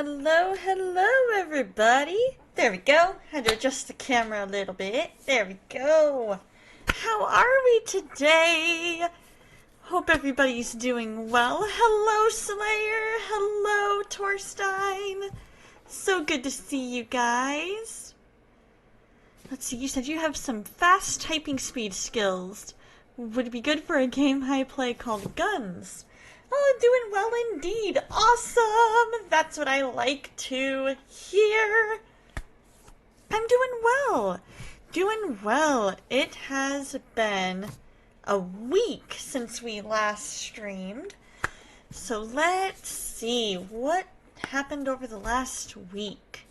Hello, hello, everybody. There we go. Had to adjust the camera a little bit. There we go. How are we today? Hope everybody's doing well. Hello, Slayer. Hello, Torstein. So good to see you guys. Let's see, you said you have some fast typing speed skills. Would be good for a game I play called Guns. Oh, doing well indeed. Awesome. That's what I like to hear. I'm doing well. Doing well. It has been a week since we last streamed. So let's see what happened over the last week.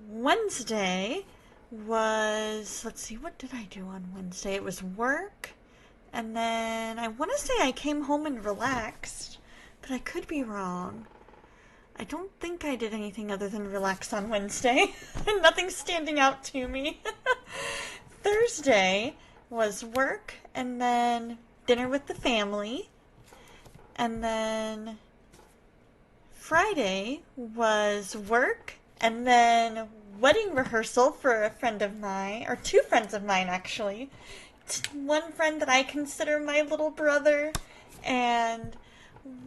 Wednesday was, let's see, what did I do on Wednesday? It was work. And then I want to say I came home and relaxed, but I could be wrong. I don't think I did anything other than relax on Wednesday. Nothing's standing out to me. Thursday was work and then dinner with the family. And then Friday was work and then wedding rehearsal for a friend of mine, or two friends of mine actually. One friend that I consider my little brother, and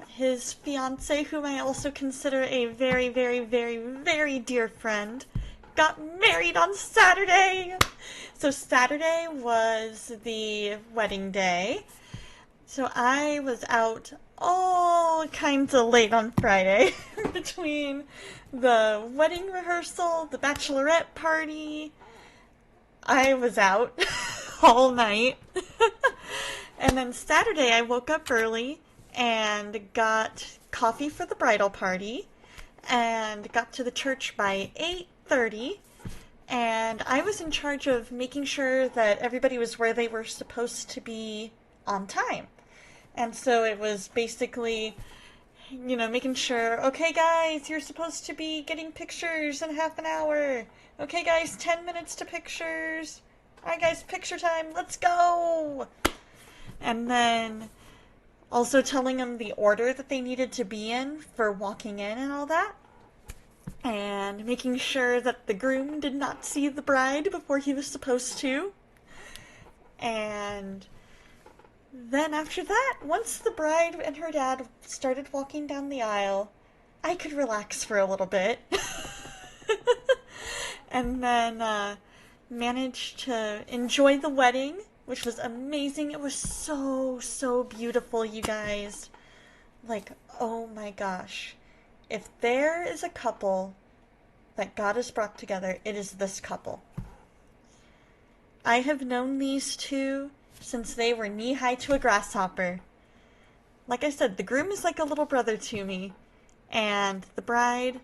his fiance, whom I also consider a very, very, very, very dear friend, got married on Saturday. So Saturday was the wedding day. So I was out all kinds of late on Friday between the wedding rehearsal, the bachelorette party. I was out all night. And then Saturday I woke up early and got coffee for the bridal party and got to the church by 8:30, and I was in charge of making sure that everybody was where they were supposed to be on time. And so it was basically, making sure, okay guys, you're supposed to be getting pictures in half an hour. Okay guys, 10 minutes to pictures. Alright guys, picture time, let's go! And then also telling them the order that they needed to be in for walking in and all that. And making sure that the groom did not see the bride before he was supposed to. And then after that, once the bride and her dad started walking down the aisle, I could relax for a little bit. And then managed to enjoy the wedding, which was amazing. It was so, so beautiful, you guys. Like, oh my gosh. If there is a couple that God has brought together, it is this couple. I have known these two since they were knee-high to a grasshopper. Like I said, the groom is like a little brother to me, and the bride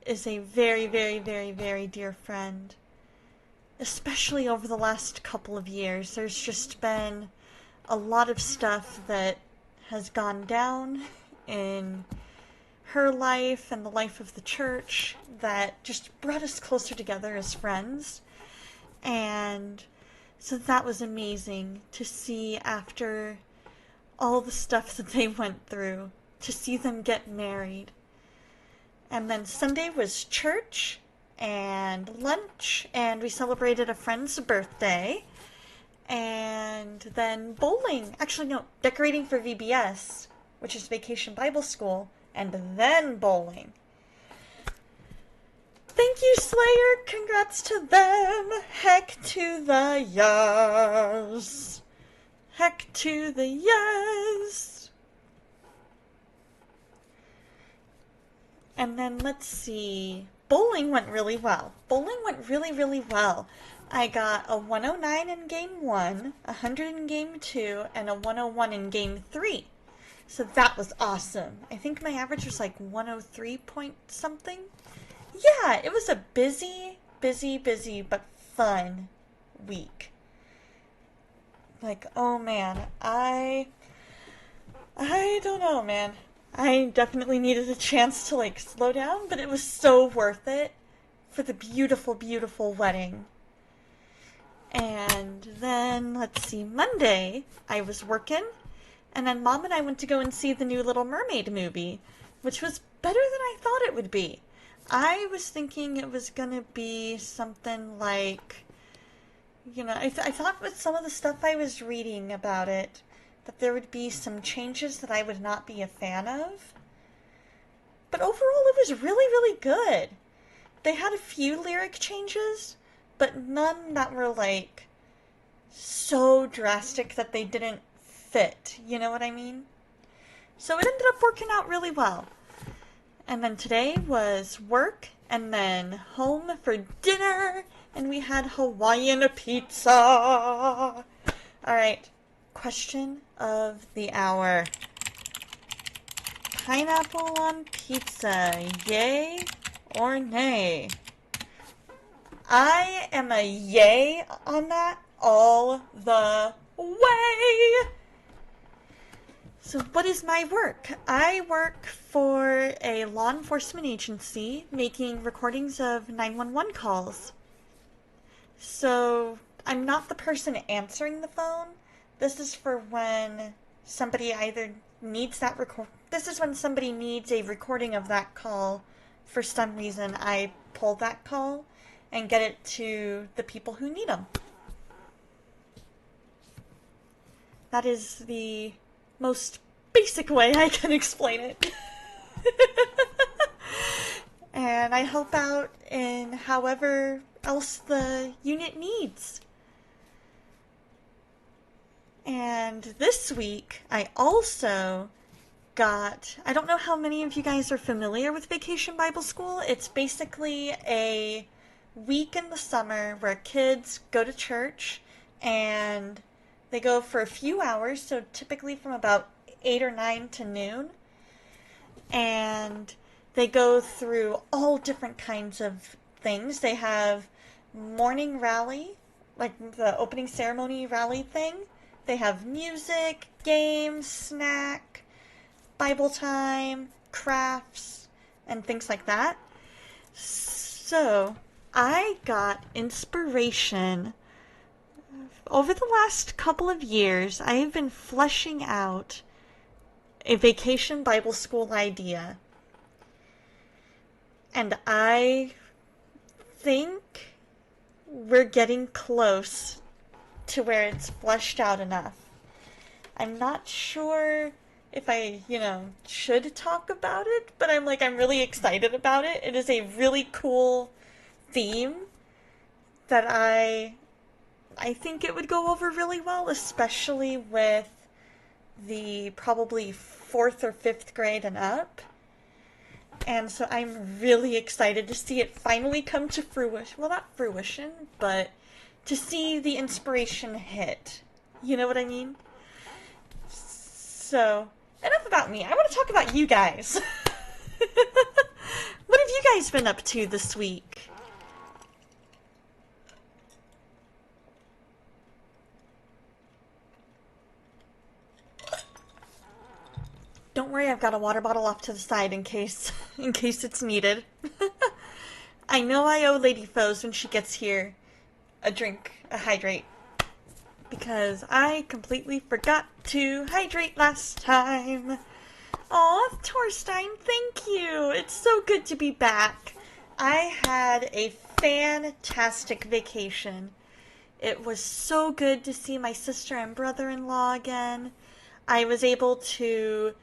is a very, very, very, very dear friend. Especially over the last couple of years, there's just been a lot of stuff that has gone down in her life and the life of the church that just brought us closer together as friends. And so that was amazing to see after all the stuff that they went through, to see them get married. And then Sunday was church and lunch, and we celebrated a friend's birthday. And then bowling. Actually, no, decorating for VBS, which is Vacation Bible School, and then bowling. Thank you, Slayer. Congrats to them. Heck to the yes. Heck to the yes. And then let's see. Bowling went really well. Bowling went really, really well. I got a 109 in game 1, 100 in game 2, and a 101 in game 3. So that was awesome. I think my average was like 103 point something. Yeah, it was a busy, but fun week. Like, oh man, I don't know, man. I definitely needed a chance to like slow down, but it was so worth it for the beautiful, beautiful wedding. And then, let's see, Monday, I was working, and then Mom and I went to go and see the new Little Mermaid movie. which was better than I thought it would be. I was thinking it was gonna be something like, I thought with some of the stuff I was reading about it that there would be some changes that I would not be a fan of. But overall, it was really, really good. They had a few lyric changes, but none that were like so drastic that they didn't fit. You know what I mean? So it ended up working out really well. And then today was work, and then home for dinner, and we had Hawaiian pizza. Alright, question of the hour. Pineapple on pizza, yay or nay? I am a yay on that all the way. So what is my work? I work for a law enforcement agency making recordings of 911 calls. So I'm not the person answering the phone. This is for when somebody either needs that this is when somebody needs a recording of that call. For some reason, I pull that call and get it to the people who need them. That is the most basic way I can explain it. And I help out in however else the unit needs. And this week, I also I don't know how many of you guys are familiar with Vacation Bible School. It's basically a week in the summer where kids go to church and they go for a few hours, so typically from about 8 or 9 to noon. And they go through all different kinds of things. They have morning rally, like the opening ceremony rally thing. They have music, games, snack, Bible time, crafts, and things like that. So I got inspiration. Over the last couple of years, I have been fleshing out a Vacation Bible School idea. And I think we're getting close to where it's fleshed out enough. I'm not sure if I, should talk about it, but I'm really excited about it. It is a really cool theme that I think it would go over really well, especially with the probably 4th or 5th grade and up. And so I'm really excited to see it finally come to fruition. Well, not fruition, but to see the inspiration hit. You know what I mean? So, enough about me. I want to talk about you guys. What have you guys been up to this week? Don't worry, I've got a water bottle off to the side in case it's needed. I know I owe Lady Foes when she gets here a drink, a hydrate. Because I completely forgot to hydrate last time. Aw, Torstein, thank you. It's so good to be back. I had a fantastic vacation. It was so good to see my sister and brother-in-law again. I was able to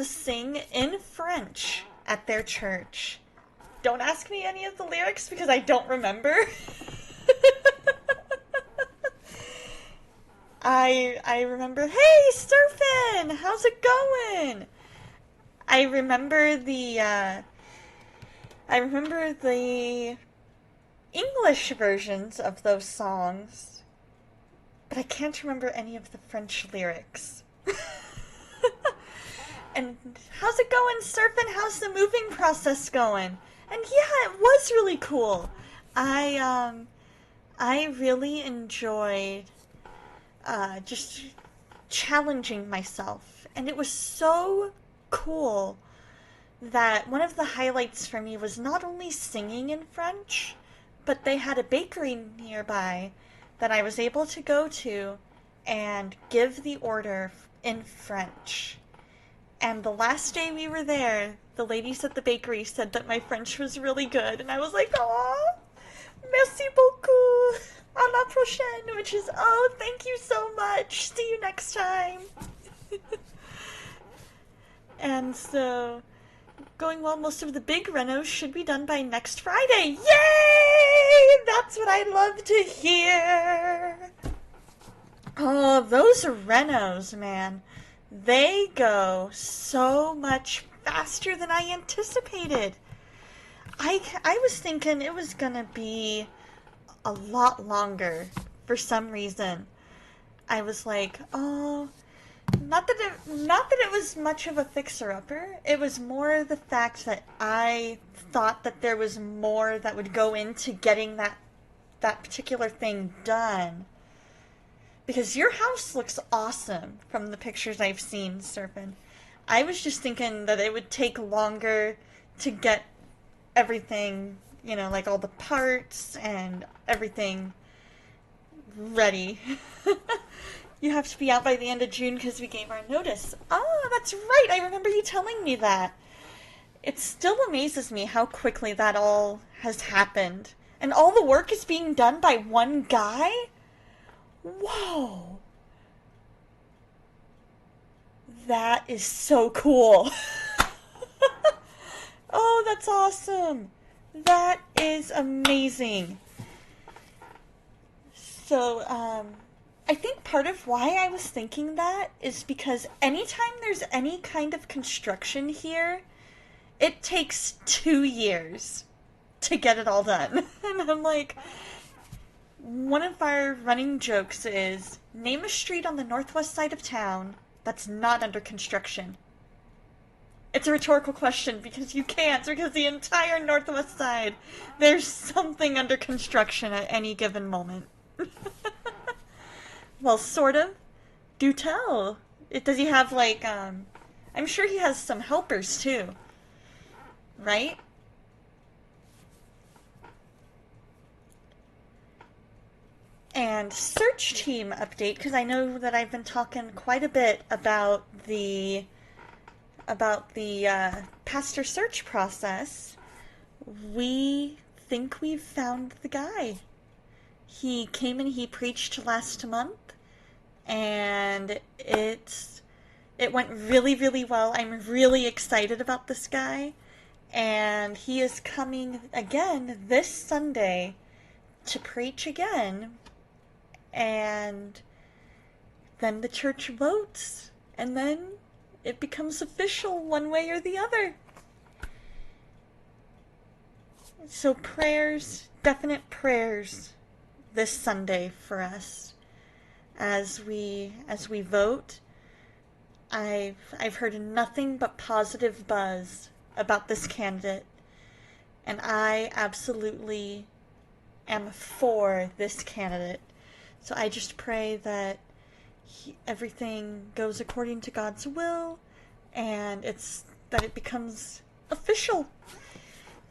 sing in French at their church. Don't ask me any of the lyrics because I don't remember. I remember, hey, Surfin', how's it going? I remember the English versions of those songs, but I can't remember any of the French lyrics. And how's it going, Surfin'? How's the moving process going? And yeah, it was really cool. I really enjoyed just challenging myself. And it was so cool that one of the highlights for me was not only singing in French, but they had a bakery nearby that I was able to go to and give the order in French. And the last day we were there, the ladies at the bakery said that my French was really good. And I was like, oh, merci beaucoup. À la prochaine. Which is, oh, thank you so much. See you next time. And so, going well, most of the big renos should be done by next Friday. Yay! That's what I love to hear. Oh, those renos, man. They go so much faster than I anticipated. I was thinking it was gonna be a lot longer for some reason. I was like, oh, not that it was much of a fixer-upper. It was more the fact that I thought that there was more that would go into getting that particular thing done. Because your house looks awesome from the pictures I've seen, Serpent. I was just thinking that it would take longer to get everything, like all the parts and everything ready. You have to be out by the end of June because we gave our notice. Oh, that's right. I remember you telling me that. It still amazes me how quickly that all has happened. And all the work is being done by one guy? Whoa. That is so cool. Oh, that's awesome. That is amazing. So, I think part of why I was thinking that is because anytime there's any kind of construction here, it takes 2 years to get it all done. And I'm like, one of our running jokes is, name a street on the northwest side of town that's not under construction. It's a rhetorical question because you can't, because the entire northwest side, there's something under construction at any given moment. Well, sort of. Do tell. Does he have, I'm sure he has some helpers, too. Right? And search team update, because I know that I've been talking quite a bit about the pastor search process. We think we've found the guy. He came and he preached last month, and it went really, really well. I'm really excited about this guy, and he is coming again this Sunday to preach again, and then the church votes, and then it becomes official one way or the other. So prayers, definite prayers this Sunday for us as we vote. I've heard nothing but positive buzz about this candidate, and I absolutely am for this candidate. So I just pray that everything goes according to God's will, and that it becomes official.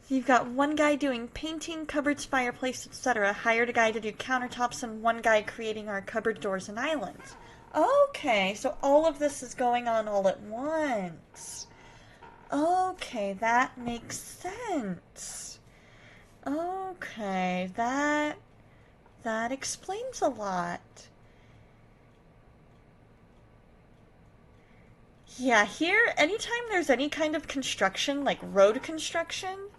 You've got one guy doing painting, cupboards, fireplace, etc. Hired a guy to do countertops, and one guy creating our cupboard doors and islands. Okay, so all of this is going on all at once. Okay, that makes sense. Okay, that explains a lot. Yeah, here, anytime there's any kind of construction, like road construction,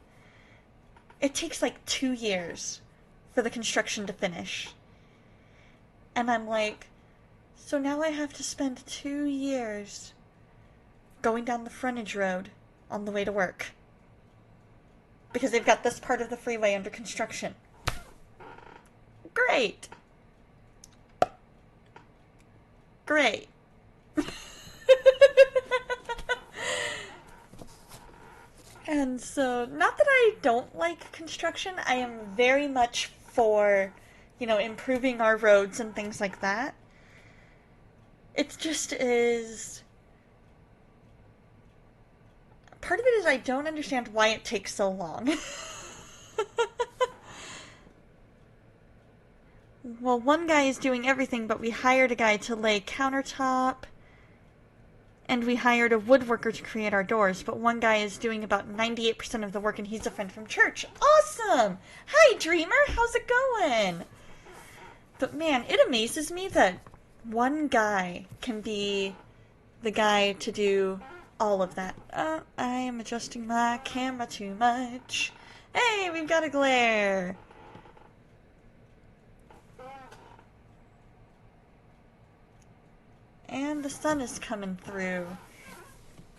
it takes like 2 years for the construction to finish. And I'm like, so now I have to spend 2 years going down the frontage road on the way to work. Because they've got this part of the freeway under construction. Great. Great. And so, not that I don't like construction, I am very much for, improving our roads and things like that. It just is... Part of it is I don't understand why it takes so long. Well, one guy is doing everything, but we hired a guy to lay countertop and we hired a woodworker to create our doors, but one guy is doing about 98% of the work, and he's a friend from church. Awesome! Hi, Dreamer! How's it going? But man, it amazes me that one guy can be the guy to do all of that. I am adjusting my camera too much. Hey, we've got a glare! And the sun is coming through.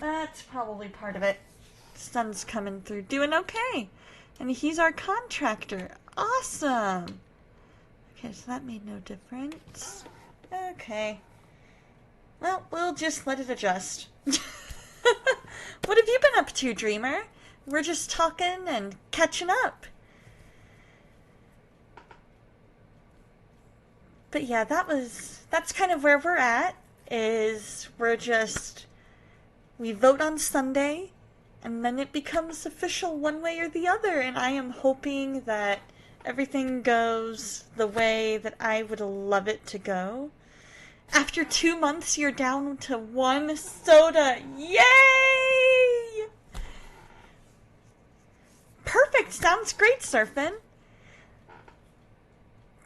That's probably part of it. The sun's coming through. Doing okay. And he's our contractor. Awesome. Okay, so that made no difference. Okay. Well, we'll just let it adjust. What have you been up to, Dreamer? We're just talking and catching up. But yeah, that's kind of where we're at. We vote on Sunday, and then it becomes official one way or the other, and I am hoping that everything goes the way that I would love it to go. After 2 months, you're down to 1 soda. Yay! Perfect! Sounds great, Surfin'.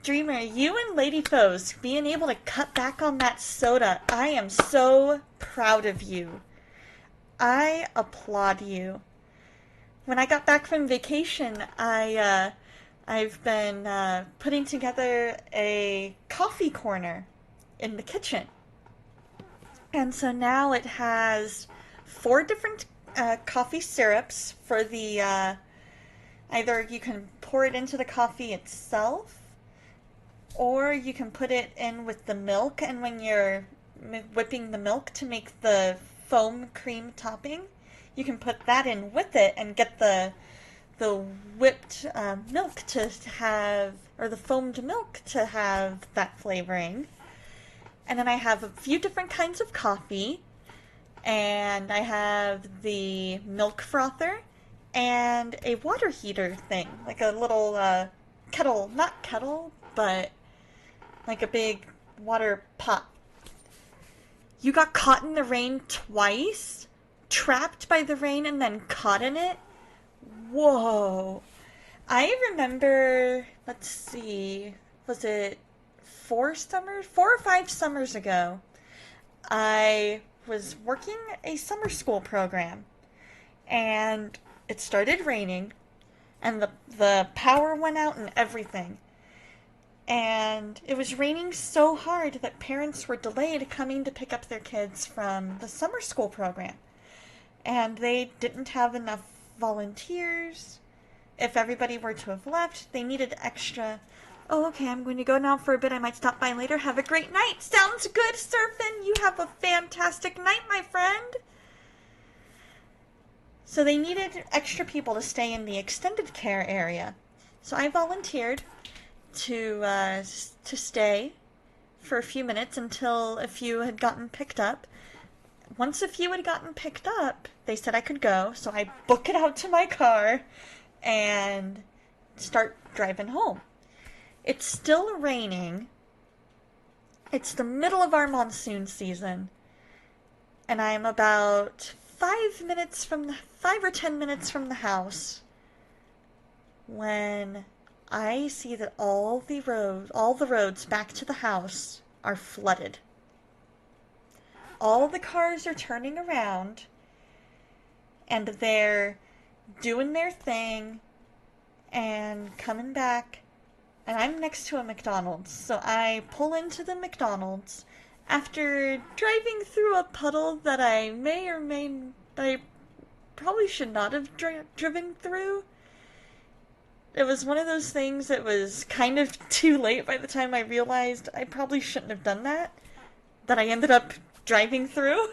Dreamer, you and Lady Foes being able to cut back on that soda, I am so proud of you. I applaud you. When I got back from vacation, I've been putting together a coffee corner in the kitchen. And so now it has 4 different coffee syrups for the, either you can pour it into the coffee itself, or you can put it in with the milk, and when you're whipping the milk to make the foam cream topping, you can put that in with it and get the whipped milk to have, or the foamed milk to have that flavoring. And then I have a few different kinds of coffee, and I have the milk frother and a water heater thing, like a little kettle, not kettle, but like a big water pot. You got caught in the rain twice? Trapped by the rain and then caught in it? Whoa. I remember, let's see, was it 4 or 5 summers ago? I was working a summer school program, and it started raining, and the power went out and everything. And it was raining so hard that parents were delayed coming to pick up their kids from the summer school program. And they didn't have enough volunteers. If everybody were to have left, they needed extra. Oh, okay, I'm going to go now for a bit. I might stop by later. Have a great night. Sounds good, Surfin'. You have a fantastic night, my friend. So they needed extra people to stay in the extended care area. So I volunteered to stay for a few minutes until a few had gotten picked up. Once a few had gotten picked up, they said I could go, so I book it out to my car and start driving home. It's still raining. It's the middle of our monsoon season, and I'm about 5 or 10 minutes from the house when I see that all the roads back to the house are flooded. All the cars are turning around, and they're doing their thing and coming back, and I'm next to a McDonald's. So I pull into the McDonald's after driving through a puddle that I probably should not have driven through. It was one of those things that was kind of too late by the time I realized I probably shouldn't have done that I ended up driving through.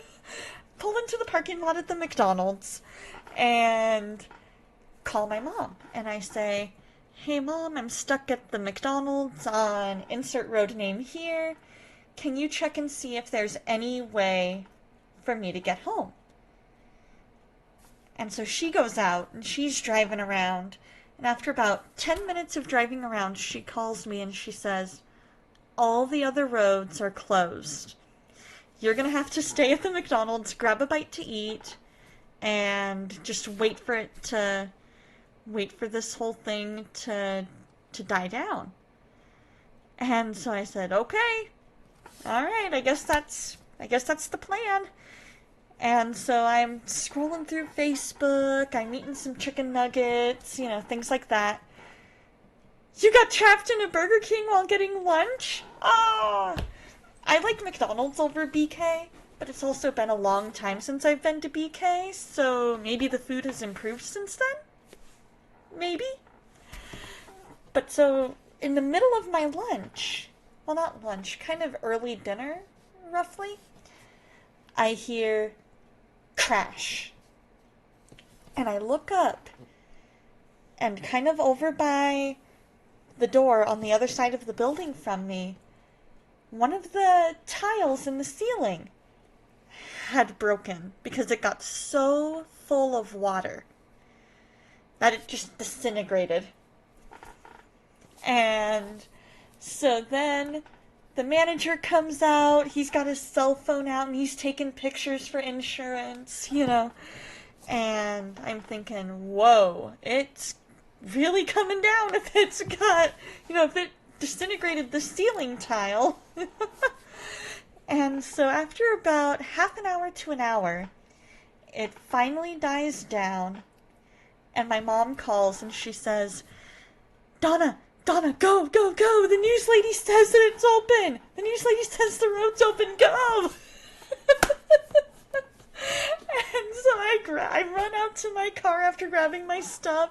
Pull into the parking lot at the McDonald's and call my mom. And I say, "Hey Mom, I'm stuck at the McDonald's on insert road name here. Can you check and see if there's any way for me to get home?" And so she goes out and she's driving around. And after about 10 minutes of driving around, she calls me and she says, "All the other roads are closed. you're gonna have to stay at the McDonald's, grab a bite to eat, and just wait for this whole thing to die down. And so I said, okay, all right, I guess that's the plan. And so I'm scrolling through Facebook, I'm eating some chicken nuggets, things like that. You got trapped in a Burger King while getting lunch? Ah! I like McDonald's over BK, but it's also been a long time since I've been to BK, so maybe the food has improved since then? Maybe? But so, in the middle of my lunch, well, not lunch, kind of early dinner, roughly, I hear crash. And I look up, and kind of over by the door on the other side of the building from me, one of the tiles in the ceiling had broken because it got so full of water that it just disintegrated. And so then the manager comes out, he's got his cell phone out and he's taking pictures for insurance, and I'm thinking, whoa, it's really coming down if it's got, if it disintegrated the ceiling tile. And so after about half an hour to an hour, it finally dies down, and my mom calls and she says, Donna, go, go, go! The news lady says that it's open! The news lady says the road's open, go! And so I run out to my car after grabbing my stuff,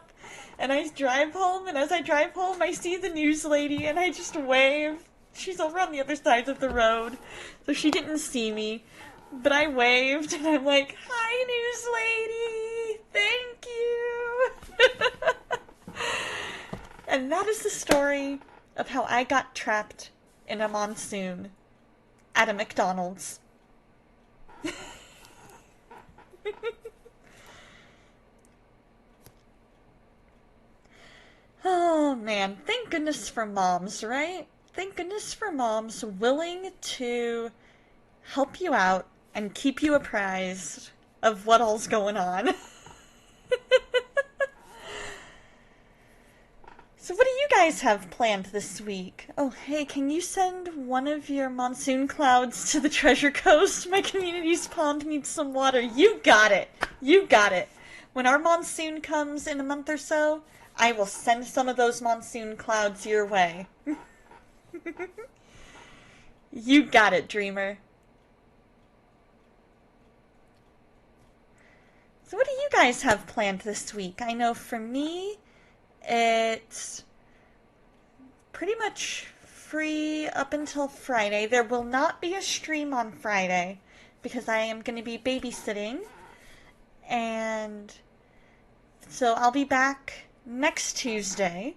and I drive home, and as I drive home, I see the news lady, and I just wave. She's over on the other side of the road, so she didn't see me, but I waved, and I'm like, hi, news lady! Thank you! And that is the story of how I got trapped in a monsoon at a McDonald's. Oh man, thank goodness for moms, right? Thank goodness for moms willing to help you out and keep you apprised of what all's going on. So what do you guys have planned this week? Oh, hey, can you send one of your monsoon clouds to the Treasure Coast? My community's pond needs some water. You got it. You got it. When our monsoon comes in a month or so, I will send some of those monsoon clouds your way. You got it, dreamer. So what do you guys have planned this week? I know for me, it's pretty much free up until Friday. There will not be a stream on Friday because I am going to be babysitting. And so I'll be back next Tuesday.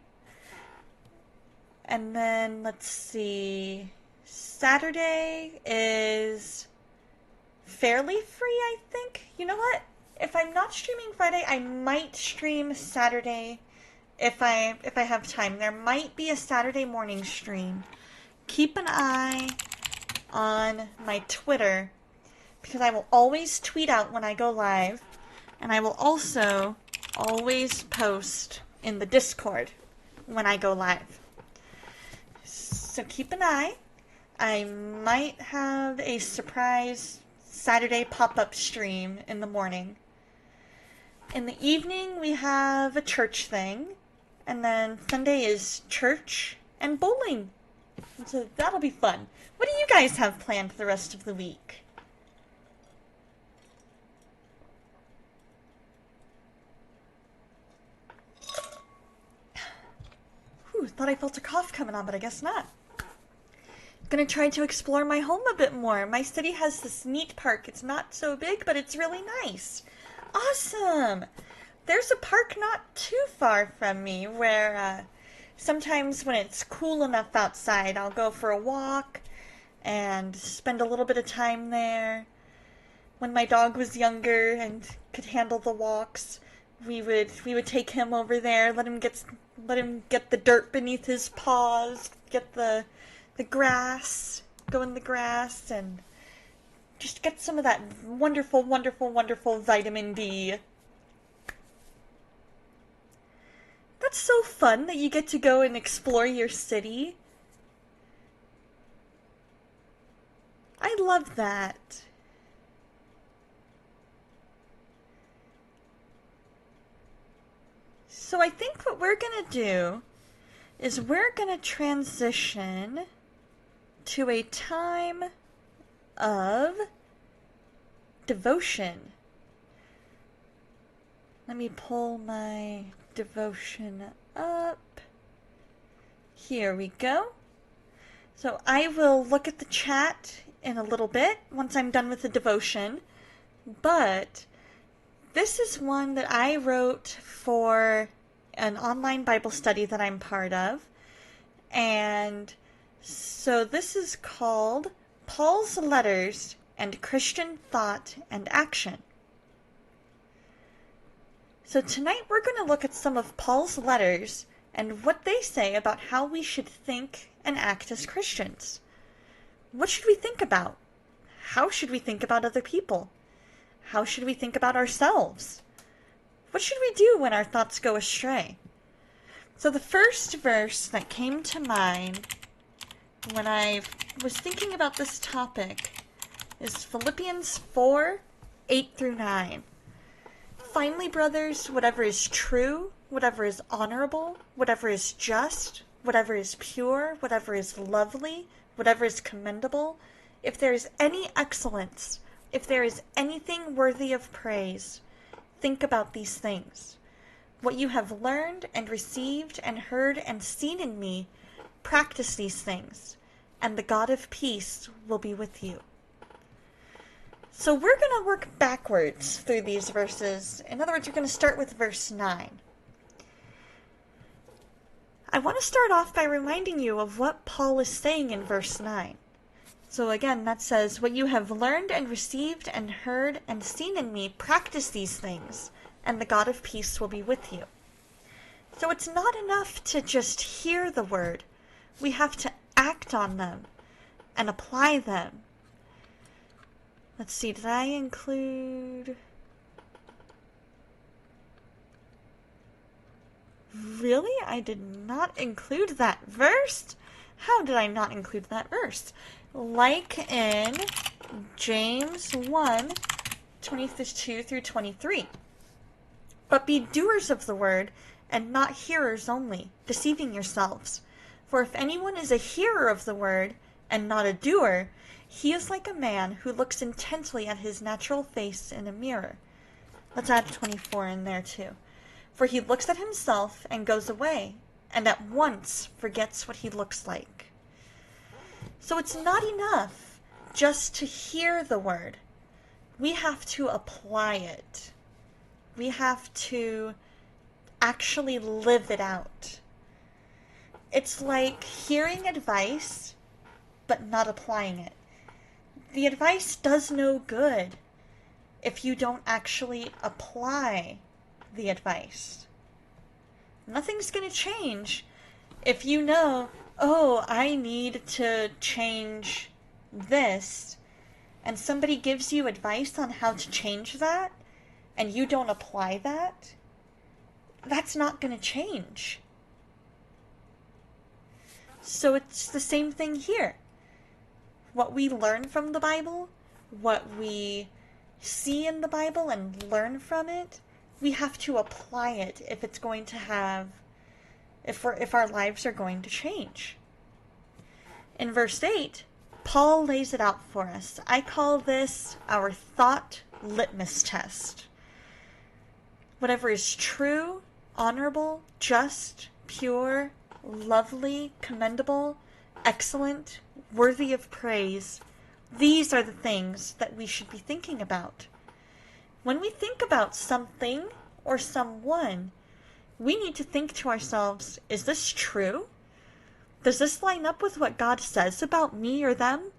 And then, let's see, Saturday is fairly free, I think. You know what? If I'm not streaming Friday, I might stream Saturday if I have time. There might be a Saturday morning stream. Keep an eye on my Twitter because I will always tweet out when I go live, and I will also always post in the Discord when I go live. So keep an eye. I might have a surprise Saturday pop-up stream in the morning. In the evening, we have a church thing. And then Sunday is church and bowling. So that'll be fun. What do you guys have planned for the rest of the week? Whew, thought I felt a cough coming on, but I guess not. Gonna try to explore my home a bit more. My city has this neat park. It's not so big, but it's really nice. Awesome! There's a park not too far from me where sometimes when it's cool enough outside, I'll go for a walk and spend a little bit of time there. When my dog was younger and could handle the walks, we would take him over there, let him get the dirt beneath his paws, get the grass, go in the grass and Just get some of that wonderful, wonderful, wonderful vitamin D. That's so fun that you get to go and explore your city. I love that. So I think what we're going to do is we're going to transition to a time of devotion. Let me pull my devotion up. Here we go. So I will look at the chat in a little bit once I'm done with the devotion, but this is one that I wrote for an online Bible study that I'm part of, and so this is called Paul's Letters and Christian Thought and Action. So tonight we're going to look at some of Paul's letters and what they say about how we should think and act as Christians. What should we think about? How should we think about other people? How should we think about ourselves? What should we do when our thoughts go astray? So the first verse that came to mind when I was thinking about this topic is Philippians 4, 8 through 9. Finally, brothers, whatever is true, whatever is honorable, whatever is just, whatever is pure, whatever is lovely, whatever is commendable, if there is any excellence, if there is anything worthy of praise, think about these things. What you have learned and received and heard and seen in me, practice these things, and the God of peace will be with you. So we're going to work backwards through these verses. In other words, we're going to start with verse 9. I want to start off by reminding you of what Paul is saying in verse 9. So again, that says, what you have learned and received and heard and seen in me, practice these things, and the God of peace will be with you. So it's not enough to just hear the word. We have to act on them and apply them. Let's see, did I include... Really? I did not include that verse? How did I not include that verse? Like in James 1, 22 through 23. But be doers of the word, and not hearers only, deceiving yourselves. For if anyone is a hearer of the word, and not a doer, he is like a man who looks intently at his natural face in a mirror. Let's add 24 in there too. For he looks at himself and goes away, and at once forgets what he looks like. So it's not enough just to hear the word. We have to apply it. We have to actually live it out. It's like hearing advice, but not applying it. The advice does no good if you don't actually apply the advice. Nothing's going to change if you know, oh, I need to change this, and somebody gives you advice on how to change that, and you don't apply that. That's not going to change. So it's the same thing here. What we learn from the Bible, what we see in the Bible and learn from it, we have to apply it if it's going to have, if our lives are going to change. In verse 8, Paul lays it out for us. I call this our thought litmus test. Whatever is true, honorable, just, pure, lovely, commendable, excellent, worthy of praise, these are the things that we should be thinking about. When we think about something or someone, we need to think to ourselves, is this true? Does this line up with what God says about me or them?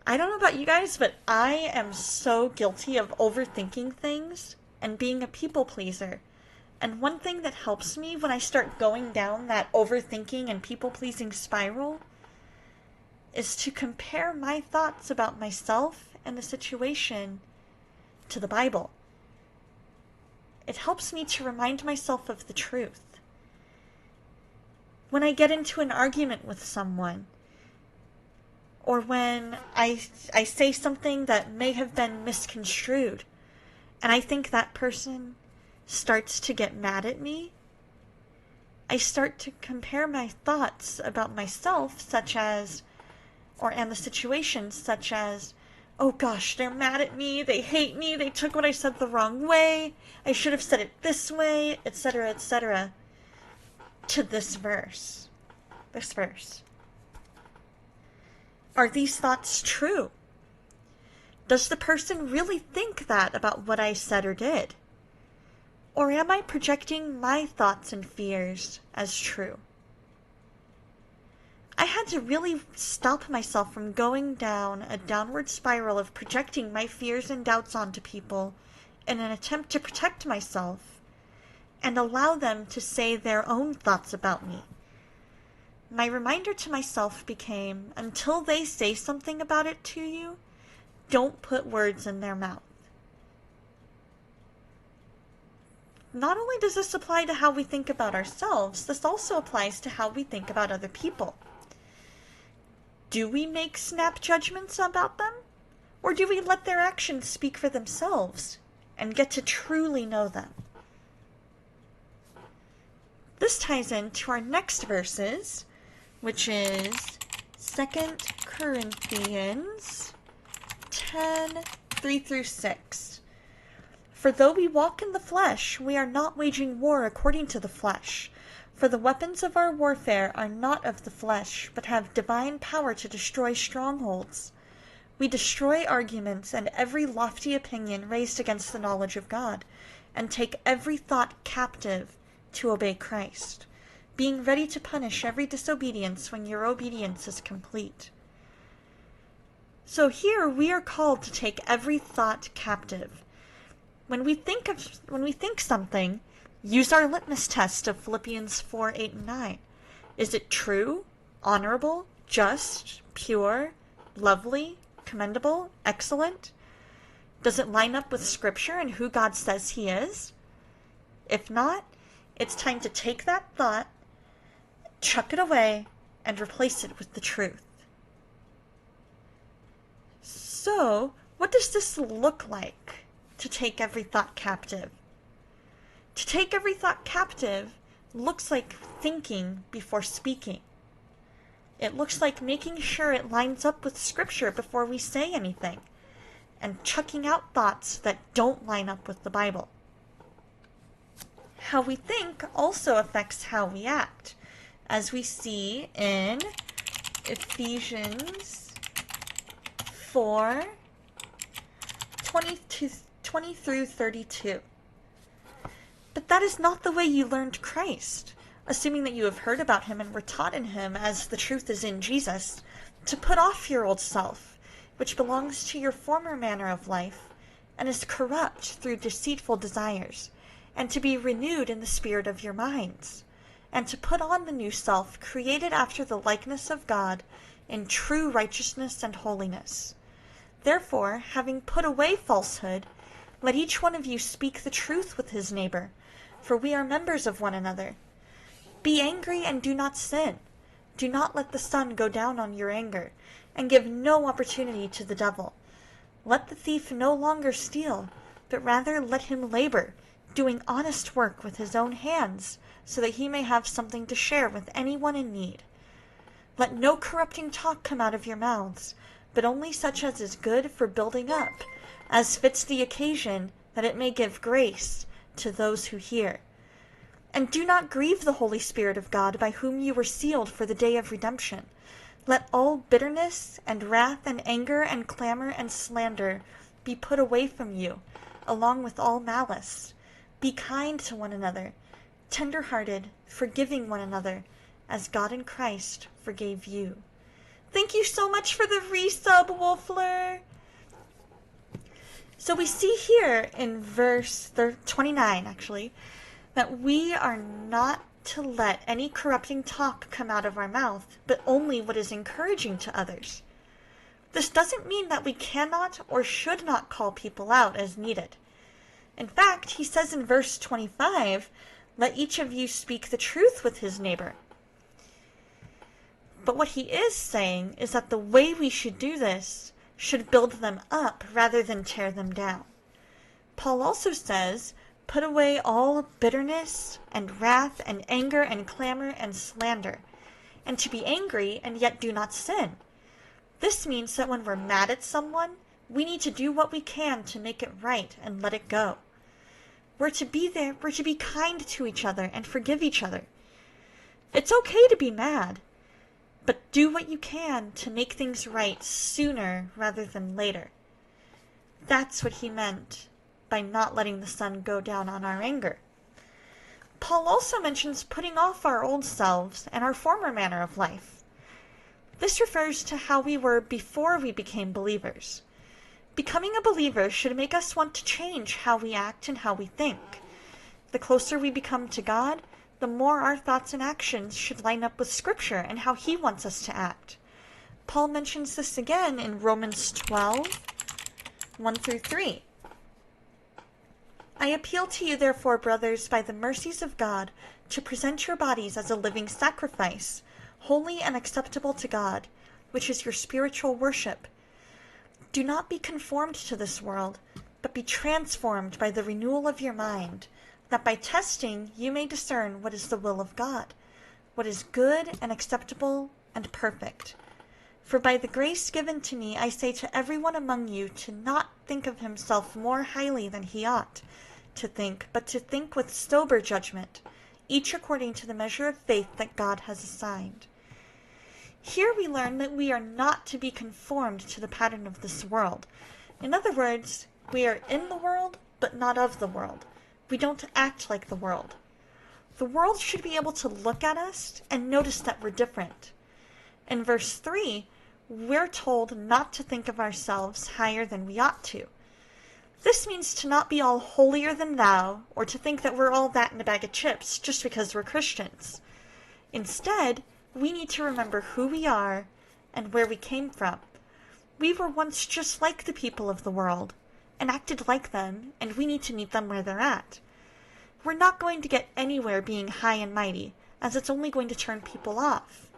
I don't know about you guys, but I am so guilty of overthinking things and being a people pleaser. And one thing that helps me when I start going down that overthinking and people pleasing spiral is to compare my thoughts about myself and the situation to the Bible. It helps me to remind myself of the truth. When I get into an argument with someone, or when I say something that may have been misconstrued, and I think that person starts to get mad at me, I start to compare my thoughts about myself, and the situation, such as, oh gosh, they're mad at me, they hate me, they took what I said the wrong way, I should have said it this way, etc., etc., to this verse. This verse. Are these thoughts true? Does the person really think that about what I said or did? Or am I projecting my thoughts and fears as true? I had to really stop myself from going down a downward spiral of projecting my fears and doubts onto people in an attempt to protect myself and allow them to say their own thoughts about me. My reminder to myself became, until they say something about it to you, don't put words in their mouth. Not only does this apply to how we think about ourselves, this also applies to how we think about other people. Do we make snap judgments about them? Or do we let their actions speak for themselves and get to truly know them? This ties into our next verses, which is 2 Corinthians 10:3-6. For though we walk in the flesh, we are not waging war according to the flesh. For the weapons of our warfare are not of the flesh, but have divine power to destroy strongholds. We destroy arguments and every lofty opinion raised against the knowledge of God, and take every thought captive to obey Christ, being ready to punish every disobedience when your obedience is complete. So here we are called to take every thought captive. When we think something, use our litmus test of Philippians 4:8-9. Is it true, honorable, just, pure, lovely, commendable, excellent? Does it line up with Scripture and who God says He is? If not, it's time to take that thought, chuck it away, and replace it with the truth. So, what does this look like, to take every thought captive? To take every thought captive looks like thinking before speaking. It looks like making sure it lines up with Scripture before we say anything, and chucking out thoughts that don't line up with the Bible. How we think also affects how we act, as we see in Ephesians 4:20-32. But that is not the way you learned Christ, assuming that you have heard about Him and were taught in Him, as the truth is in Jesus, to put off your old self, which belongs to your former manner of life, and is corrupt through deceitful desires, and to be renewed in the spirit of your minds, and to put on the new self, created after the likeness of God, in true righteousness and holiness. Therefore, having put away falsehood, let each one of you speak the truth with his neighbor, for we are members of one another. Be angry and do not sin. Do not let the sun go down on your anger, and give no opportunity to the devil. Let the thief no longer steal, but rather let him labor, doing honest work with his own hands, so that he may have something to share with anyone in need. Let no corrupting talk come out of your mouths, but only such as is good for building up, as fits the occasion, that it may give grace to those who hear. And do not grieve the Holy Spirit of God, by whom you were sealed for the day of redemption. Let all bitterness and wrath and anger and clamor and slander be put away from you, along with all malice. Be kind to one another, tender-hearted, forgiving one another, as God in Christ forgave you. Thank you so much for the resub, Wolfler. So we see here in verse 29, actually, that we are not to let any corrupting talk come out of our mouth, but only what is encouraging to others. This doesn't mean that we cannot or should not call people out as needed. In fact, he says in verse 25, "Let each of you speak the truth with his neighbor." But what he is saying is that the way we should do this should build them up rather than tear them down. Paul also says, "Put away all bitterness and wrath and anger and clamor and slander, and to be angry and yet do not sin." This means that when we're mad at someone, we need to do what we can to make it right and let it go. We're to be there, we're to be kind to each other and forgive each other. It's okay to be mad, but do what you can to make things right sooner rather than later. That's what he meant by not letting the sun go down on our anger. Paul also mentions putting off our old selves and our former manner of life. This refers to how we were before we became believers. Becoming a believer should make us want to change how we act and how we think. The closer we become to God, the more our thoughts and actions should line up with Scripture and how He wants us to act. Paul mentions this again in Romans 12, 1 through 3. "I appeal to you, therefore, brothers, by the mercies of God, to present your bodies as a living sacrifice, holy and acceptable to God, which is your spiritual worship. Do not be conformed to this world, but be transformed by the renewal of your mind, that by testing you may discern what is the will of God, what is good and acceptable and perfect. For by the grace given to me I say to everyone among you to not think of himself more highly than he ought to think, but to think with sober judgment, each according to the measure of faith that God has assigned." Here we learn that we are not to be conformed to the pattern of this world. In other words, we are in the world, but not of the world. We don't act like the world. The world should be able to look at us and notice that we're different. In verse 3, we're told not to think of ourselves higher than we ought to. This means to not be all holier than thou, or to think that we're all that in a bag of chips just because we're Christians. Instead, we need to remember who we are and where we came from. We were once just like the people of the world and acted like them, and we need to meet them where they're at. We're not going to get anywhere being high and mighty, as it's only going to turn people off.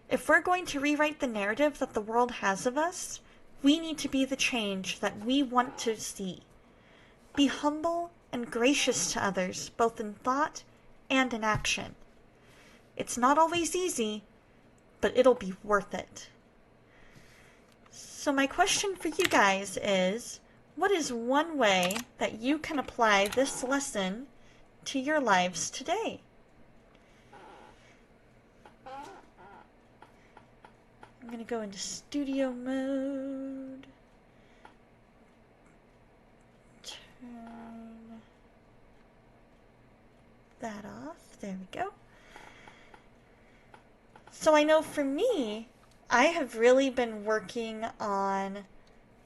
If we're going to rewrite the narrative that the world has of us, we need to be the change that we want to see. Be humble and gracious to others, both in thought and in action. It's not always easy, but it'll be worth it. So my question for you guys is, what is one way that you can apply this lesson to your lives today? I'm going to go into studio mode. Turn that off. There we go. So I know for me, I have really been working on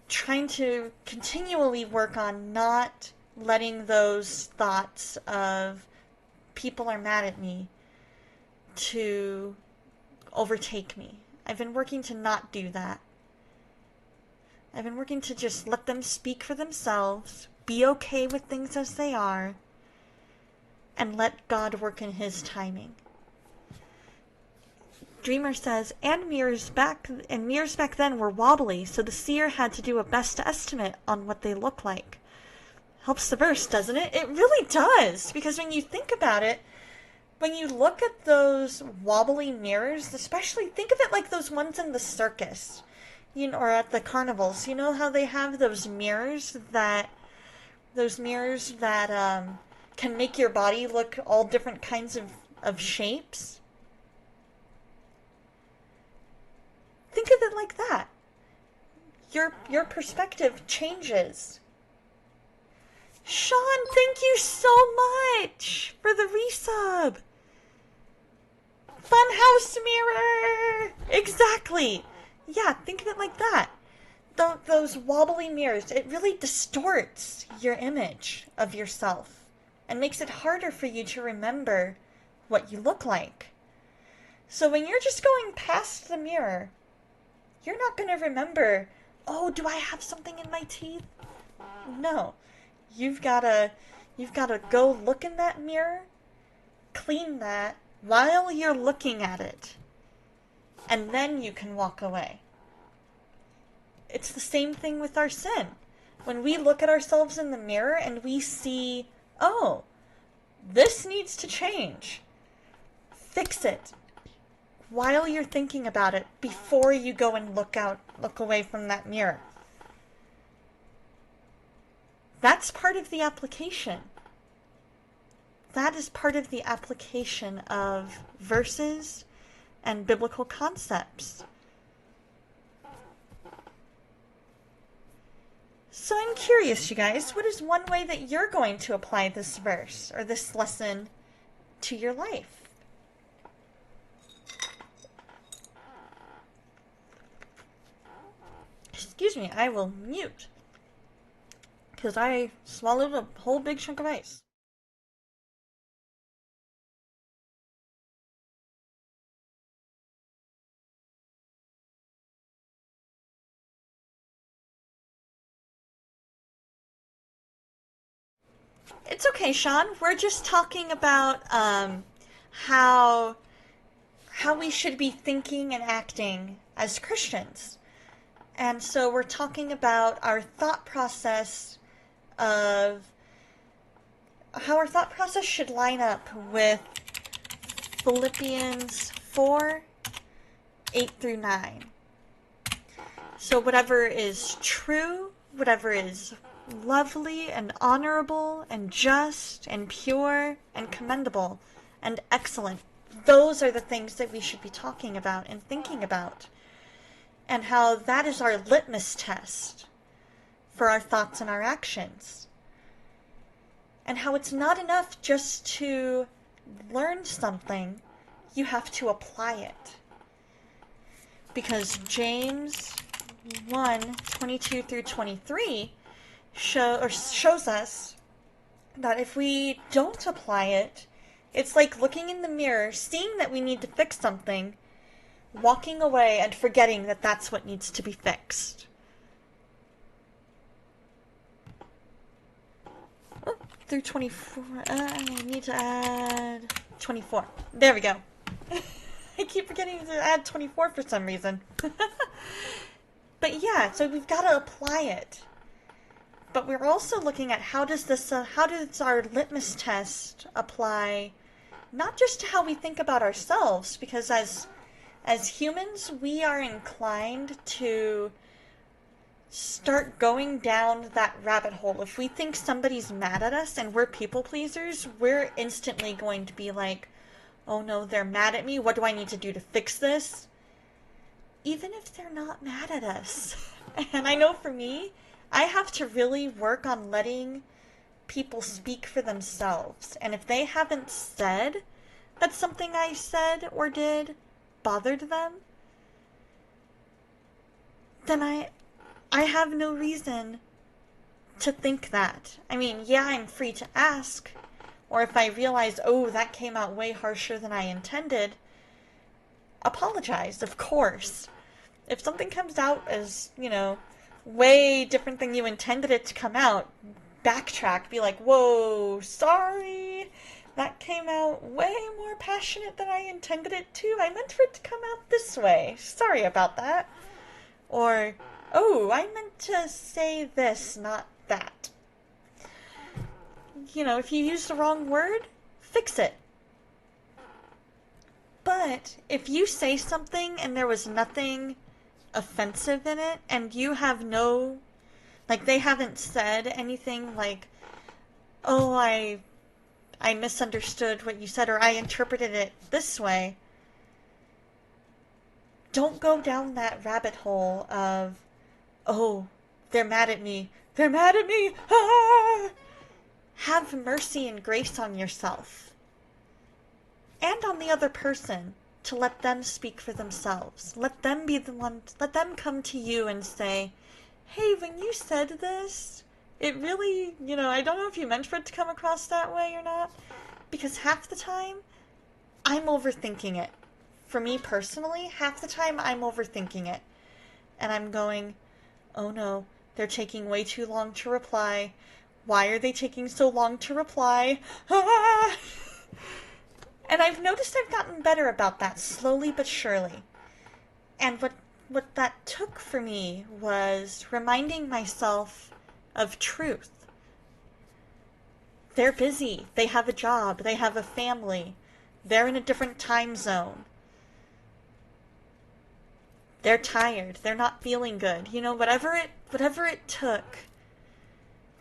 trying to continually work on not letting those thoughts of people are mad at me to overtake me. I've been working to not do that. I've been working to just let them speak for themselves, be okay with things as they are, and let God work in His timing. Dreamer says, and mirrors back then were wobbly, so the seer had to do a best estimate on what they look like. Helps the verse, doesn't it? It really does, because when you think about it, when you look at those wobbly mirrors, especially think of it like those ones in the circus, or at the carnivals. You know how they have those mirrors that can make your body look all different kinds of shapes? Think of it like that. Your perspective changes. Sean, thank you so much for the resub. Funhouse mirror! Exactly. Yeah, think of it like that. Those wobbly mirrors, it really distorts your image of yourself and makes it harder for you to remember what you look like. So when you're just going past the mirror, you're not going to remember, oh, do I have something in my teeth? No. You've got to go look in that mirror, clean that while you're looking at it, and then you can walk away. It's the same thing with our sin. When we look at ourselves in the mirror and we see, oh, this needs to change, fix it while you're thinking about it before you go and look away from that mirror. That's part of the application. That is part of the application of verses and biblical concepts. So I'm curious, you guys, what is one way that you're going to apply this verse or this lesson to your life? Excuse me, I will mute, because I swallowed a whole big chunk of ice. It's okay, Sean. We're just talking about how we should be thinking and acting as Christians. And so we're talking about our thought process of how our thought process should line up with Philippians 4, 8 through 9. So whatever is true, whatever is lovely and honorable and just and pure and commendable and excellent, those are the things that we should be talking about and thinking about. And how that is our litmus test for our thoughts and our actions. And how it's not enough just to learn something, you have to apply it. Because James 1:22 through 23 shows us that if we don't apply it, it's like looking in the mirror, seeing that we need to fix something, walking away and forgetting that that's what needs to be fixed. Oh, through 24. I need to add 24. There we go. I keep forgetting to add 24 for some reason. But yeah, so we've got to apply it. But we're also looking at how does our litmus test apply not just to how we think about ourselves, because as humans, we are inclined to start going down that rabbit hole. If we think somebody's mad at us and we're people pleasers, we're instantly going to be like, oh no, they're mad at me. What do I need to do to fix this? Even if they're not mad at us. And I know for me, I have to really work on letting people speak for themselves. And if they haven't said that something I said or did bothered them, then I have no reason to think that. I mean, yeah, I'm free to ask, or if I realize, oh, that came out way harsher than I intended, apologize, of course. If something comes out as, way different than you intended it to come out, backtrack, be like, whoa, sorry. That came out way more passionate than I intended it to. I meant for it to come out this way. Sorry about that. Or, oh, I meant to say this, not that. If you use the wrong word, fix it. But if you say something and there was nothing offensive in it, and you have they haven't said anything like, oh, I misunderstood what you said, or I interpreted it this way. Don't go down that rabbit hole of, oh, they're mad at me. They're mad at me. Ah! Have mercy and grace on yourself and on the other person to let them speak for themselves. Let them be the one, let them come to you and say, hey, when you said this, it really, I don't know if you meant for it to come across that way or not, because half the time, I'm overthinking it. For me personally, half the time I'm overthinking it. And I'm going, oh no, they're taking way too long to reply. Why are they taking so long to reply? Ah! And I've noticed I've gotten better about that, slowly but surely. And what that took for me was reminding myself of truth. They're busy. They have a job. They have a family. They're in a different time zone. They're tired. They're not feeling good. You know, whatever it took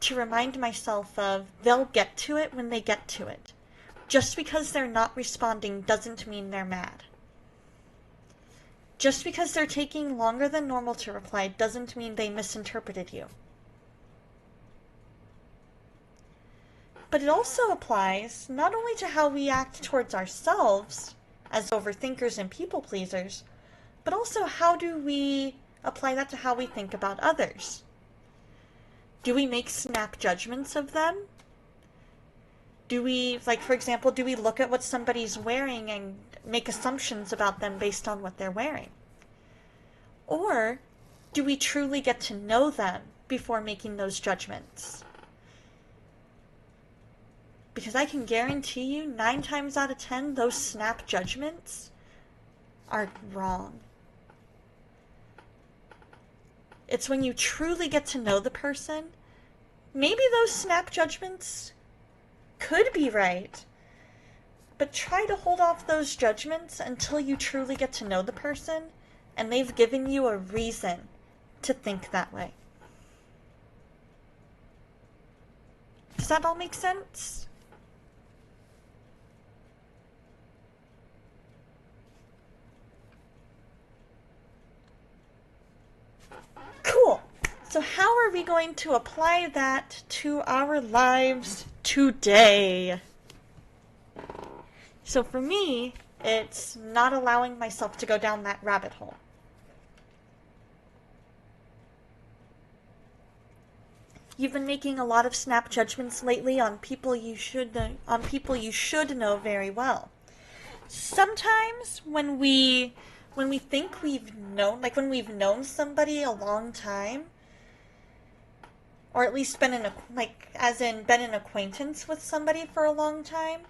to remind myself of, they'll get to it when they get to it. Just because they're not responding doesn't mean they're mad. Just because they're taking longer than normal to reply doesn't mean they misinterpreted you. But it also applies not only to how we act towards ourselves as overthinkers and people pleasers, but also how do we apply that to how we think about others? Do we make snap judgments of them? Do we, like for example, do we look at what somebody's wearing and make assumptions about them based on what they're wearing? Or do we truly get to know them before making those judgments? Because I can guarantee you, 9 times out of 10, those snap judgments are wrong. It's when you truly get to know the person, maybe those snap judgments could be right, but try to hold off those judgments until you truly get to know the person and they've given you a reason to think that way. Does that all make sense? Cool. So how are we going to apply that to our lives today? So for me, it's not allowing myself to go down that rabbit hole. You've been making a lot of snap judgments lately on people you should know very well. Sometimes when we think we've known, like when we've known somebody a long time, or at least been an acquaintance with somebody for a long time,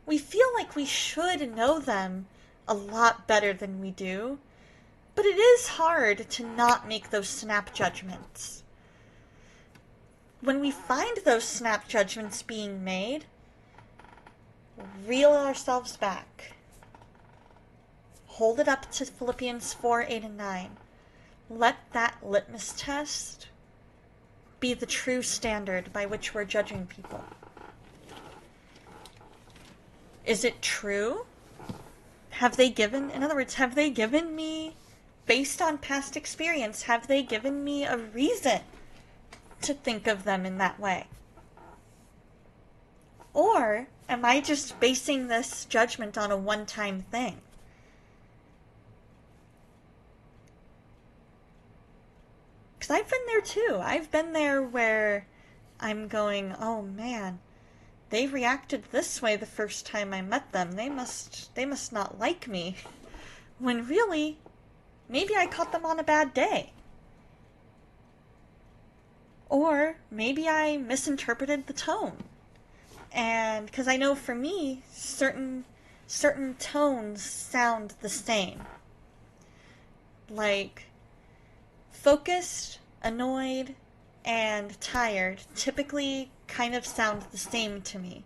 we feel like we should know them a lot better than we do. But it is hard to not make those snap judgments. When we find those snap judgments being made, reel ourselves back. Hold it up to Philippians 4, 8, and 9. Let that litmus test be the true standard by which we're judging people. Is it true? Have they given me, based on past experience, have they given me a reason to think of them in that way? Or am I just basing this judgment on a one-time thing? Because I've been there too. I've been there where I'm going, oh man, they reacted this way the first time I met them. They must not like me. When really, maybe I caught them on a bad day. Or maybe I misinterpreted the tone. And because I know for me, certain tones sound the same. Like focused, annoyed, and tired typically kind of sound the same to me.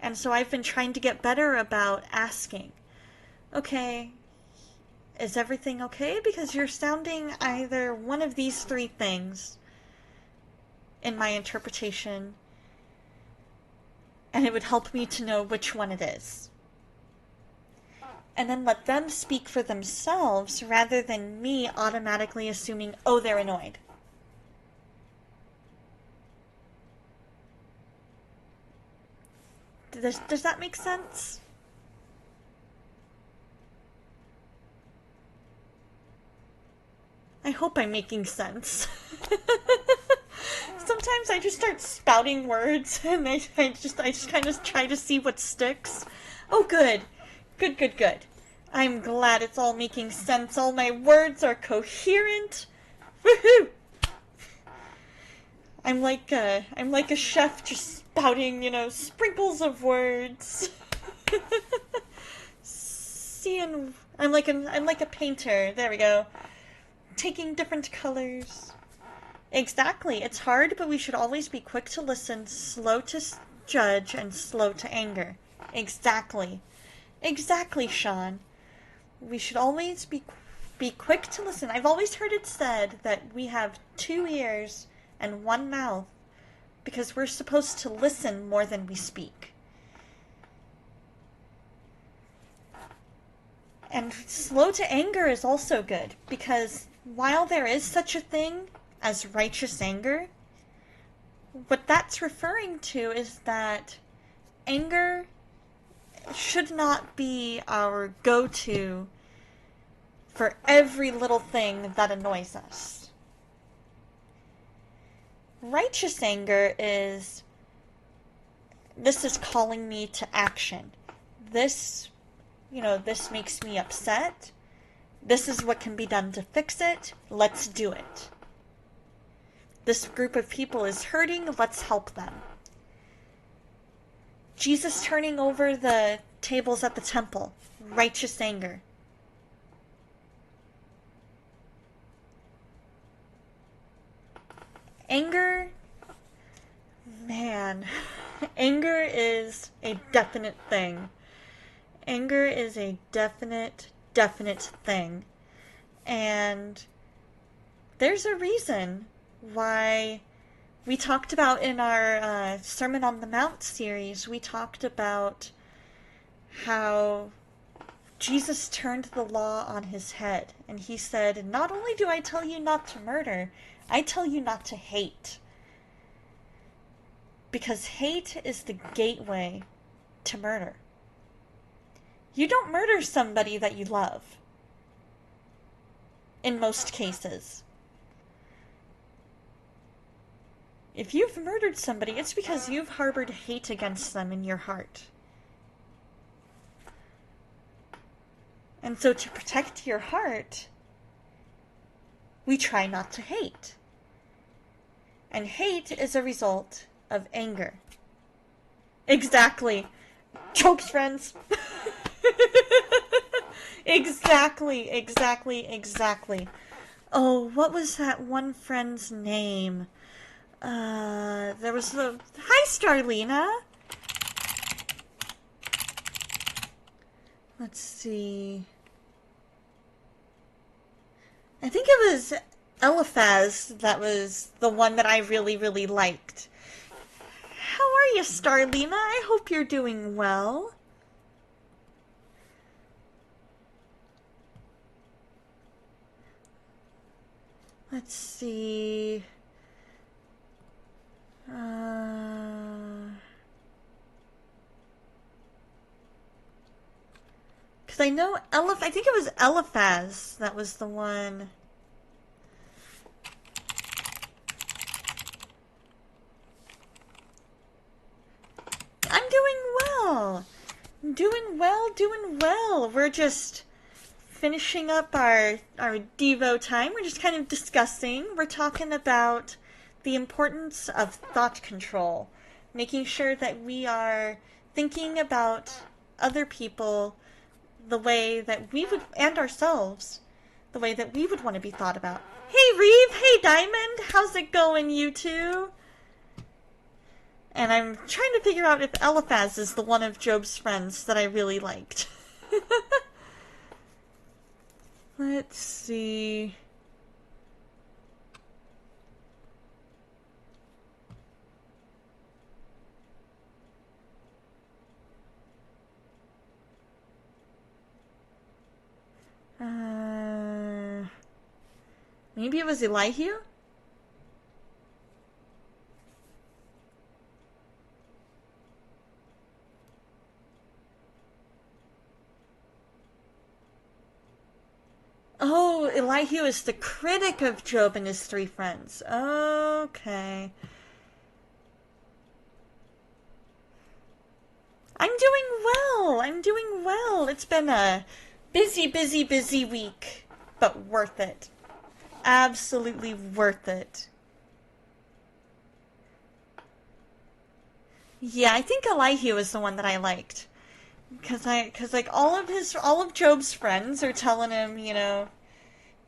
And so I've been trying to get better about asking, okay, is everything okay? Because you're sounding either one of these 3 things in my interpretation, and it would help me to know which one it is. And then let them speak for themselves rather than me automatically assuming, oh, they're annoyed. Does that make sense? I hope I'm making sense. Sometimes I just start spouting words and I just kind of try to see what sticks. Oh, good. Good, good, good. I'm glad it's all making sense. All my words are coherent. Woohoo! I'm like a chef just spouting, sprinkles of words. Seeing, I'm like a painter. There we go. Taking different colors. Exactly. It's hard, but we should always be quick to listen, slow to judge, and slow to anger. Exactly. Exactly, Sean. We should always be quick to listen. I've always heard it said that we have 2 ears and 1 mouth because we're supposed to listen more than we speak. And slow to anger is also good because while there is such a thing as righteous anger, what that's referring to is that anger should not be our go-to for every little thing that annoys us. Righteous anger is, this is calling me to action. This makes me upset. This is what can be done to fix it. Let's do it. This group of people is hurting. Let's help them. Jesus turning over the tables at the temple. Righteous anger. Anger, man, anger is a definite thing. Anger is a definite thing. And there's a reason why we talked about in our Sermon on the Mount series, we talked about how Jesus turned the law on his head. And he said, not only do I tell you not to murder, I tell you not to hate. Because hate is the gateway to murder. You don't murder somebody that you love. In most cases. If you've murdered somebody, it's because you've harbored hate against them in your heart. And so to protect your heart, we try not to hate. And hate is a result of anger. Exactly. Tropes, friends. Exactly. Oh, what was that one friend's name? There was the... Hi, Starlina! Let's see... I think it was Eliphaz that was the one that I really, really liked. How are you, Starlina? I hope you're doing well. Let's see... Because I know I think it was Eliphaz that was the one. I'm doing well. Doing well. We're just finishing up our Devo time. We're just kind of discussing. We're talking about the importance of thought control. Making sure that we are thinking about other people the way that we would, and ourselves, the way that we would want to be thought about. Hey, Reeve! Hey, Diamond! How's it going, you two? And I'm trying to figure out if Eliphaz is the one of Job's friends that I really liked. Let's see... Maybe it was Elihu? Oh, Elihu is the critic of Job and his 3 friends. Okay. I'm doing well. I'm doing well. It's been a busy, busy, busy week, but worth it. Absolutely worth it. Yeah, I think Elihu is the one that I liked. Cause like all of Job's friends are telling him,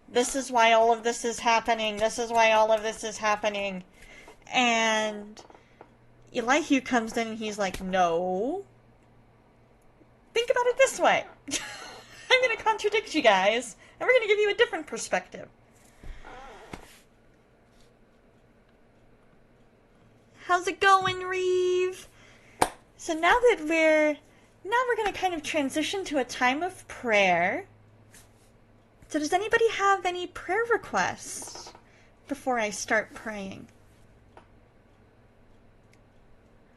this is why all of this is happening. This is why all of this is happening. And Elihu comes in and he's like, no. Think about it this way. I'm going to contradict you guys, and we're going to give you a different perspective. How's it going, Reeve? So now we're going to kind of transition to a time of prayer. So does anybody have any prayer requests before I start praying?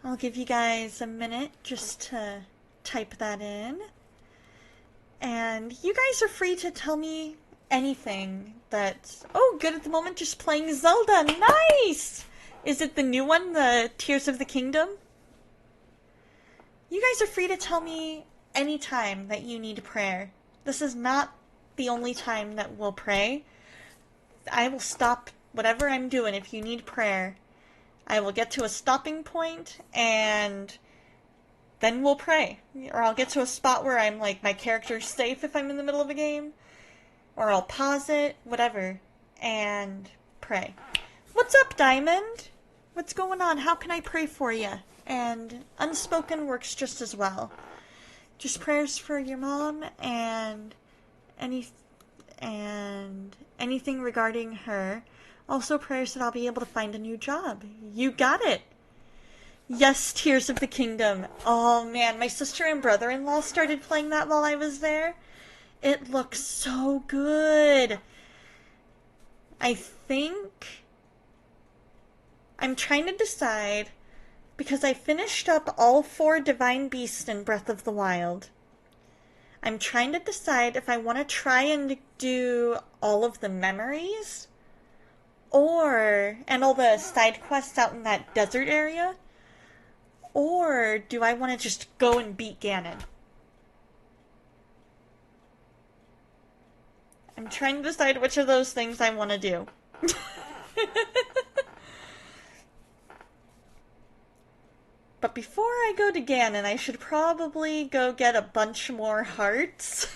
I'll give you guys a minute just to type that in. And you guys are free to tell me anything that's... Oh, good at the moment, just playing Zelda. Nice! Is it the new one, the Tears of the Kingdom? You guys are free to tell me any time that you need prayer. This is not the only time that we'll pray. I will stop whatever I'm doing if you need prayer. I will get to a stopping point, and then we'll pray. Or I'll get to a spot where I'm like, my character's safe if I'm in the middle of a game. Or I'll pause it, whatever, and pray. What's up, Diamond? What's going on? How can I pray for you? And unspoken works just as well. Just prayers for your mom and anything regarding her. Also prayers that I'll be able to find a new job. You got it. Yes, Tears of the Kingdom. Oh man, my sister and brother-in-law started playing that while I was there. It looks so good. I think I'm trying to decide, because I finished up all 4 Divine Beasts in Breath of the Wild. I'm trying to decide if I want to try and do all of the memories, and all the side quests out in that desert area, or do I want to just go and beat Ganon? I'm trying to decide which of those things I want to do. But before I go to Ganon, I should probably go get a bunch more hearts.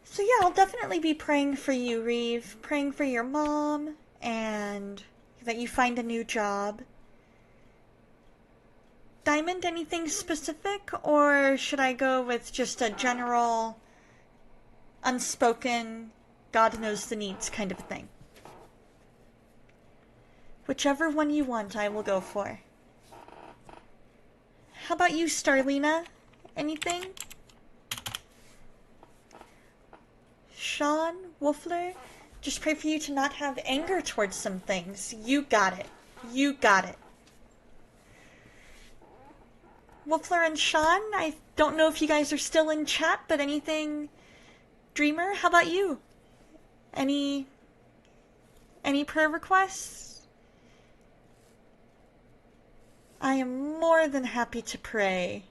So yeah, I'll definitely be praying for you, Reeve. Praying for your mom, and that you find a new job. Diamond, anything specific? Or should I go with just a general, unspoken, God knows the needs kind of thing? Whichever one you want, I will go for. How about you, Starlina? Anything? Sean, Wolfler, just pray for you to not have anger towards some things. You got it. You got it. Wolfler and Sean, I don't know if you guys are still in chat, but anything... Dreamer, how about you? Any prayer requests? I am more than happy to pray.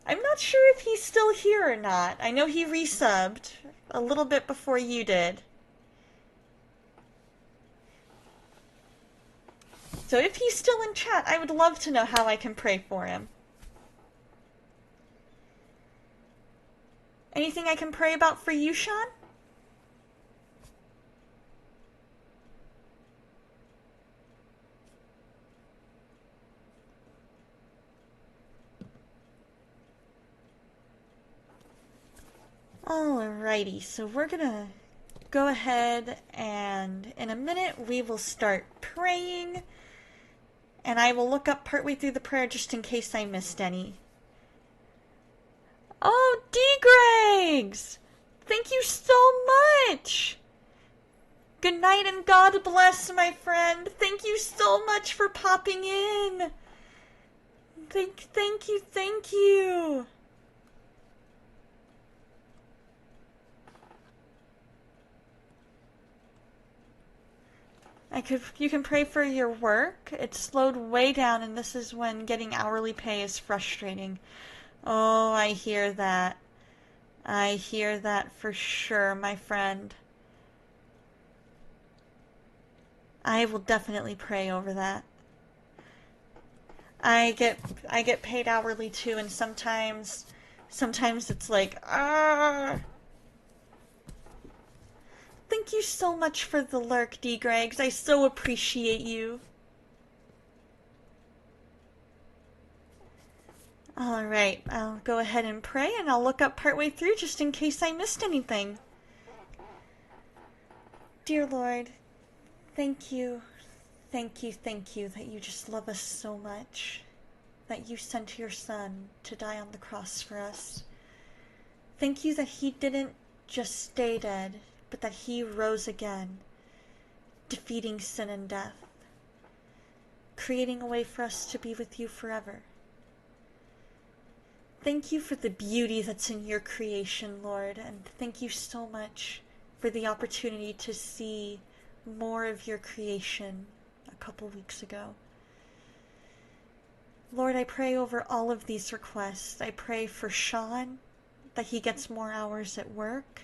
I'm not sure if he's still here or not. I know he resubbed a little bit before you did. So if he's still in chat, I would love to know how I can pray for him. Anything I can pray about for you, Sean? Alrighty, so we're gonna go ahead and in a minute we will start praying, and I will look up partway through the prayer just in case I missed any. Oh, D-Gregs! Thank you so much! Good night and God bless, my friend. Thank you so much for popping in. Thank you. You can pray for your work. It's slowed way down, and this is when getting hourly pay is frustrating. Oh, I hear that. I hear that for sure, my friend. I will definitely pray over that. I get I get paid hourly too, and sometimes it's like, ah. Thank you so much for the lurk, D. Gregs. I so appreciate you. Alright, I'll go ahead and pray, and I'll look up partway through just in case I missed anything. Dear Lord, thank you, thank you that you just love us so much. That you sent your son to die on the cross for us. Thank you that he didn't just stay dead, but that he rose again, defeating sin and death, creating a way for us to be with you forever. Thank you for the beauty that's in your creation, Lord, and thank you so much for the opportunity to see more of your creation a couple weeks ago. Lord, I pray over all of these requests. I pray for Sean, that he gets more hours at work.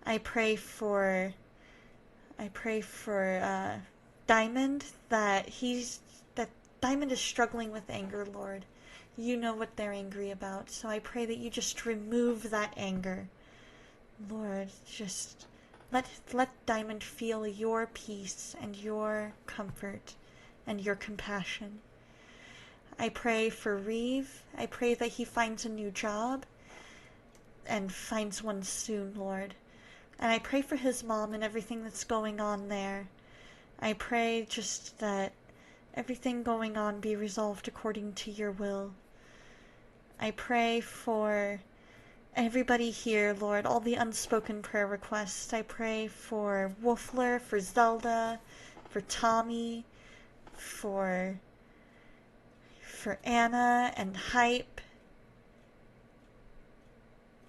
I pray for Diamond, that Diamond is struggling with anger, Lord. You know what they're angry about, so I pray that you just remove that anger. Lord, just let Diamond feel your peace and your comfort and your compassion. I pray for Reeve. I pray that he finds a new job and finds one soon, Lord. And I pray for his mom and everything that's going on there. I pray just that everything going on be resolved according to your will. I pray for everybody here, Lord, all the unspoken prayer requests. I pray for Wolfler, for Zelda, for Tommy, for Anna and Hype,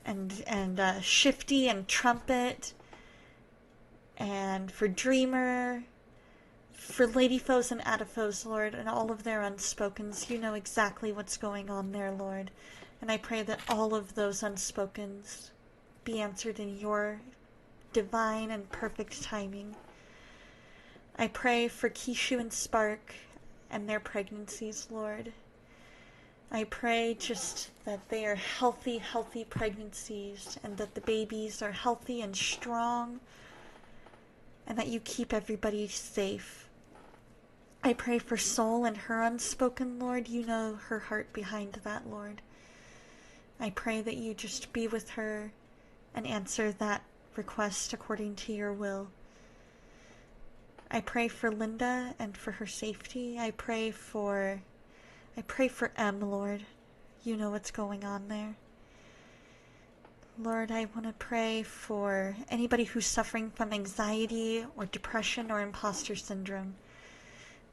and Shifty and Trumpet, and for Dreamer, for Ladyfoes and Adafoes, Lord, and all of their unspokens. You know exactly what's going on there, Lord. And I pray that all of those unspokens be answered in your divine and perfect timing. I pray for Kishu and Spark and their pregnancies, Lord. I pray just that they are healthy pregnancies, and that the babies are healthy and strong, and that you keep everybody safe. I pray for Soul and her unspoken, Lord. You know her heart behind that, Lord. I pray that you just be with her and answer that request according to your will. I pray for Linda and for her safety. I pray for Em, Lord. You know what's going on there. Lord, I want to pray for anybody who's suffering from anxiety or depression or imposter syndrome,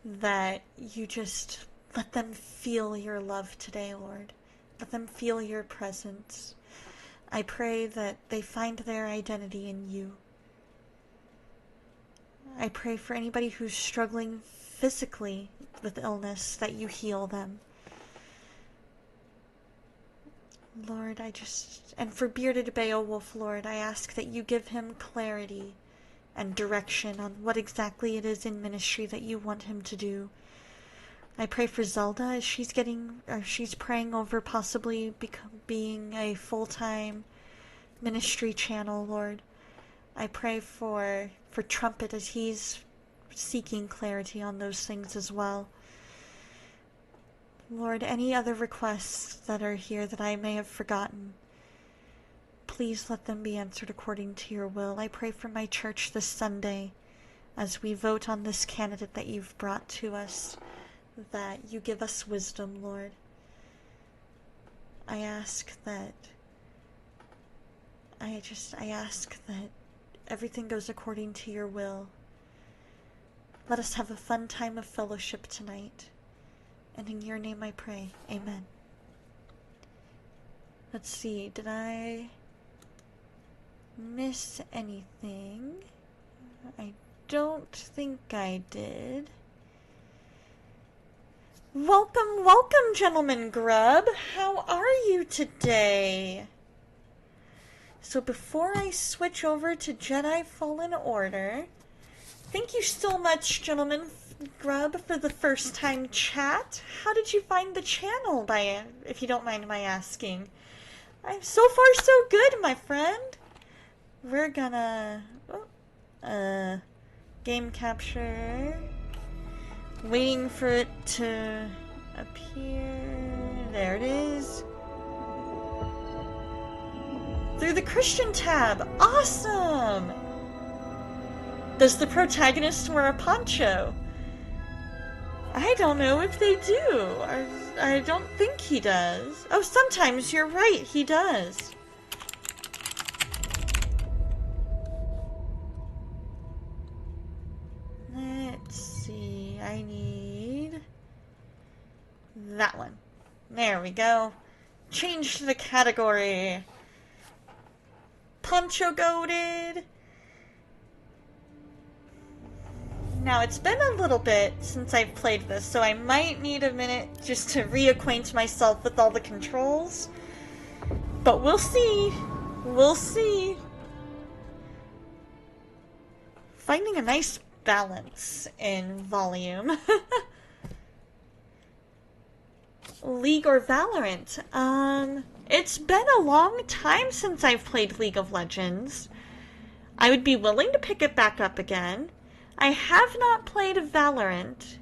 that you just let them feel your love today, Lord. Let them feel your presence. I pray that they find their identity in you. I pray for anybody who's struggling physically with illness, that you heal them. Lord, and for Bearded Beowulf, Lord, I ask that you give him clarity and direction on what exactly it is in ministry that you want him to do. I pray for Zelda as she's praying over possibly being a full-time ministry channel, Lord. I pray for Trumpet as he's seeking clarity on those things as well. Lord, any other requests that are here that I may have forgotten, please let them be answered according to your will. I pray for my church this Sunday as we vote on this candidate that you've brought to us, that you give us wisdom, Lord. I ask that everything goes according to your will. Let us have a fun time of fellowship tonight. And in your name I pray. Amen. Let's see, did I miss anything? I don't think I did. Welcome, welcome, Gentleman Grub. How are you today? So before I switch over to Jedi Fallen Order, thank you so much, Gentleman Grub, for the first time chat. How did you find the channel, if you don't mind my asking? I'm so far so good, my friend. We're gonna game capture. Waiting for it to appear. There it is. Through the Christian tab. Awesome! Does the protagonist wear a poncho? I don't know if they do. I don't think he does. Oh, sometimes you're right, he does. Let's see, I need that one. There we go. Change the category. Poncho goated. Now, it's been a little bit since I've played this, so I might need a minute just to reacquaint myself with all the controls. But we'll see. We'll see. Finding a nice balance in volume. League or Valorant? It's been a long time since I've played League of Legends. I would be willing to pick it back up again. I have not played Valorant.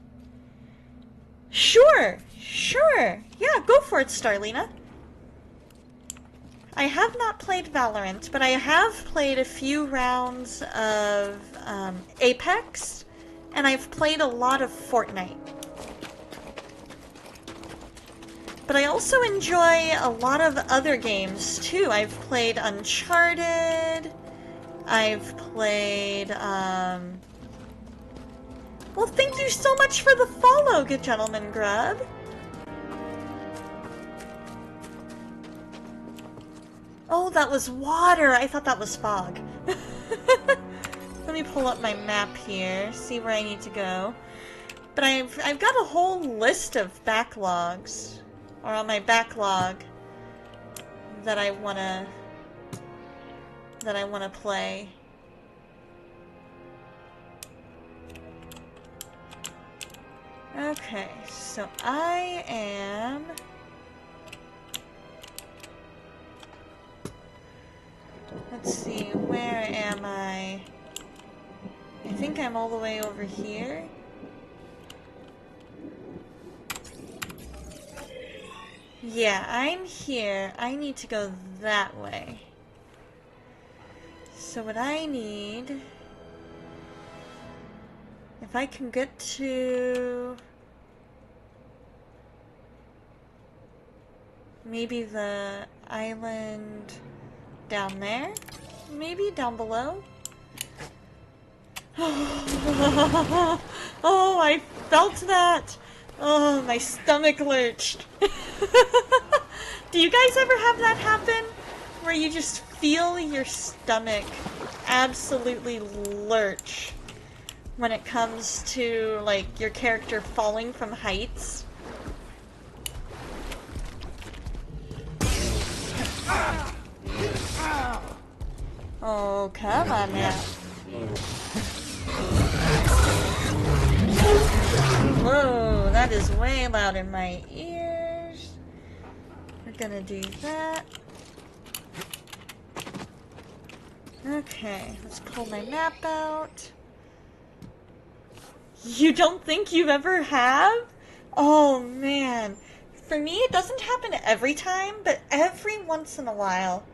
Sure, sure. Yeah, go for it, Starlina. I have not played Valorant, but I have played a few rounds of Apex, and I've played a lot of Fortnite. But I also enjoy a lot of other games, too. I've played Uncharted. I've played, Well, thank you so much for the follow, good Gentleman Grub. Oh, that was water. I thought that was fog. Let me pull up my map here, see where I need to go. But I've got a whole list of backlogs, or on my backlog, that I wanna play. Okay, so I am... Let's see, where am I? I think I'm all the way over here. Yeah, I'm here. I need to go that way. So what I need... If I can get to... maybe the island down there? Maybe down below? Oh, I felt that! Oh, my stomach lurched. Do you guys ever have that happen? Where you just feel your stomach absolutely lurch when it comes to, like, your character falling from heights? Oh, come on now. Whoa, that is way loud in my ears. We're gonna do that. Okay, let's pull my map out. You don't think you ever have? Oh man. For me, it doesn't happen every time, but every once in a while,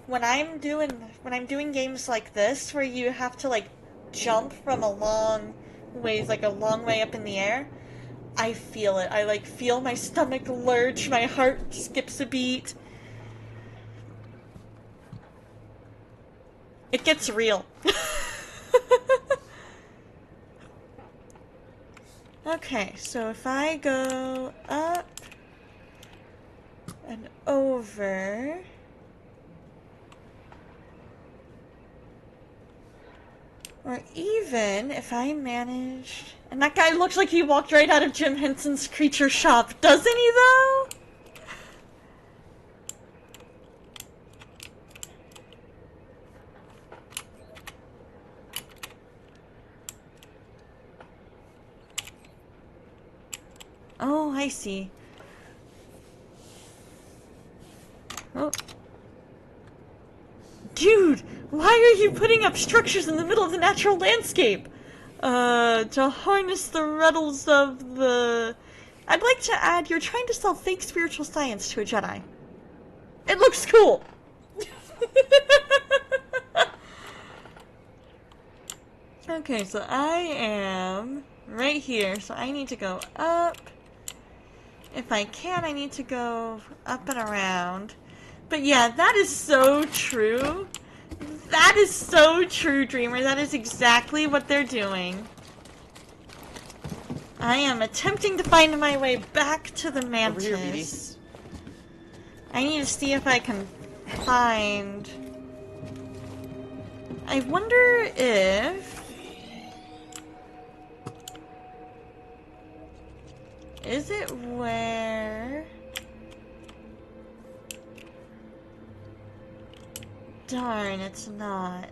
when I'm doing games like this, where you have to like jump from a long ways, like a long way up in the air, I feel it. I like feel my stomach lurch, my heart skips a beat. It gets real. Okay, so if I go up and over... Or even if I managed... And that guy looks like he walked right out of Jim Henson's Creature Shop, doesn't he though? Oh, I see. Oh. Dude, why are you putting up structures in the middle of the natural landscape? To harness the riddles of the... I'd like to add, you're trying to sell fake spiritual science to a Jedi. It looks cool! Okay, so I am right here, so I need to go up. If I can, I need to go up and around. But yeah, that is so true. That is so true, Dreamer. That is exactly what they're doing. I am attempting to find my way back to the mantis. Over here, BD. I need to see if I can find... I wonder if... Is it where... Darn, it's not.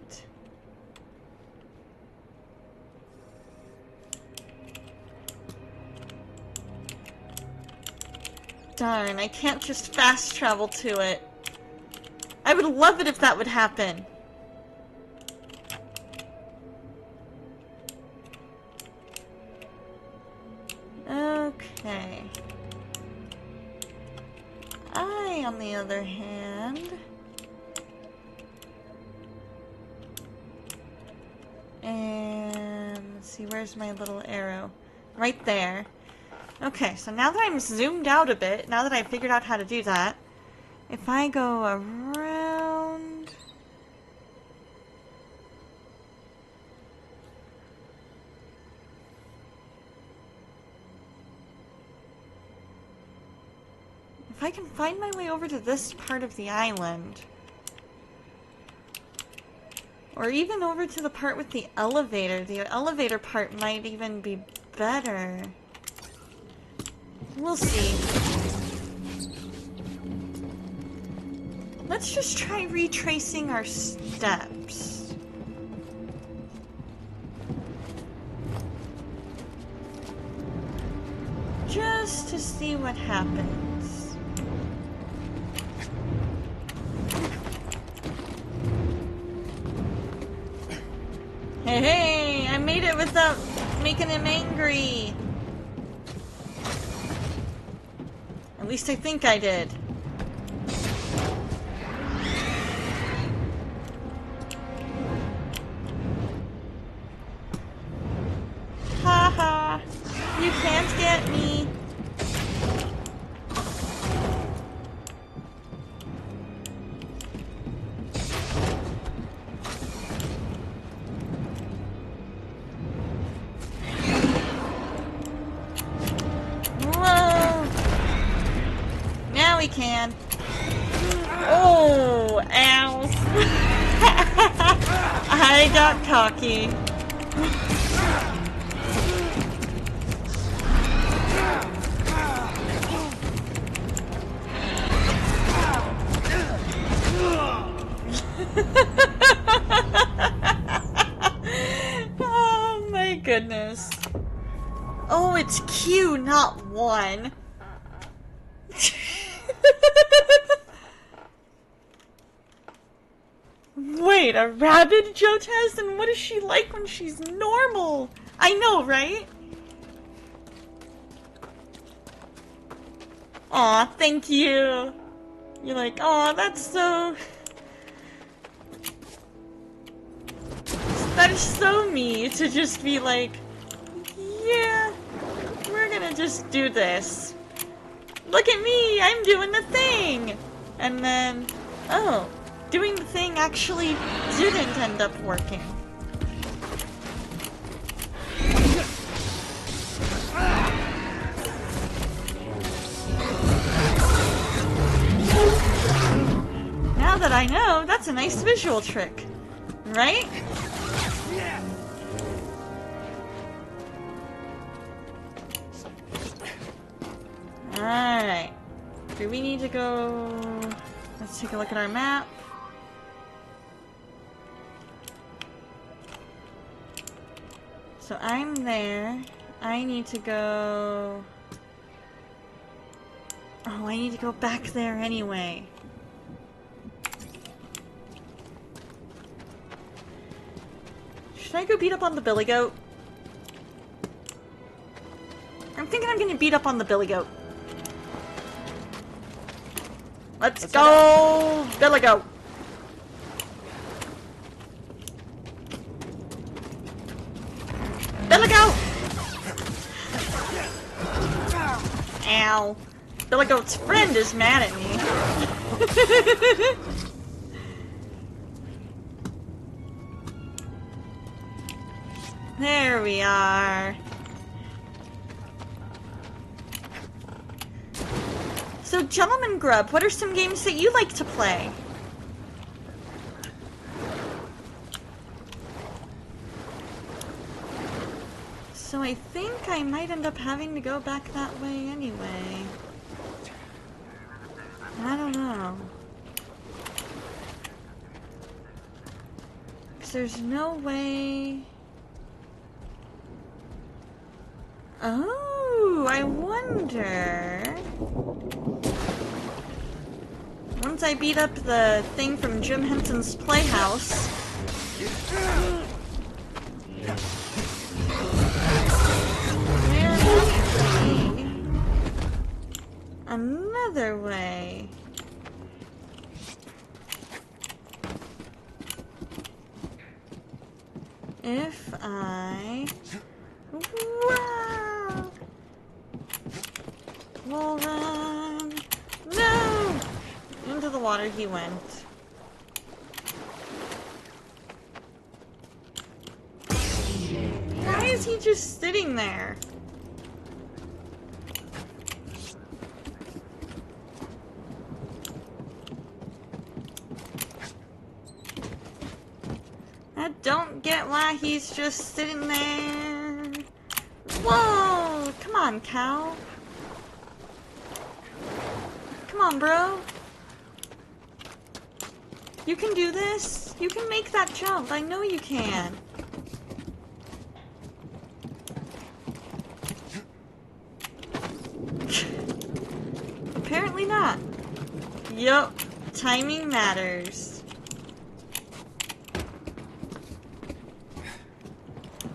Darn, I can't just fast travel to it. I would love it if that would happen. Okay. I, on the other hand... And let's see, where's my little arrow? Right there. Okay, so now that I'm zoomed out a bit, now that I've figured out how to do that, if I go around... If I can find my way over to this part of the island... Or even over to the part with the elevator part might even be better. We'll see. Let's just try retracing our steps. Just to see what happens. Hey, hey! I made it without making him angry! At least I think I did. Haha! You can't get me! We can. Oh, ow. I got cocky. Oh my goodness. Oh, it's Q, not 1. Wait, a rabid Jotez? And what is she like when she's normal? I know, right? Aw, thank you. You're like, aw, that's so... That is so me to just be like, yeah, we're gonna just do this. Look at me, I'm doing the thing! And then, oh, doing the thing actually didn't end up working. Now that I know, that's a nice visual trick, right? Alright. Do we need to go... Let's take a look at our map. So I'm there. I need to go... Oh, I need to go back there anyway. Should I go beat up on the billy goat? I'm thinking I'm gonna beat up on the billy goat. Let's go, billy goat. Billy goat! Ow. Billy goat's friend is mad at me. There we are. So, Gentleman Grub, what are some games that you like to play? So I think I might end up having to go back that way anyway. I don't know. 'Cause there's no way... Oh, I wonder... Once I beat up the thing from Jim Henson's Playhouse... There might be another way. If I... Wow! We'll run... No! Into the water he went. Why is he just sitting there? I don't get why he's just sitting there. Whoa! Come on, cow. Come on, bro. You can do this. You can make that jump. I know you can. Apparently not. Yup. Timing matters.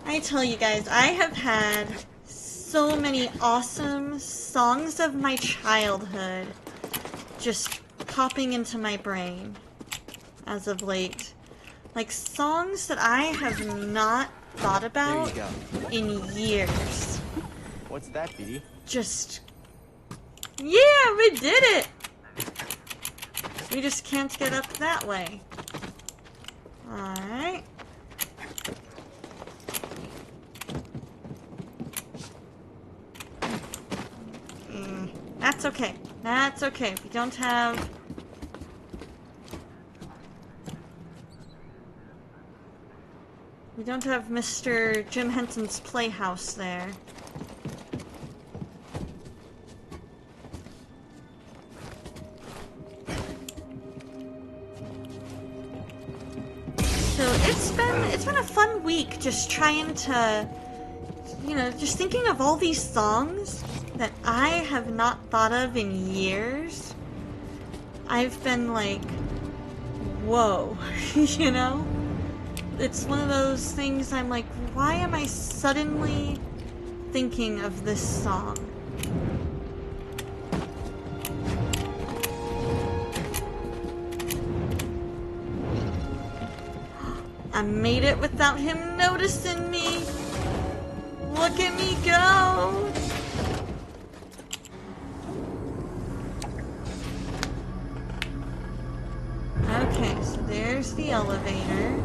I tell you guys, I have had so many awesome songs of my childhood just popping into my brain as of late. Like songs that I have not thought about in years. What's that, BD? Just... Yeah, we did it! We just can't get up that way. Alright. That's okay. That's okay. We don't have... We don't have Mr. Jim Henson's Playhouse there. So it's been a fun week just trying to, you know, just thinking of all these songs that I have not thought of in years. I've been like, whoa, you know? It's one of those things I'm like, why am I suddenly thinking of this song? I made it without him noticing me. Look at me go. Okay, so there's the elevator.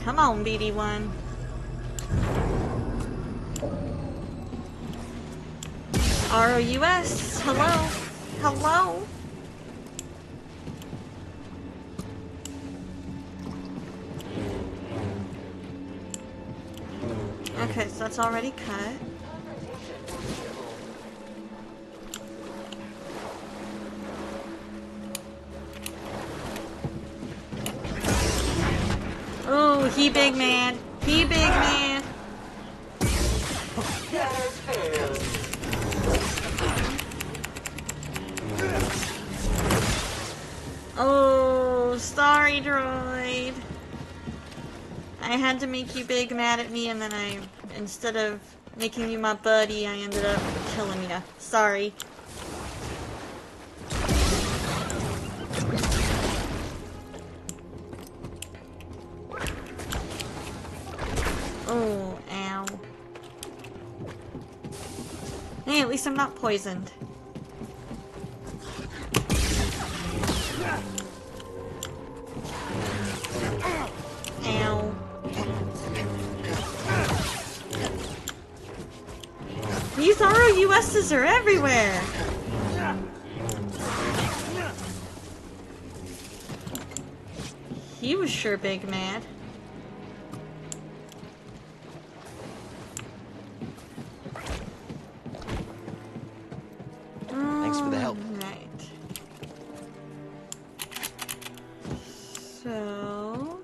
Come on, BD1. ROUS, hello. Hello. Okay, so that's already cut. He big man. He big man. Oh, sorry, droid. I had to make you big mad at me, and then instead of making you my buddy, I ended up killing you. Sorry. Oh, ow. Hey, at least I'm not poisoned. Ow. These ROUSs are everywhere! He was sure big mad. Thanks for the help. Right. So...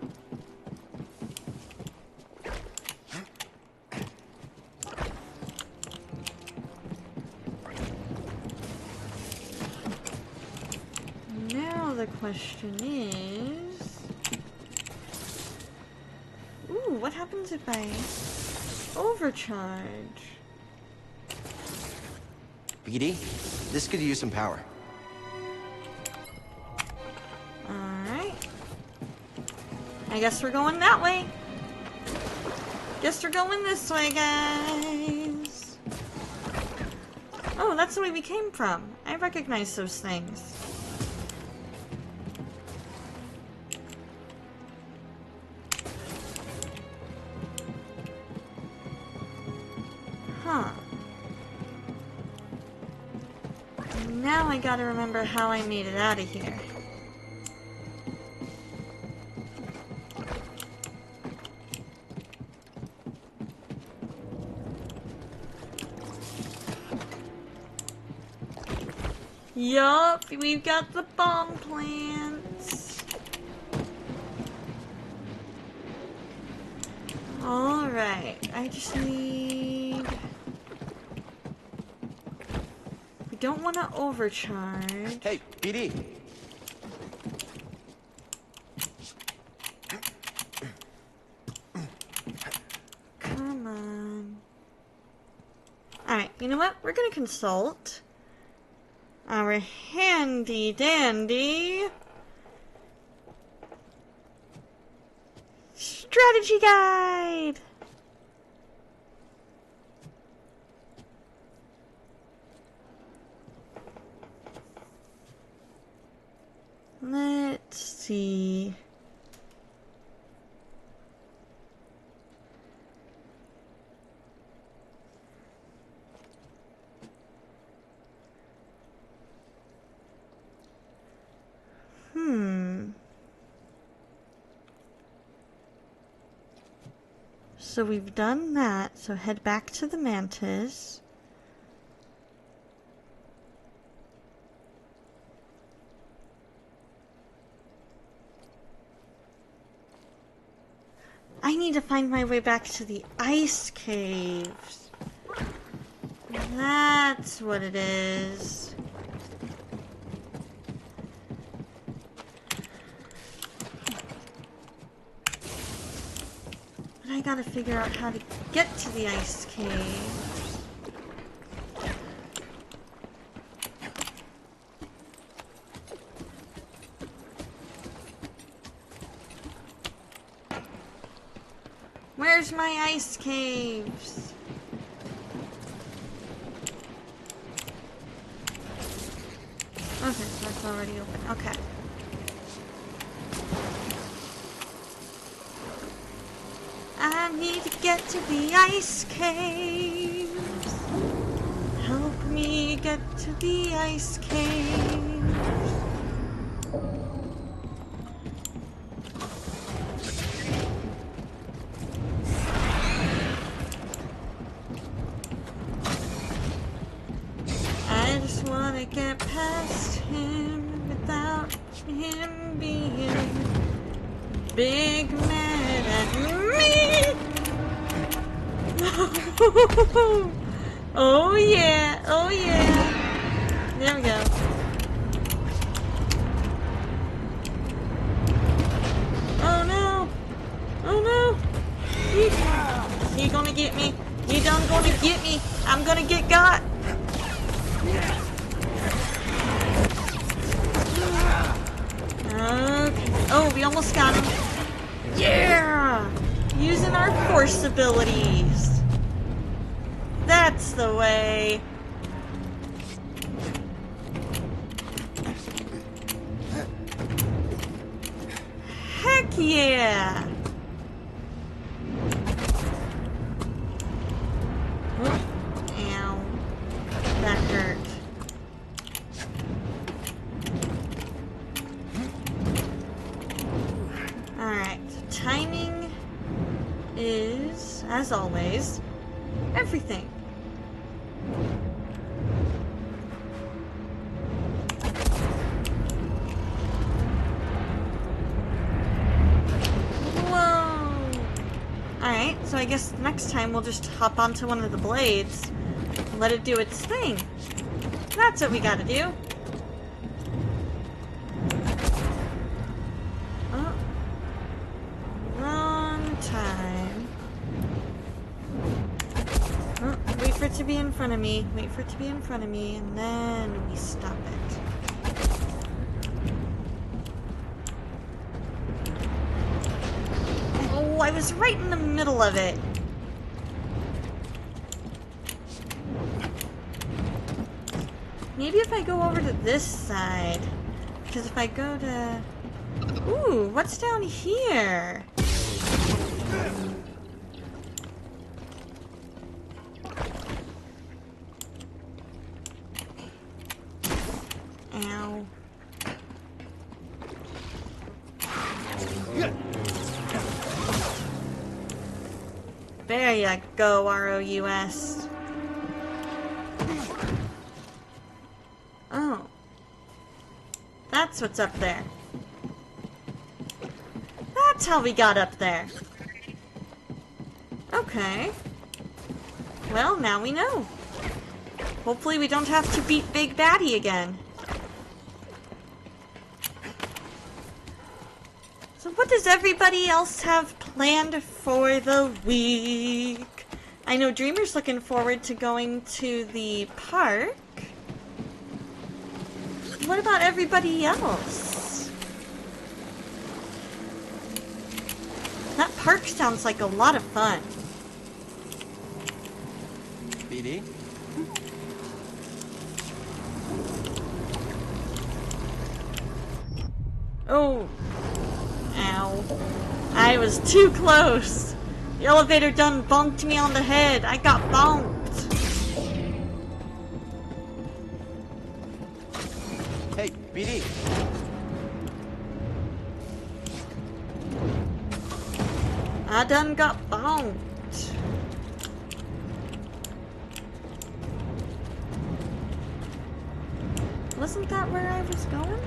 now the question is... ooh, what happens if I overcharge? BD, this could use some power. Alright. I guess we're going that way. Guess we're going this way, guys. Oh, that's the way we came from. I recognize those things. Huh. Now I gotta remember how I made it out of here. Yup, we've got the bomb plants. Alright, I just need... we don't want to overcharge. Hey, BD. Come on. Alright, you know what? We're gonna consult our handy dandy strategy guide. Let's see. So we've done that, so head back to the Mantis. I need to find my way back to the ice caves. That's what it is. But I gotta figure out how to get to the ice caves. Where's my ice caves? Okay, so that's already open. Okay. I need to get to the ice caves. Help me get to the ice caves. I just want to get past him without him being big mad Get me! Oh yeah, oh yeah. There we go. Oh no! Oh no! He gonna get me. He done gonna get me. I'm gonna get got. Okay. Oh, we almost got him. Yeah! Using our force abilities. That's the way. Heck yeah! Oh, ow. That hurt. Alright, timing is, as always, everything. Whoa! Alright, so I guess next time we'll just hop onto one of the blades and let it do its thing. That's what we gotta do. Oh. Wrong time. Oh, wait for it to be in front of me. Wait for it to be in front of me, and then we stop it. Oh, I was right in the middle of it. Maybe if I go over to this side. Because if I go to... Ooh, what's down here? Ow. There you go, ROUS. Oh. That's what's up there. That's how we got up there. Okay. Well, now we know. Hopefully we don't have to beat Big Baddie again. So what does everybody else have planned for the week? I know Dreamer's looking forward to going to the park. What about everybody else? That park sounds like a lot of fun. BD? Oh. Ow. I was too close. The elevator done bonked me on the head. I got bonked. Hey, BD. I done got bonked. Wasn't that where I was going?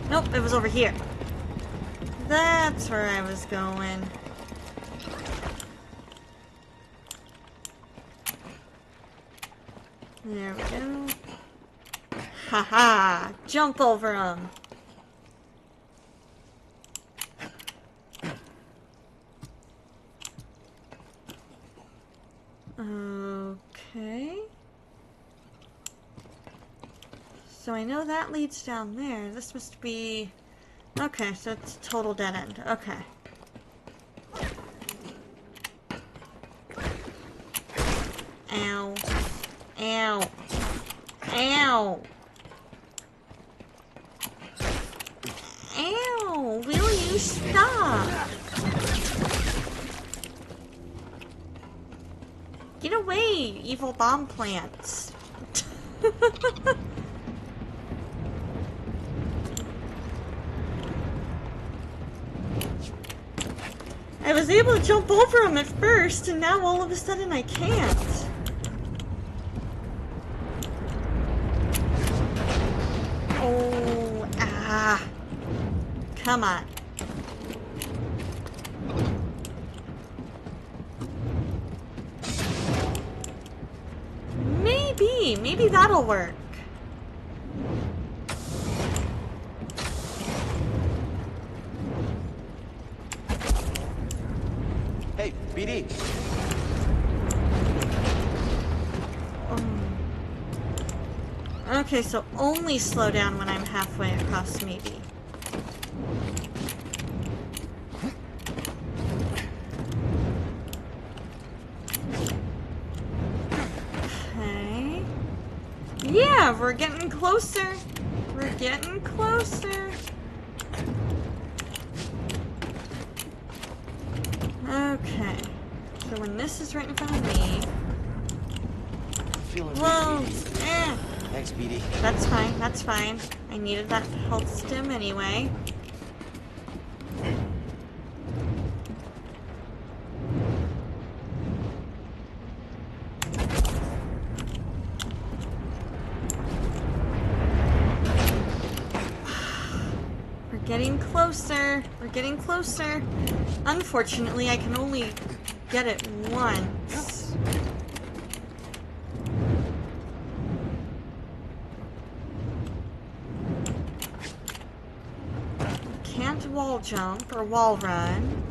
Nope, it was over here. That's where I was going. There we go. Haha! Jump over them. Okay. So I know that leads down there. This must be... Okay, so it's a total dead end. Okay. Ow. Ow. Ow. Ow! Will you stop? Get away, evil bomb plants. I was able to jump over him at first, and now all of a sudden I can't. Oh, ah. Come on. be. Maybe that'll work. Hey, BD. Okay, so only slow down when I'm halfway across, maybe. Okay. Yeah, we're getting closer. We're getting closer. Okay. So when this is right in front of me... Feeling Whoa! weak, BD. Eh. Thanks, BD. That's fine, that's fine. I needed that health stim anyway. We're getting closer. We're getting closer. Unfortunately, I can only get it once. Can't wall jump or wall run.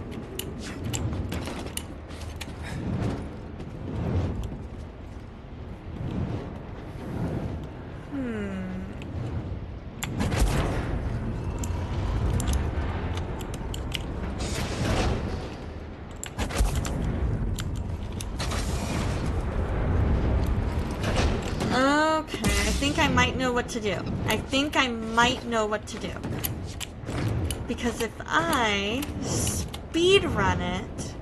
Okay, I think I might know what to do. I think I might know what to do. Because if I speed run it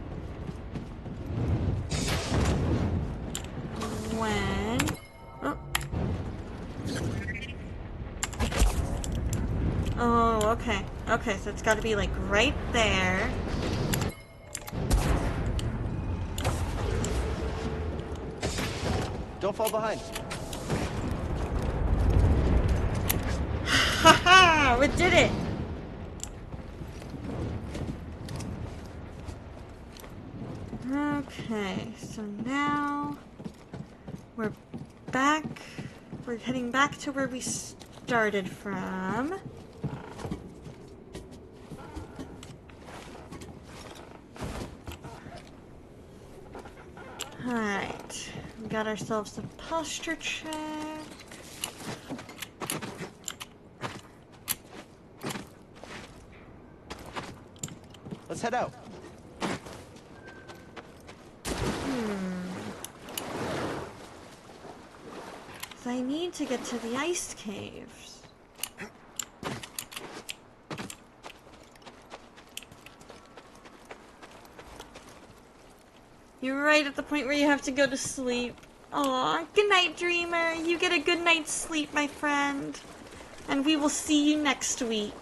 when... Oh, oh okay. Okay, so it's got to be like right there. Don't fall behind. Haha! We did it! Okay, so now we're back. We're heading back to where we started from. Alright, we got ourselves a posture check. Let's head out. So I need to get to the ice caves. You're right at the point where you have to go to sleep. Aw, good night, dreamer. You get a good night's sleep, my friend. And we will see you next week.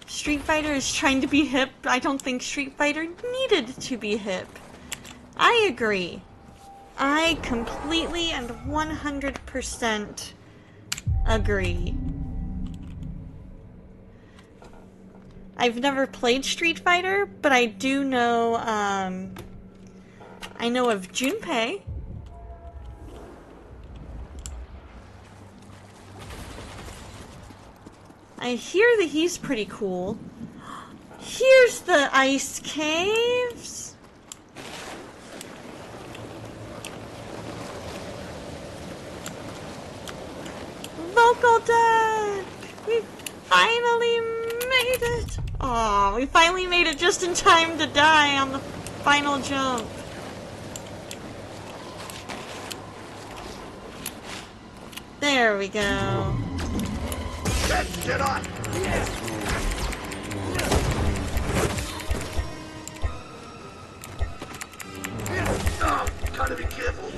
Street Fighter is trying to be hip. I don't think Street Fighter needed to be hip. I agree. I completely and 100% agree. I've never played Street Fighter, but I do know, I know of Junpei. I hear that he's pretty cool. Here's the ice caves. Vocal deck! We finally made it! Aw, we finally made it just in time to die on the final jump. There we go. Let's get on! Oh, gotta be careful.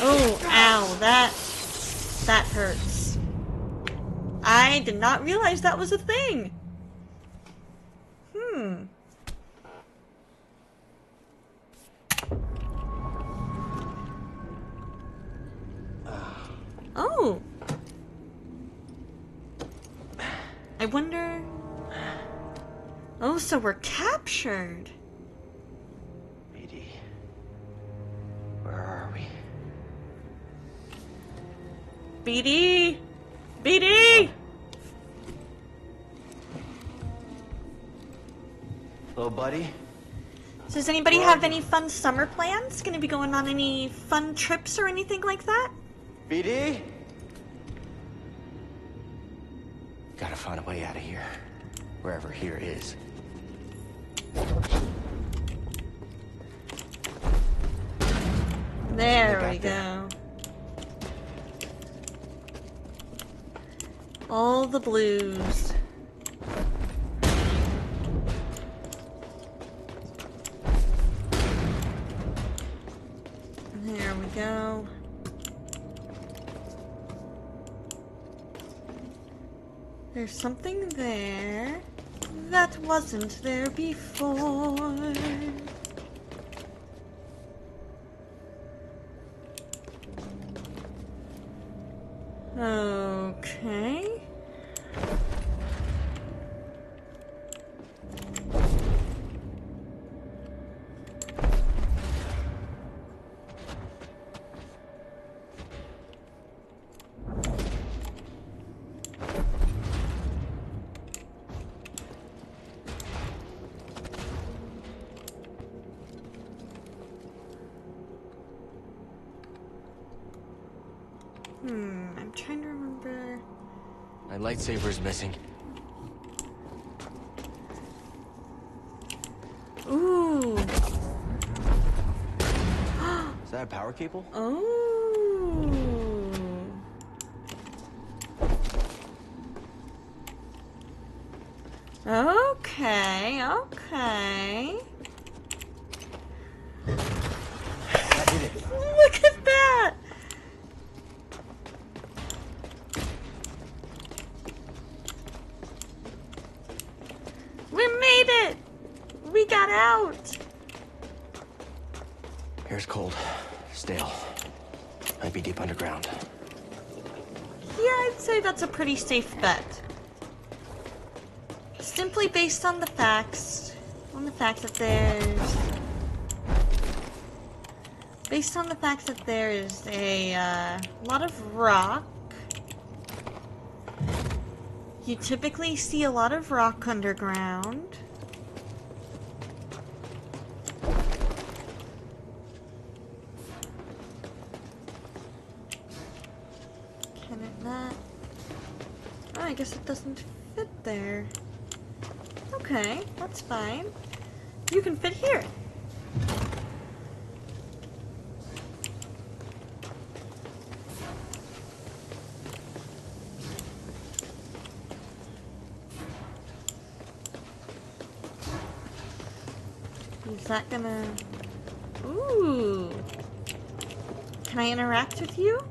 Oh, ow, that hurts. I did not realize that was a thing. I wonder... Oh, so we're captured. BD. Where are we? BD! BD! Hello, buddy. So does anybody have any fun summer plans? Gonna be going on any fun trips or anything like that? BD? Gotta find a way out of here. Wherever here is. There we go. All the blues. There we go. There's something there that wasn't there before. Okay. I'm trying to remember. My lightsaber's missing. Ooh. Is that a power cable? Oh. Okay, okay. I did it. Look at that! We made it! We got out! Air's cold. Stale. Might be deep underground. Yeah, I'd say that's a pretty safe bet. Simply based on the facts. That there's... Based on the fact that there is a lot of rock. You typically see a lot of rock underground. Can it not? Oh, I guess it doesn't fit there. Okay, that's fine. You can fit here. Is that gonna... Ooh. Can I interact with you?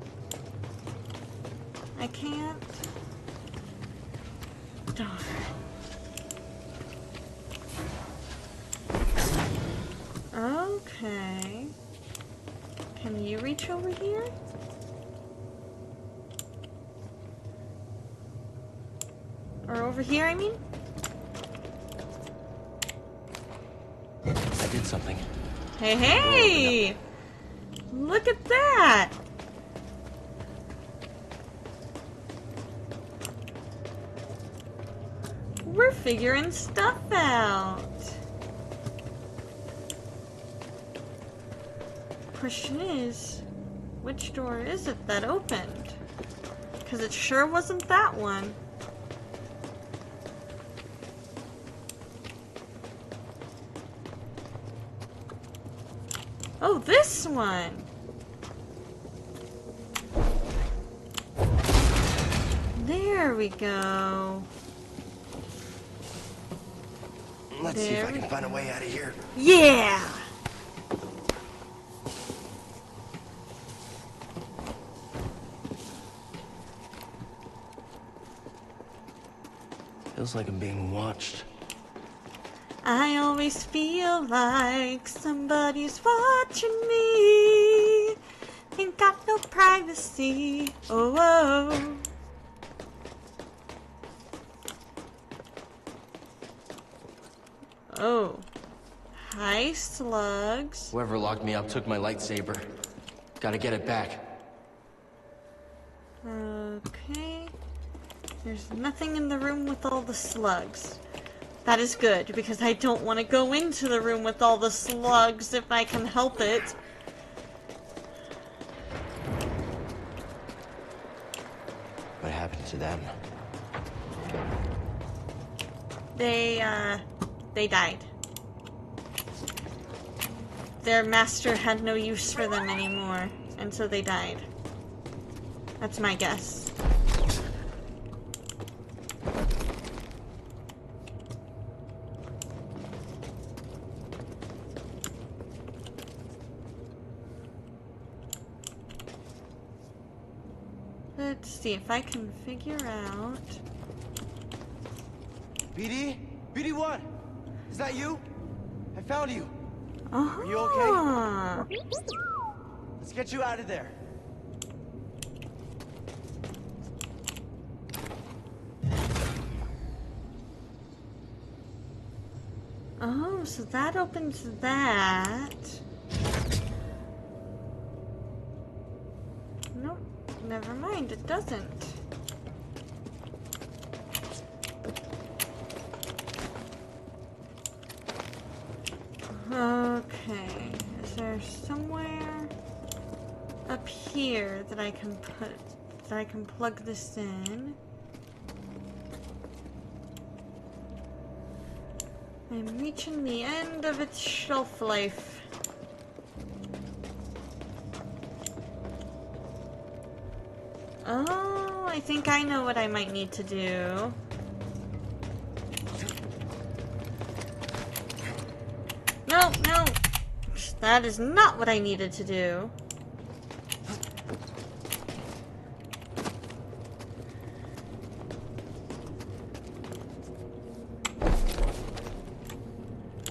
I can't. Darn. Okay. Can you reach over here? Or over here, I mean? I did something. Hey, hey! Look at that! We're figuring stuff out. Question is, which door is it that opened? Because it sure wasn't that one. Oh, this one! There we go. Let's see if I can find a way out of here. Yeah! Feels like I'm being watched. I always feel like somebody's watching me. Ain't got no privacy. Oh, oh. Oh. Hi, slugs. Whoever locked me up took my lightsaber. Gotta get it back. Okay. There's nothing in the room with all the slugs. That is good, because I don't want to go into the room with all the slugs if I can help it. What happened to them? They died. Their master had no use for them anymore, and so they died. That's my guess. Let's see if I can figure out... BD? BD1? Is that you? I found you. Are you okay? Let's get you out of there. Oh, so that opens that. Nope, never mind, it doesn't. Okay, is there somewhere up here that I can plug this in? I'm reaching the end of its shelf life. Oh, I think I know what I might need to do. No, no! That is not what I needed to do.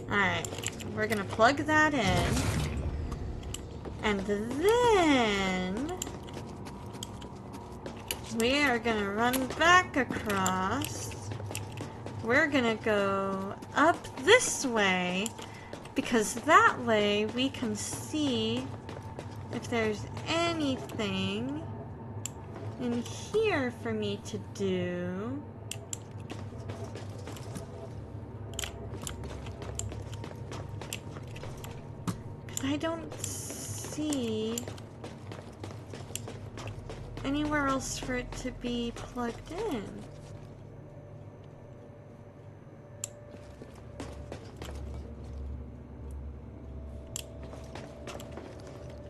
Alright, we're gonna plug that in. And then... we are gonna run back across. We're gonna go up this way, because that way we can see if there's anything in here for me to do. Because I don't see anywhere else for it to be plugged in.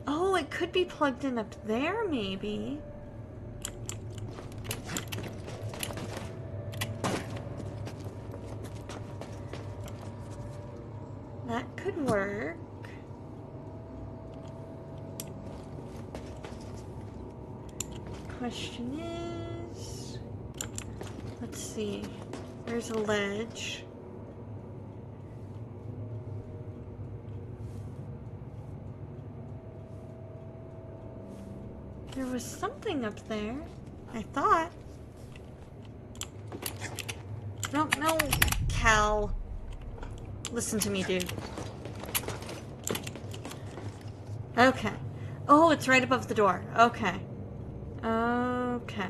Oh, it could be plugged in up there, maybe. That could work. Question is... let's see. There's a ledge. There was something up there, I thought. No, no, Cal. Listen to me, dude. Okay. Oh, it's right above the door. Okay. Okay.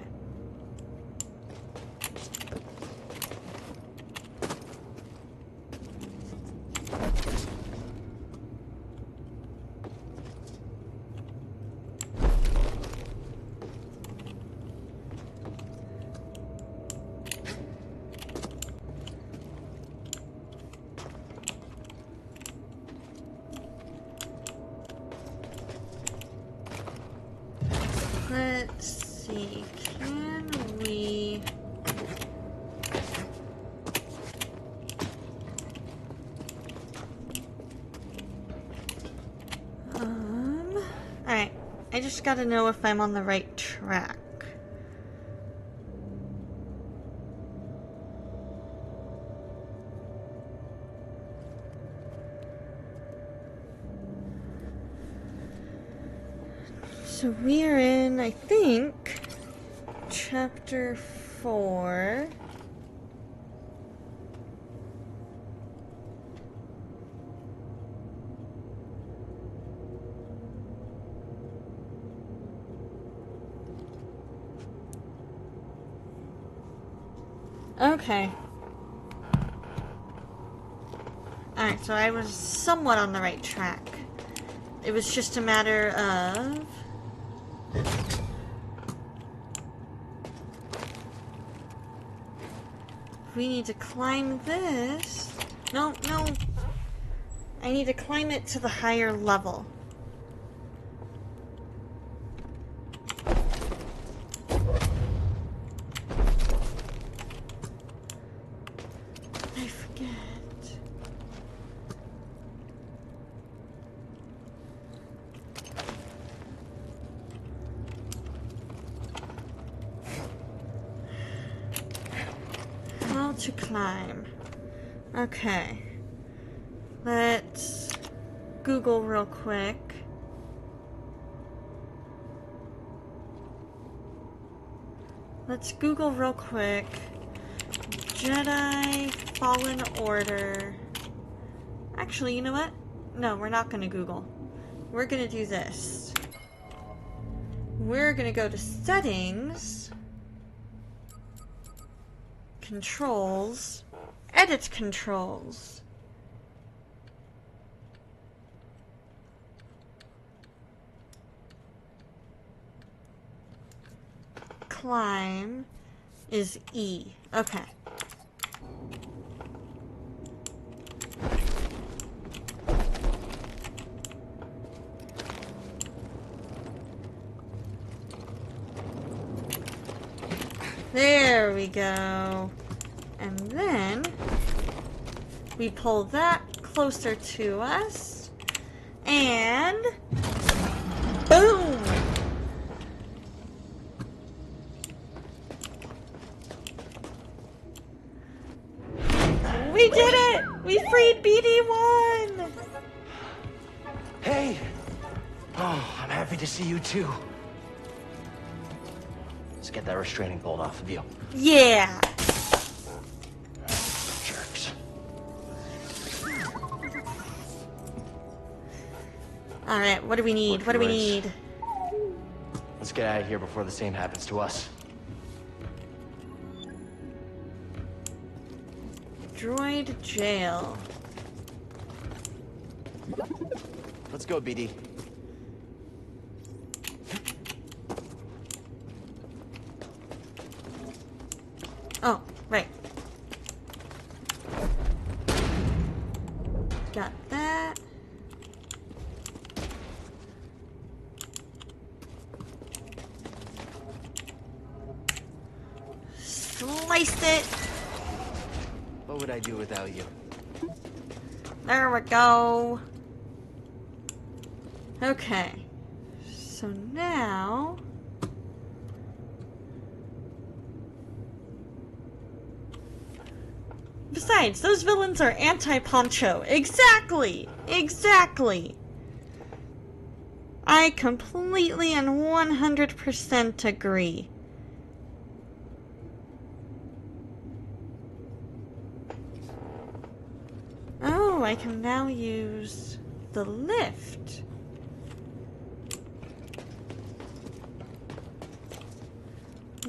Let's see, can we... Alright, I just gotta know if I'm on the right track. So we're in, I think, chapter 4. Okay. Alright, so I was somewhat on the right track. It was just a matter of... we need to climb this. No, no. I need to climb it to the higher level. I forget. How to climb. Okay. Let's Google real quick. Let's Google real quick. Jedi Fallen Order. Actually, you know what? No, we're not gonna Google. We're gonna do this. We're gonna go to Settings, Controls, Edit Controls. Climb is E. Okay. There we go. And then we pull that closer to us. And boom! We did it! We freed BD1! Hey! Oh, I'm happy to see you too. Let's get that restraining bolt off of you. Yeah! Jerks. Alright, what do we need? What do we need? Let's get out of here before the same happens to us. Droid jail. Let's go, BD. Oh, right. Got that. Sliced it. What would I do without you? There we go. Okay. So now... besides, those villains are anti-Poncho. Exactly! Exactly! I completely and 100% agree. Oh, I can now use the lift.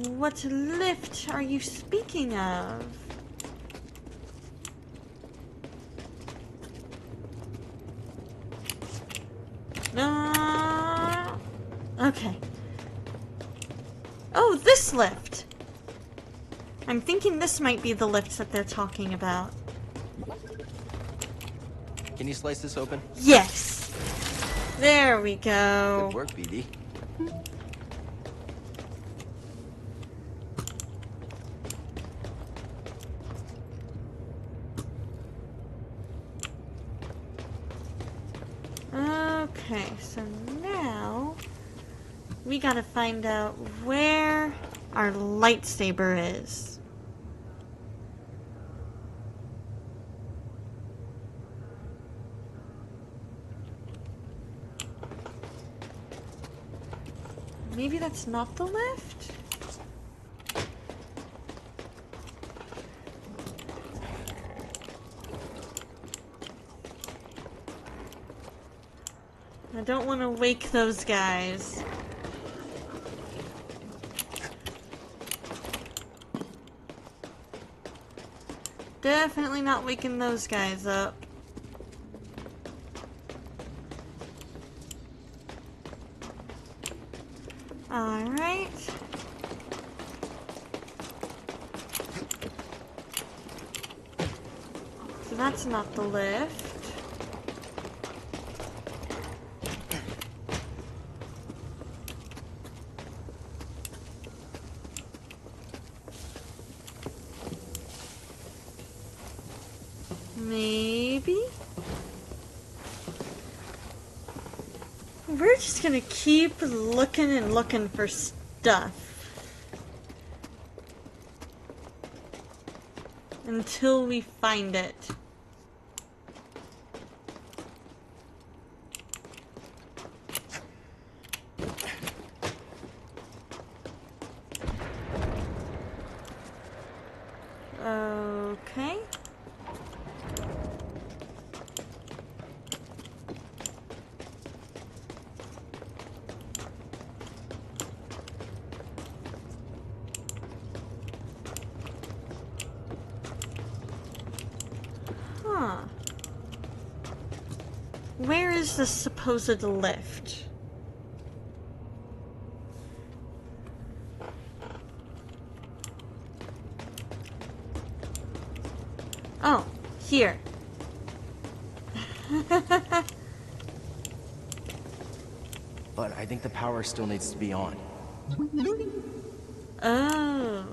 What lift are you speaking of? No. Okay. Oh, this lift. I'm thinking this might be the lift that they're talking about. Can you slice this open? Yes. There we go. Good work, BD. Okay, so now we gotta find out where our lightsaber is. Maybe that's not the lift? I don't want to wake those guys. Definitely not waking those guys up. Alright. So that's not the lift. Maybe? We're just gonna keep looking and looking for stuff. Until we find it. Okay. Huh. Where is the supposed lift? Oh, here. But I think the power still needs to be on. Oh.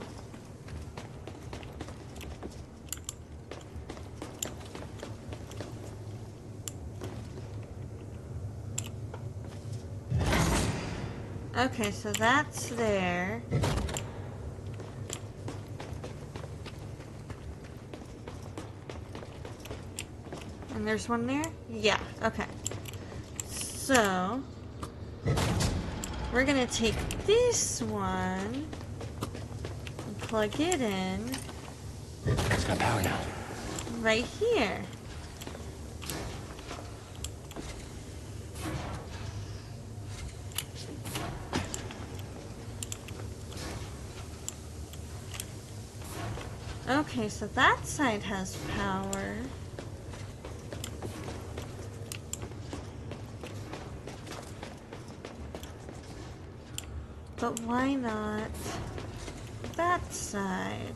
Okay, so that's there. And there's one there? Yeah, okay. So, we're gonna take this one and plug it in It's got power now. right here. Okay, so that side has power. But why not that side?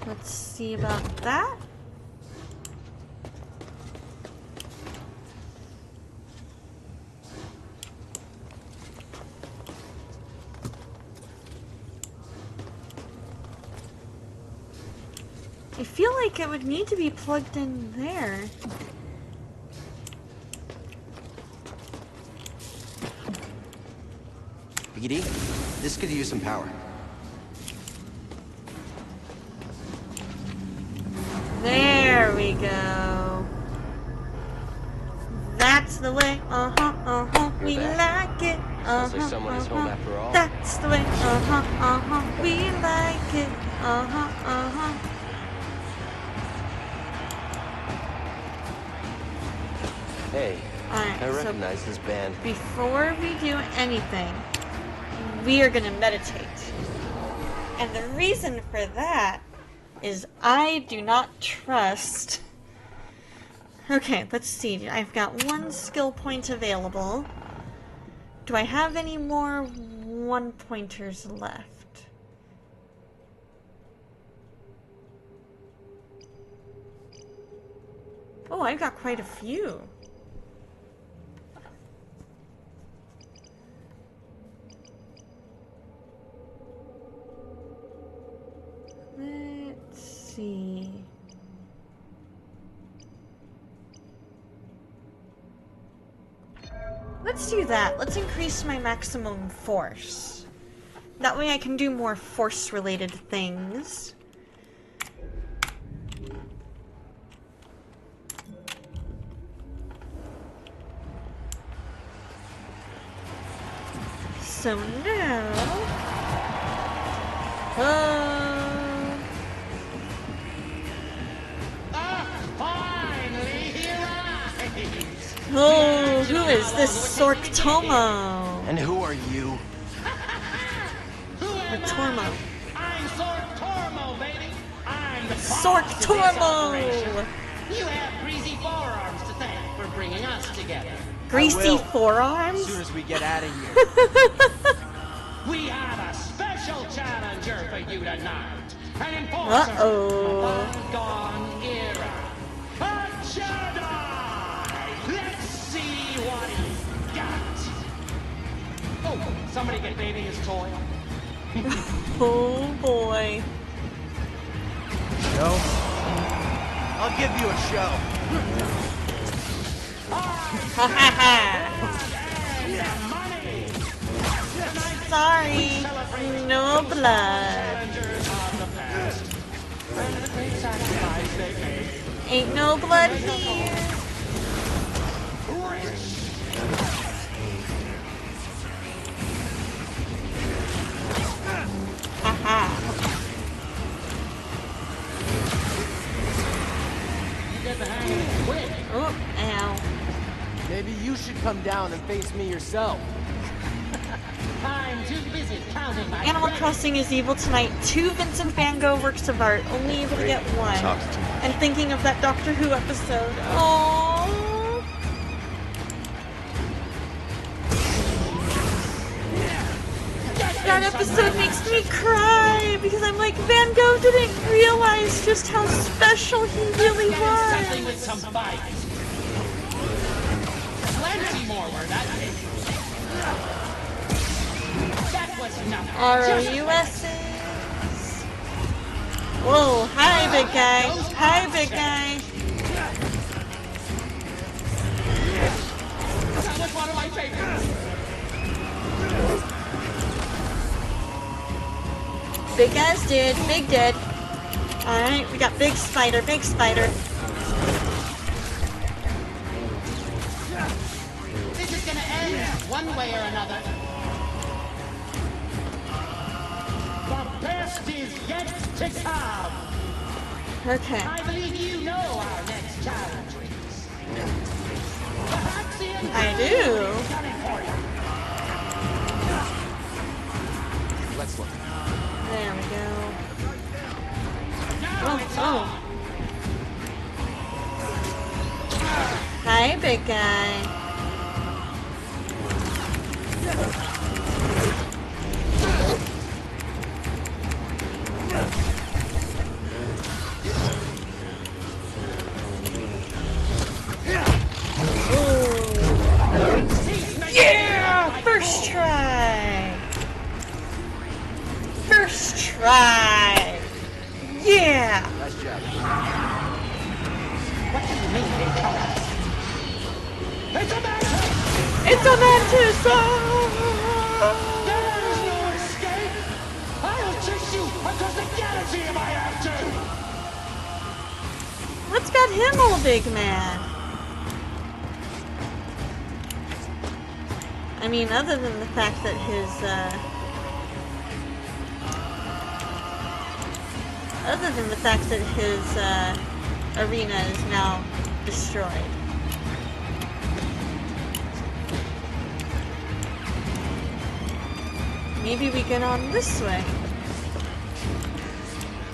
Let's see about that. I feel like it would need to be plugged in there. BD, this could use some power. There we go. That's the way, we like it, Sounds like someone is home after all. That's the way, we like it, Hey, Alright, I so recognize this band. before we do anything, we are gonna meditate. And the reason for that is I do not trust... Okay, let's see. I've got one skill point available. Do I have any more one-pointers left? Oh, I've got quite a few. Let's see. Let's do that. Let's increase my maximum force. That way I can do more force-related things. So now... Finally, he arrives! Oh, who is this Sork-Tomo? And who are you? Or Tormo? I'm Sork-Tormo, baby! I'm the Sork-Tormo! You have greasy forearms to thank for bringing us together. Greasy As forearms? soon as we get out of here. We have a special challenger for you tonight. An enforcer Uh-oh. from a bygone era. A Jedi! Let's see what he's got. Oh, somebody get baby his toy. Oh boy. No? I'll give you a show. Ha ha ha. And money! Sorry. No blood. Challengers of the past. And the great sacrifice they made. Ain't no blood here. Ha ha. You get the hang of it quick. Oh, ow. Maybe you should come down and face me yourself. I'm too busy counting my Animal credits. Crossing is Evil Tonight. 2 Vincent van Gogh works of art. Only able to get one. Talks too much. And thinking of that Doctor Who episode. Aww. That episode makes me cry because I'm like, Van Gogh didn't realize just how special he really Something was. with some bite. Plenty more where that came from. That was nothing. ROUSs. Whoa, hi big guy. Hi big guy. That was one of my favorites. Big ass dude, big dude. Alright, we got big spider, big spider. This is gonna end one way or another. The best is yet to come. Okay. I believe you know our next challenge is. Perhaps the I do. is coming for you. Let's look. There we go. Now it's Oh. on. Hi, big guy. Yeah! First try! First try! Yeah! Nice job. What do you mean they come out? It's a mantis! It's a mantis! There is no escape! I'll chase you across the galaxy if I have to! What's got him all big man? I mean, other than the fact that his, arena is now destroyed. Maybe we get on this way.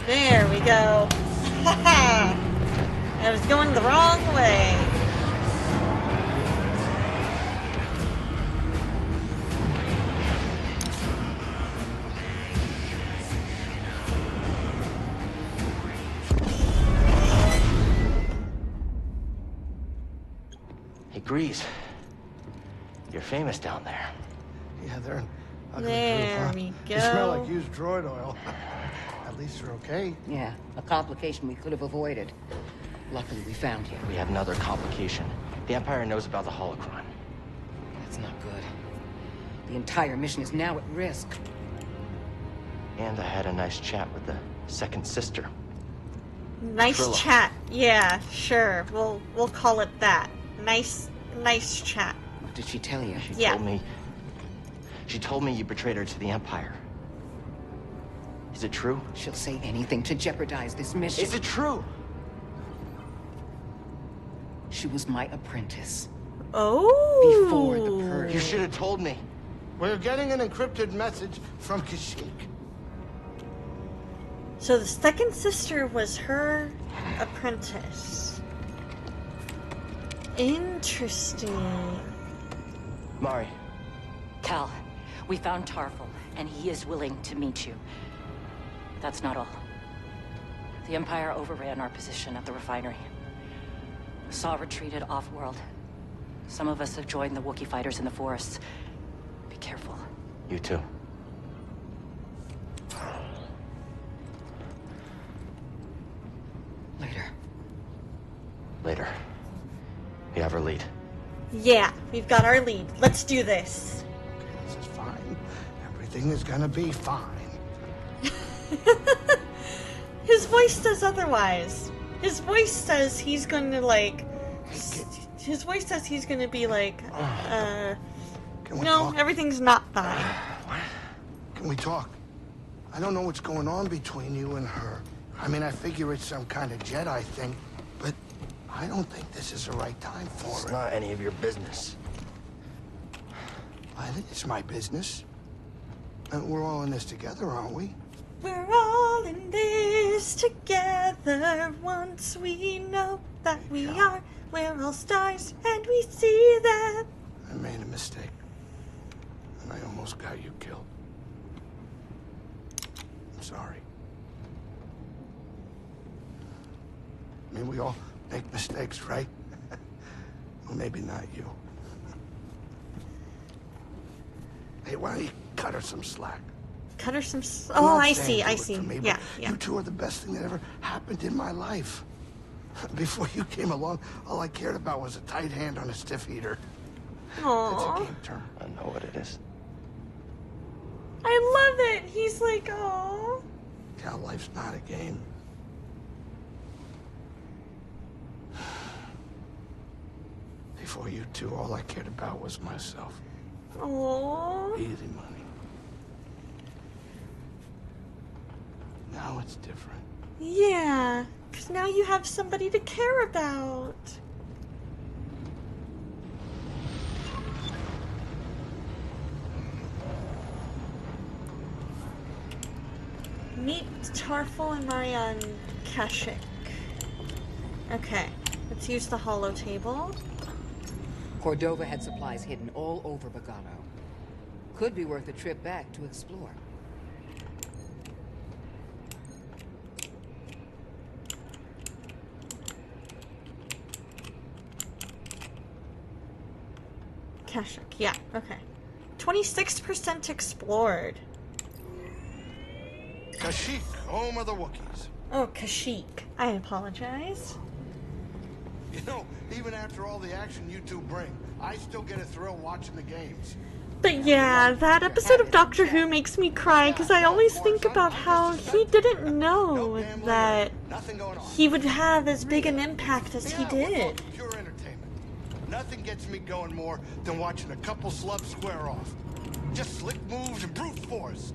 There we go. Haha! I was going the wrong way. Hey, Grease. You're famous down there. Yeah, they're an ugly There group, huh? we They smell go. like used droid oil. At least they're okay. Yeah, a complication we could have avoided. Luckily, we found you. We have another complication. The Empire knows about the holocron. That's not good. The entire mission is now at risk. And I had a nice chat with the second sister. Nice Trilla. chat. Yeah, sure. We'll call it that. Nice chat. What did she tell you? She Yeah. told me... She told me you betrayed her to the Empire. Is it true? She'll say anything to jeopardize this mission. Is it true? She was my apprentice. Oh. Before the purge. You should have told me. We're getting an encrypted message from Kashyyyk. So the second sister was her apprentice. Interesting. Mari, Cal, we found Tarful, and he is willing to meet you. That's not all. The Empire overran our position at the refinery. Saw retreated off-world. Some of us have joined the Wookiee fighters in the forests. Be careful. you too. Later. Later. You have her lead. Yeah, we've got our lead. Let's do this. Okay, this is fine. Everything is gonna be fine. His voice says otherwise. His voice says he's going to like. His voice says he's going to be like, Can we no, talk? everything's not fine. Can we talk? I don't know what's going on between you and her. I mean, I figure it's some kind of Jedi thing, but I don't think this is the right time for It's it. not any of your business. I think it's my business. And we're all in this together, aren't we? We're all in this together. Once we know that we are, we're all stars, and we see that. I made a mistake. And I almost got you killed. I'm sorry. I mean, we all make mistakes, right? Well, maybe not you. Hey, why don't you cut her some slack? Cut her some. I'm Oh, not I saying see. do I it see. for me, Yeah, but yeah. You two are the best thing that ever happened in my life. Before you came along, all I cared about was a tight hand on a stiff heater. It's a Aww, game term. I know what it is. I love it. He's like, oh. Cal, life's not a game. Before you two, all I cared about was myself. Oh. Easy money. Now it's different. Yeah, because now you have somebody to care about. Meet Tarful and Marion Kashyyyk. Okay, let's use the holo table. Cordova had supplies hidden all over Bogano. Could be worth a trip back to explore. Kashyyyk, yeah, okay. 26% explored. Kashyyyk, home of the Wookiees. Oh, Kashyyyk. I apologize. You know, even after all the action you two bring, I still get a thrill watching the games. But yeah, that episode of Doctor Who makes me cry because I always think about how he didn't know that Nothing going on. he would have as big an impact as he Yeah, we're did. talking pure entertainment. Nothing gets me going more than watching a couple slubs square off. Just slick moves and brute force.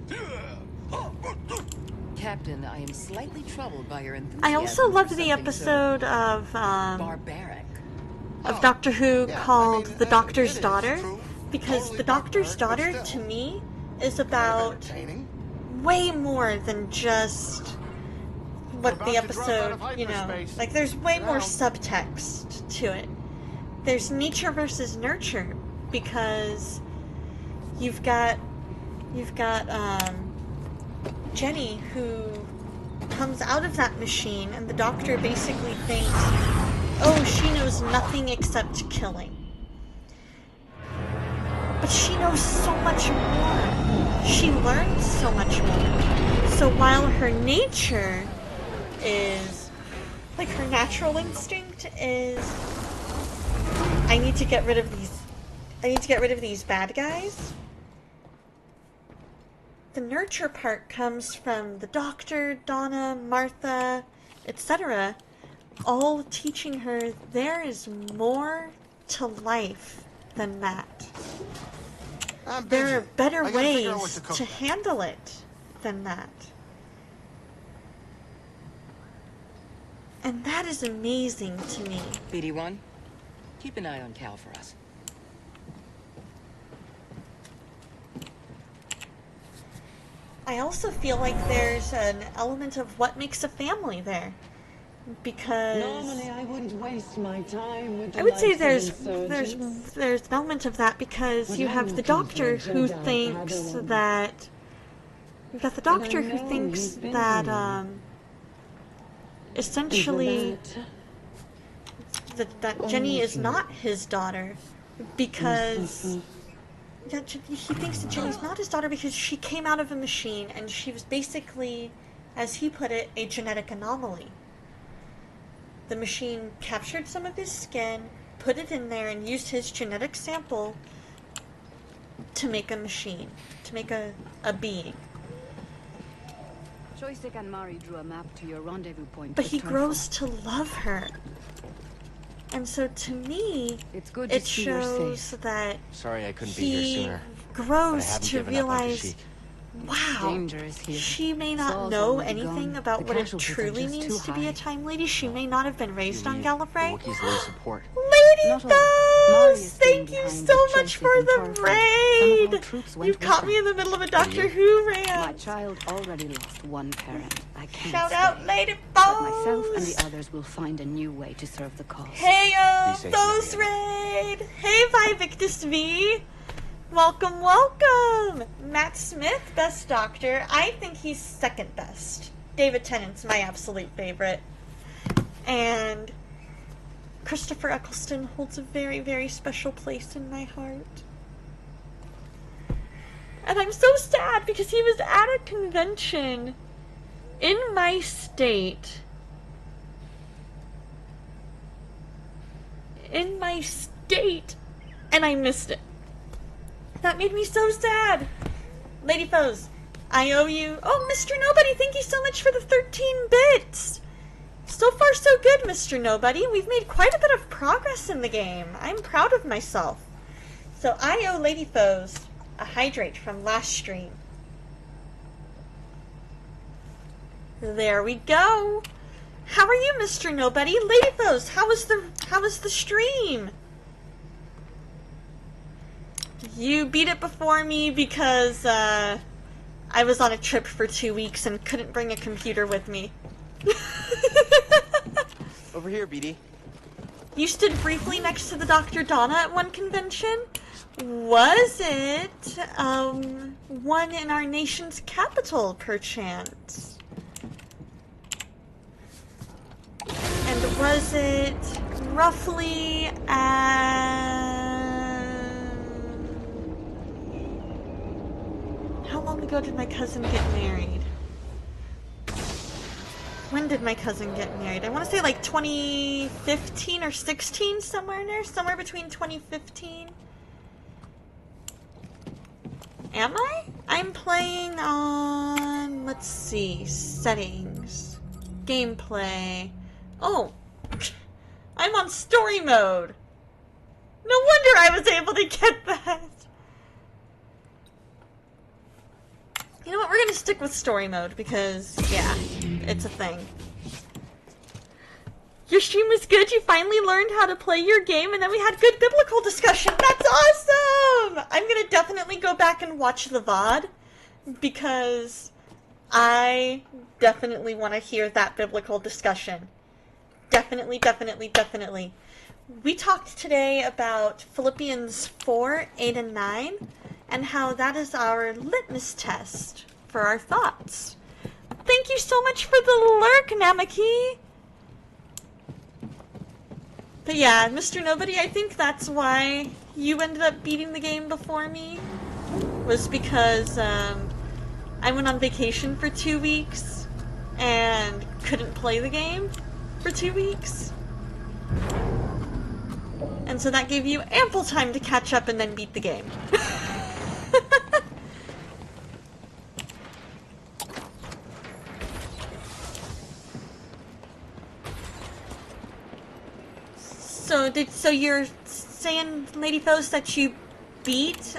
Captain, I am slightly troubled by your enthusiasm. I also for loved the something episode so of barbaric. Doctor Who Yeah, called I mean, The it Doctor's is Daughter, true. because Totally The Doctor's barbaric, Daughter, but to still me, is kind of about entertaining. way more than just what About the to drop out of episode, you know, hyperspace. like there's way Sit more down. subtext to it. There's nature versus nurture, because you've got Jenny, who comes out of that machine, and the Doctor basically thinks, oh, she knows nothing except killing. But she knows so much more. She learns so much more. So while her nature is, like, her natural instinct is, I need to get rid of these bad guys. The nurture part comes from the Doctor, Donna, Martha, etc., all teaching her there is more to life than that. I'm There busy. are better I gotta figure out what ways to cook to next. handle it than that. And that is amazing to me. BD1, keep an eye on Cal for us. I also feel like there's an element of what makes a family there. Because Normally, I wouldn't waste my time with the I would say likes of there's insurgents. an element of that because But you I'm have the looking for a doctor who Jedi thinks Padawan. that you've got the And I doctor who know thinks he's been that here. essentially that Jenny is Almost not his daughter because yeah, he thinks that Jenny's not his daughter because she came out of a machine and she was basically, as he put it, a genetic anomaly. The machine captured some of his skin, put it in there, and used his genetic sample to make a machine, to make a being. Joystick and Mari drew a map to your rendezvous point. But with he Turfo. grows to love her. And so to me, It's good to it see you're shows safe. that Sorry I couldn't be here he sooner. But I grows haven't to given up on realize, Kashyyyk. wow, Danger is here. she may not Saul's know already anything gone. about The what it casualties are truly just means too to be a high. Time Lady. She may not have been raised on The Gallifrey. Wookiees need support. Lady Not all. Mari Foes, is staying thank you behind so with much Joystick for and the Tarful. Some of our raid! troops You went with caught me them. in the middle of a you? Doctor Who My rant. child already lost one parent. I can't Shout stay. out, Lady But myself and Foes! the others will find a new way to serve the cause. Heyo, Be safe, Foes Marianne. raid! Hey, Vivictus V! Welcome, welcome! Matt Smith, best Doctor. I think he's second best. David Tennant's my absolute favorite. And Christopher Eccleston holds a very, very special place in my heart. And I'm so sad because he was at a convention in my state. And I missed it. That made me so sad. Lady Foes, I owe you... Oh, Mr. Nobody, thank you so much for the 13 bits. So far, so good, Mr. Nobody. We've made quite a bit of progress in the game. I'm proud of myself. So I owe Lady Foes a hydrate from last stream. There we go. How are you, Mr. Nobody? Lady Foes, how was the stream? You beat it before me because I was on a trip for 2 weeks and couldn't bring a computer with me. Over here, BD. You stood briefly next to the Dr. Donna at one convention? Was it one in our nation's capital, perchance? And was it roughly how long ago did my cousin get married? When did my cousin get married? I want to say like 2015 or 16, somewhere in there. Somewhere between 2015. Am I? I'm playing on, let's see, settings, gameplay. Oh, I'm on story mode. No wonder I was able to get that. You know what, we're gonna stick with story mode because, yeah, it's a thing. Your stream was good, you finally learned how to play your game, and then we had good biblical discussion. That's awesome! I'm gonna definitely go back and watch the VOD, because I definitely want to hear that biblical discussion. Definitely, definitely, definitely. We talked today about Philippians 4, 8, and 9, and how that is our litmus test for our thoughts. Thank you so much for the lurk, Namaki! But yeah, Mr. Nobody, I think that's why you ended up beating the game before me. Was because I went on vacation for 2 weeks and couldn't play the game for 2 weeks. And so that gave you ample time to catch up and then beat the game. So you're saying, Lady Foes, that you beat,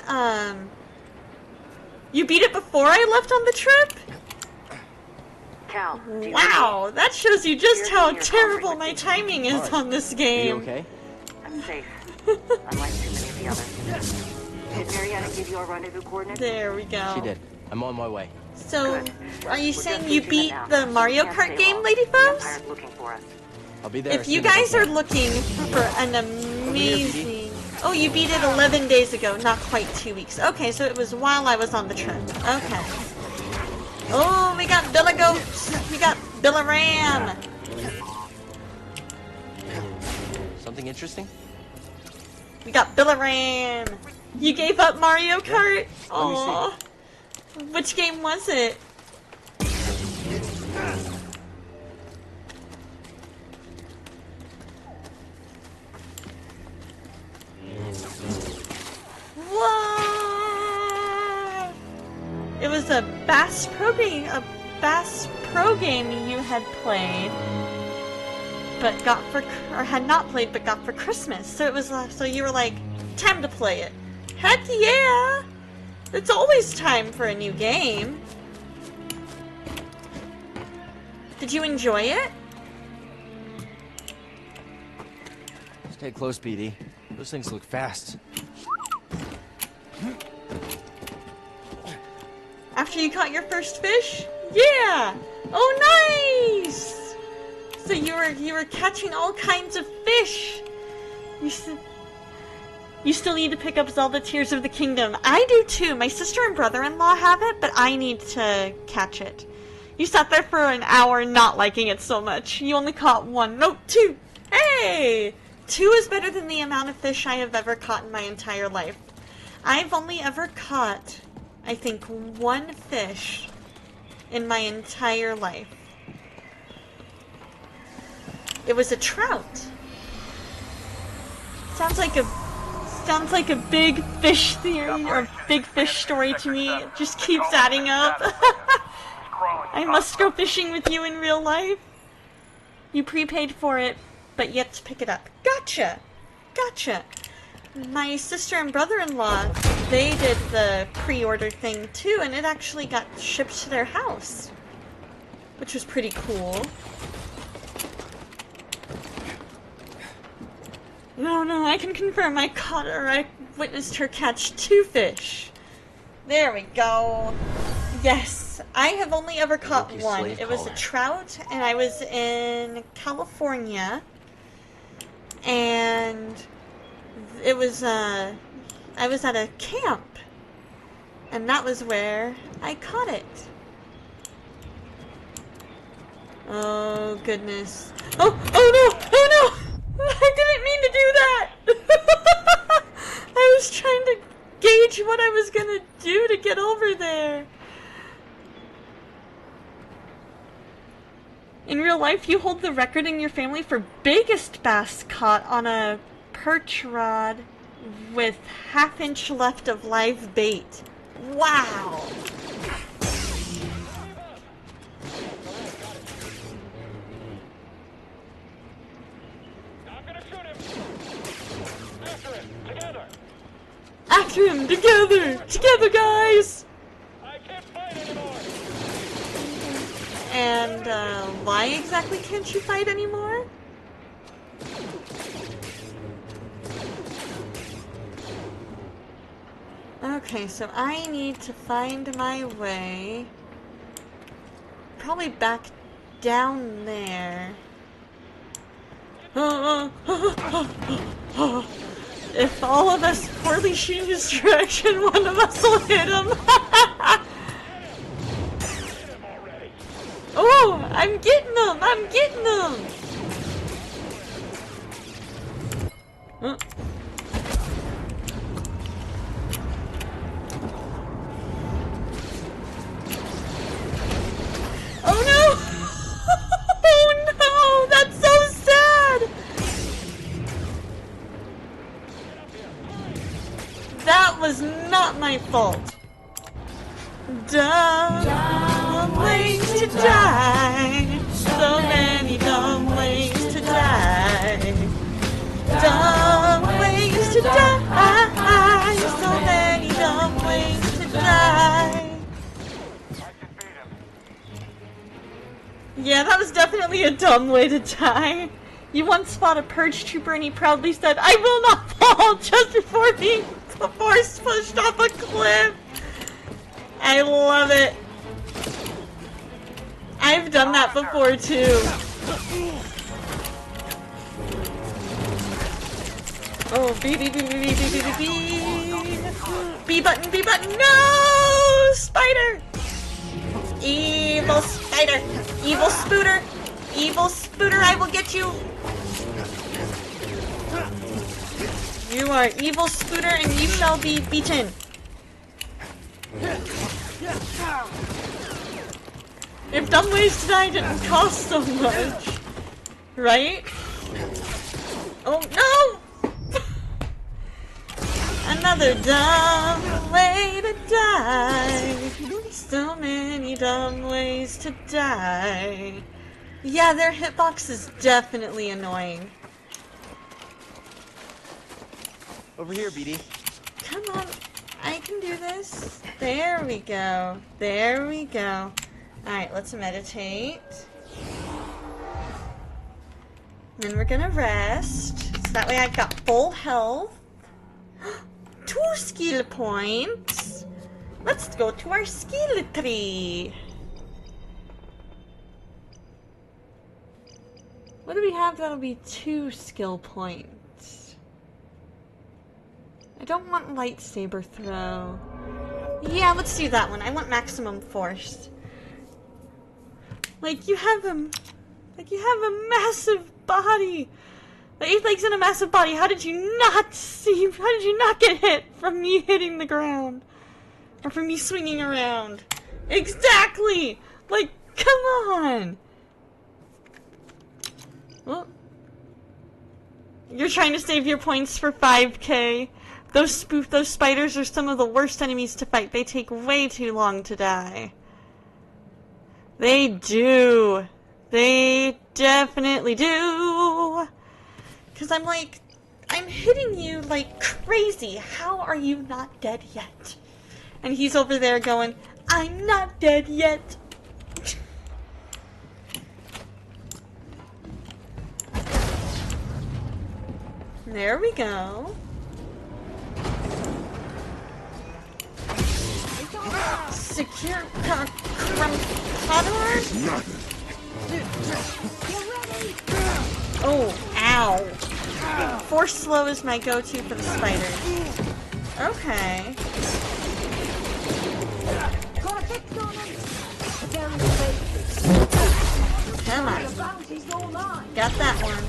you beat it before I left on the trip? Cal, Wow, that shows you just how terrible my timing is on this Are you game. okay? I'm safe. Unlike too many of the others. Did Mariana give you our rendezvous coordinates? There we go. She did. I'm on my way. So, are you We're saying just you reaching beat them now. the Mario Can't Kart stay game, long. Lady The Foes? Empire's looking for us. I'll be there. If as you soon as I guys are can. looking for an amazing... Oh, you beat it 11 days ago, not quite 2 weeks. Okay, so it was while I was on the trip. Okay. Oh, we got Billa Goats. We got Billa Ram. Something interesting? We got Billa Ram. You gave up Mario Kart? Aww. Which game was it? Whoa! It was a Bass Pro game you had played, but got for, or had not played but got for Christmas. So it was, so you were like, time to play it. Heck yeah! It's always time for a new game. Did you enjoy it? Stay close, PD. Those things look fast. After you caught your first fish? Yeah! Oh, nice! So you were catching all kinds of fish. You still need to pick up Zelda Tears of the Kingdom. I do too. My sister and brother-in-law have it, but I need to catch it. You sat there for an hour not liking it so much. You only caught one. No, two. Hey! 2 is better than the amount of fish I have ever caught in my entire life. I've only ever caught, I think, 1 fish in my entire life. It was a trout. Sounds like a big fish theory or big fish story to me. It just keeps adding up. I must go fishing with you in real life. You prepaid for it, but yet to pick it up. Gotcha! Gotcha! My sister and brother-in-law, they did the pre-order thing too, and it actually got shipped to their house, which was pretty cool. No, I can confirm I caught her. I witnessed her catch 2 fish. There we go. Yes, I have only ever caught Look, 1. slave It was a caller. trout, and I was in California, and it was, I was at a camp, and that was where I caught it. Oh, goodness. Oh no! I didn't mean to do that! I was trying to gauge what I was gonna do to get over there. In real life, you hold the record in your family for biggest bass caught on a perch rod with half-inch left of live bait. Wow! After him, together! Together, guys! I can't fight anymore. And, why exactly can't you fight anymore? Okay, so I need to find my way. Probably back down there. If all of us poorly shoot his direction, one of us will hit him. Oh, I'm getting them! I'm getting them! Oh no! Oh no! That's so sad! That was not my fault. Dumb ways to die. So many dumb ways to die. Dumb ways to die. So Yeah, that was definitely a dumb way to die. You once fought a purge trooper and he proudly said, "I will not fall," just before being force pushed off a cliff. I love it. I've done that before too. Oh, B button, B button, no! Spider! Evil spider! Evil spooter! Evil spooter, I will get you! You are evil spooter and you shall be beaten. If dumb ways to die didn't cost so much. Right? Oh no! Another dumb way to die. So many dumb ways to die. Yeah, their hitbox is definitely annoying. Over here, BD. Come on, I can do this. There we go. There we go. Alright, let's meditate. Then we're gonna rest. So that way I've got full health. 2 skill points. Let's go to our skill tree. What do we have that'll be 2 skill points? I don't want lightsaber throw. Yeah, let's do that one. I want maximum force. Like you have a massive body. 8 legs and a massive body. How did you not see? How did you not get hit from me hitting the ground? Or from me swinging around? Exactly! Like, come on! Well, you're trying to save your points for 5k. Those spiders are some of the worst enemies to fight. They take way too long to die. They do. They definitely do. Because I'm like, I'm hitting you like crazy. How are you not dead yet? And he's over there going, I'm not dead yet. There we go. Secure Oh, ow. Force slow is my go-to for the spiders. Okay. Come on. Got that one.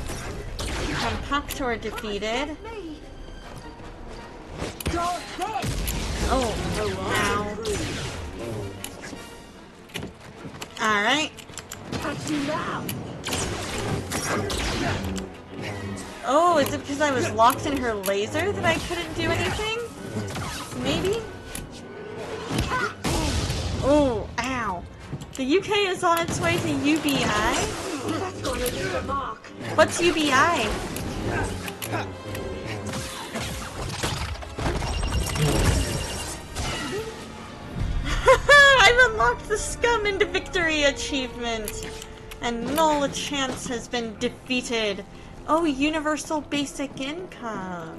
Compactor defeated. Oh, ow. Alright. Oh, is it because I was locked in her laser that I couldn't do anything? Maybe? Oh, ow. The UK is on its way to UBI? What's UBI? I've unlocked the Scum into Victory achievement! And Null Chance has been defeated. Oh, universal basic income.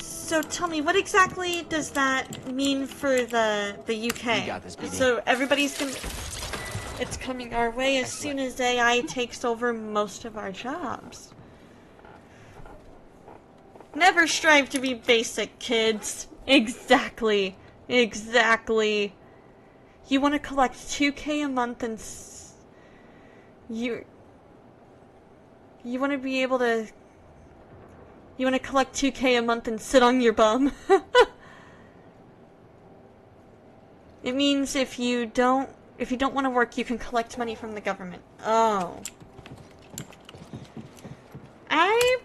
So tell me, what exactly does that mean for the UK? You got this, BD. So everybody's gonna... It's coming our way as soon as AI takes over most of our jobs. Never strive to be basic, kids. Exactly. Exactly. You want to collect 2k a month and you want to be able to... You want to collect 2k a month and sit on your bum? It means if you don't want to work, you can collect money from the government. Oh. I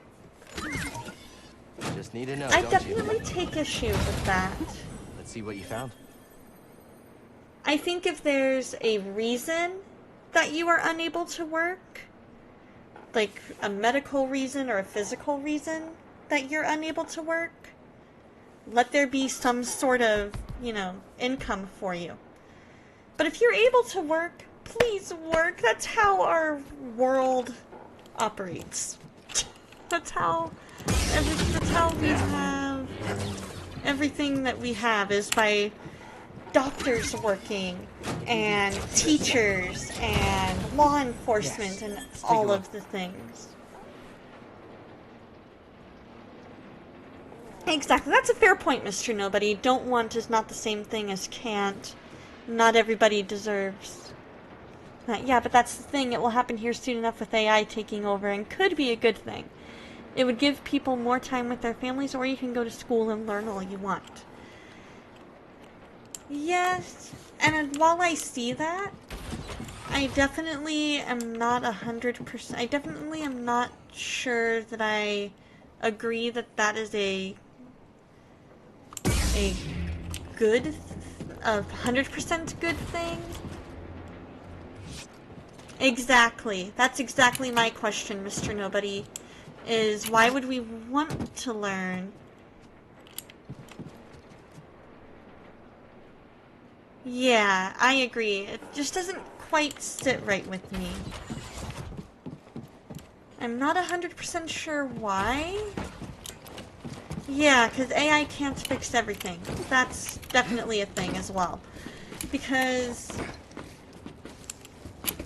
Just need to know, I don't definitely you? take issue with that. Let's see what you found. I think if there's a reason that you are unable to work, like a medical reason or a physical reason that you're unable to work, let there be some sort of, you know, income for you. But if you're able to work, please work. That's how our world operates. That's how we have everything that we have is by doctors working and teachers and law enforcement and all of the things. Exactly. That's a fair point, Mr. Nobody. Don't want is not the same thing as can't. Not everybody deserves. Yeah, but that's the thing. It will happen here soon enough with AI taking over and could be a good thing. It would give people more time with their families, or you can go to school and learn all you want. Yes, and while I see that, I definitely am not 100%. I definitely am not sure that I agree that that is a good, 100% good thing. Exactly. That's exactly my question, Mr. Nobody. Is why would we want to learn? Yeah, I agree. It just doesn't quite sit right with me. I'm not 100% sure why. Yeah, because AI can't fix everything. That's definitely a thing as well. Because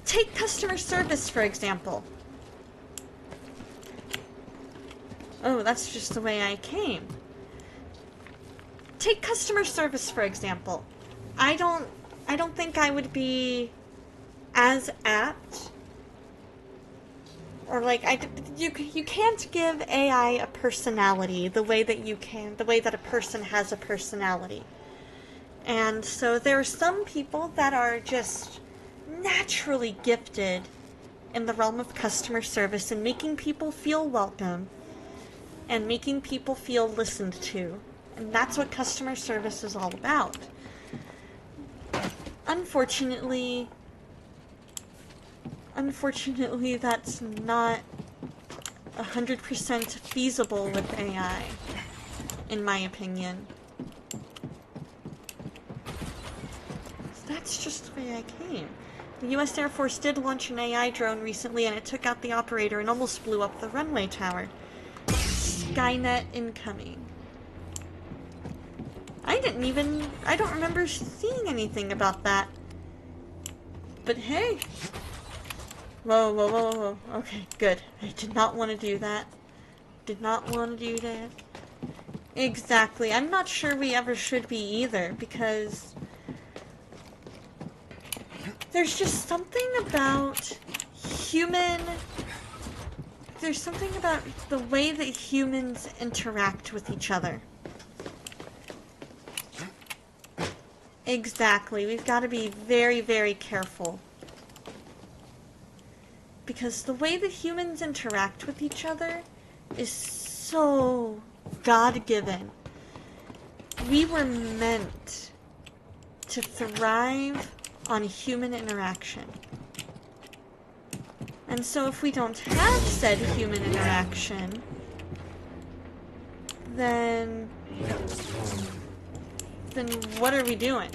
take customer service, for example. Oh, that's just the way I came. Take customer service, for example. I don't think I would be as apt, or like you can't give AI a personality the way that a person has a personality. And so there are some people that are just naturally gifted in the realm of customer service and making people feel welcome and making people feel listened to. And that's what customer service is all about. Unfortunately, that's not 100% feasible with AI, in my opinion. So that's just the way I came. The US Air Force did launch an AI drone recently, and it took out the operator and almost blew up the runway tower. Skynet incoming. I don't remember seeing anything about that. But hey. Whoa, whoa, whoa, whoa. Okay, good. I did not want to do that. Did not want to do that. Exactly. I'm not sure we ever should be either, because there's just something about there's something about the way that humans interact with each other. Exactly. We've got to be very, very careful. Because the way that humans interact with each other is so God-given. We were meant to thrive on human interaction. And so if we don't have said human interaction, then what are we doing?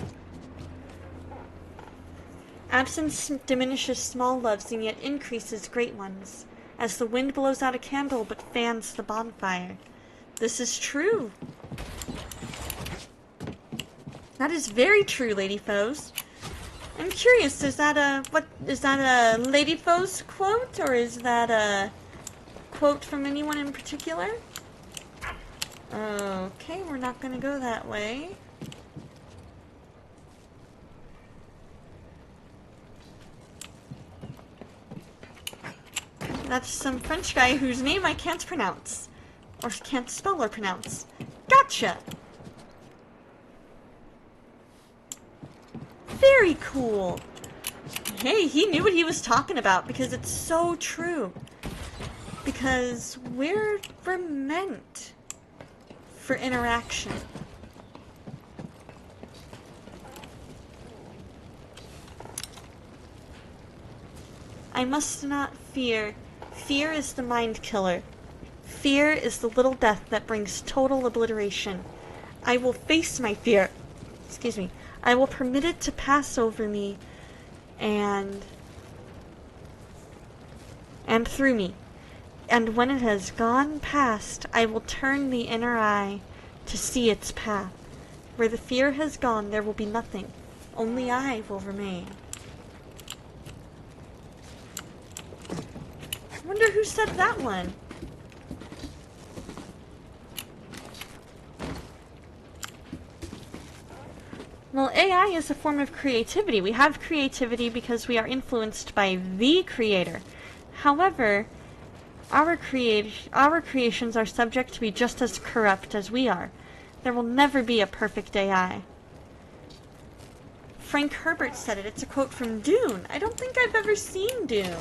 Absence diminishes small loves and yet increases great ones, as the wind blows out a candle but fans the bonfire. This is true. That is very true, Lady Foes. I'm curious, is that a Lady Foes quote, or is that a quote from anyone in particular? Okay, we're not gonna go that way. That's some French guy whose name I can't pronounce. Or can't spell or pronounce. Gotcha! Very cool! Hey, he knew what he was talking about, because it's so true. Because we're meant for interaction. I must not fear. Fear is the mind killer. Fear is the little death that brings total obliteration. I will face my fear. Excuse me. I will permit it to pass over me and through me. And when it has gone past, I will turn the inner eye to see its path. Where the fear has gone, there will be nothing. Only I will remain. I wonder who said that one. Well, AI is a form of creativity. We have creativity because we are influenced by the creator. However, our creations are subject to be just as corrupt as we are. There will never be a perfect AI. Frank Herbert said it. It's a quote from Dune. I don't think I've ever seen Dune.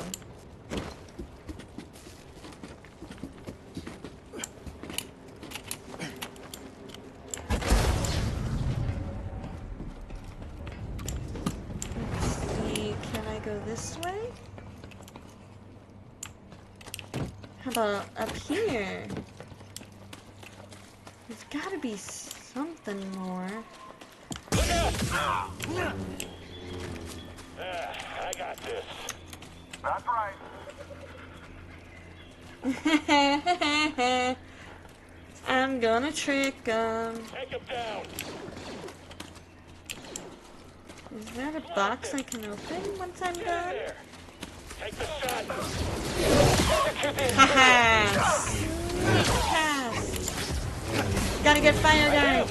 Go this way? How about up here? There's gotta be something more. I got this. That's right. I'm gonna trick 'em. Take him down. Is that a box I can open once I'm done? Take the shot. Haha! Pass. Gotta get fire guy.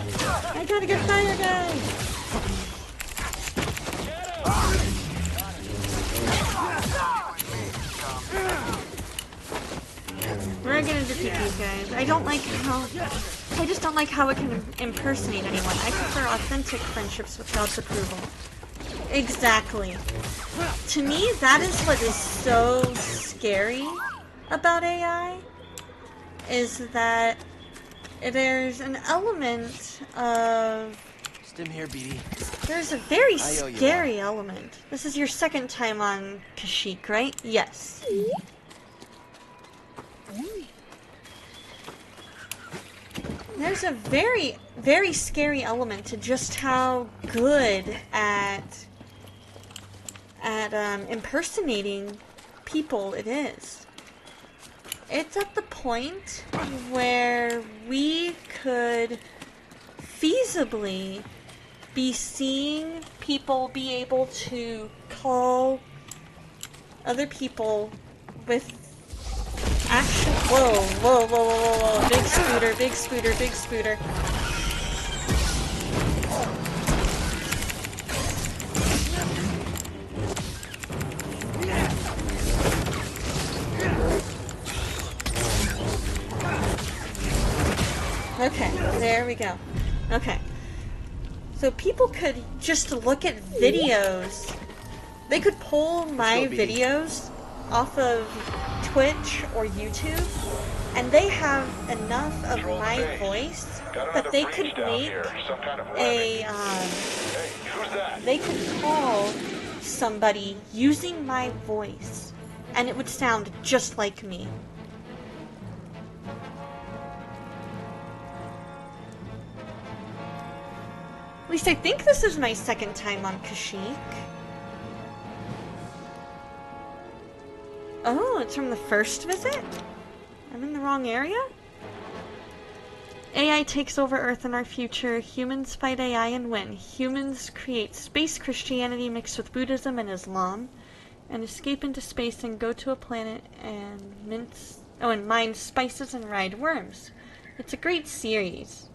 I gotta get fire guy. We're gonna defeat these guys. I just don't like how it can impersonate anyone. I prefer authentic friendships with God's approval. Exactly. To me, that is what is so scary about AI, is that there's an element of... Stim here, BD. There's a very scary element. This is your second time on Kashyyyk, right? Yes. There's a very, very scary element to just how good at impersonating people it is. It's at the point where we could feasibly be seeing people be able to call other people with action. Whoa, whoa, whoa, whoa, whoa, whoa. Big scooter, big scooter, big scooter. Okay, there we go. Okay. So people could just look at videos. They could pull my videos off of Twitch or YouTube, and they have enough of my voice that they could make they could call somebody using my voice, and it would sound just like me. At least I think this is my second time on Kashyyyk. Oh, it's from the first visit? I'm in the wrong area? AI takes over Earth in our future. Humans fight AI and win. Humans create space Christianity mixed with Buddhism and Islam, and escape into space and go to a planet and mine spices and ride worms. It's a great series.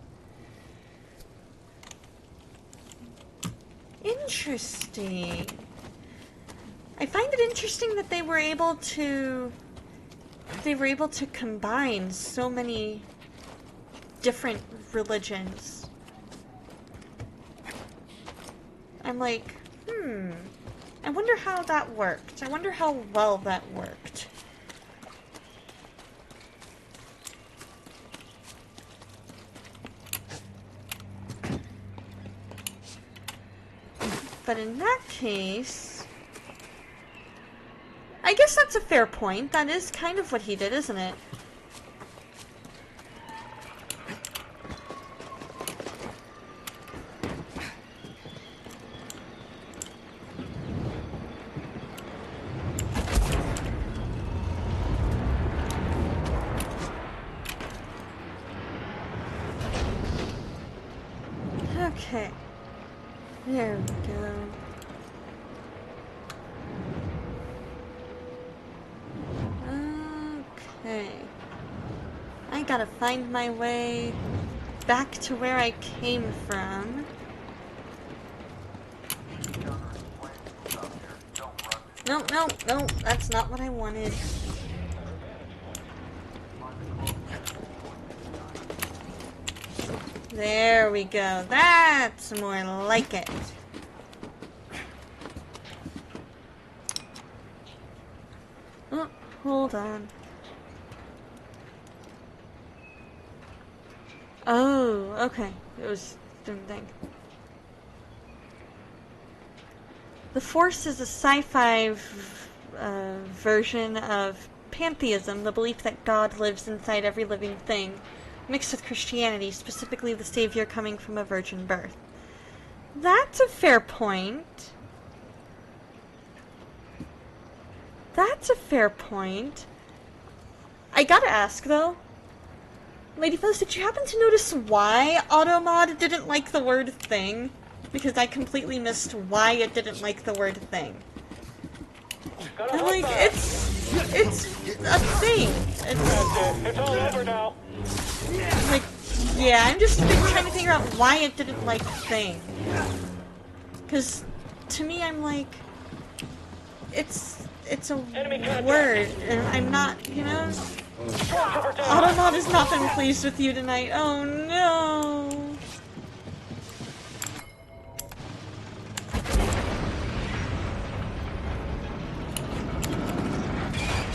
Interesting. I find it interesting that they were able to combine so many different religions. I'm like, I wonder how that worked. I wonder how well that worked. But in that case, I guess that's a fair point. That is kind of what he did, isn't it? Okay. There we go. Okay. I gotta find my way back to where I came from. No, no, no, that's not what I wanted. There we go. That's more like it. Oh, hold on. Oh, okay. It was didn't think. The Force is a sci-fi version of pantheism, the belief that God lives inside every living thing, mixed with Christianity, specifically the Savior coming from a virgin birth. That's a fair point. That's a fair point. I gotta ask, though. Lady Phyllis, did you happen to notice why Automod didn't like the word thing? Because I completely missed why it didn't like the word thing. I'm like, it's a thing. It's all over now. Like, yeah, I'm just trying to figure out why it didn't like thing. Because to me, I'm like, it's a word, and I'm not, you know. Automod has not been pleased with you tonight. Oh no.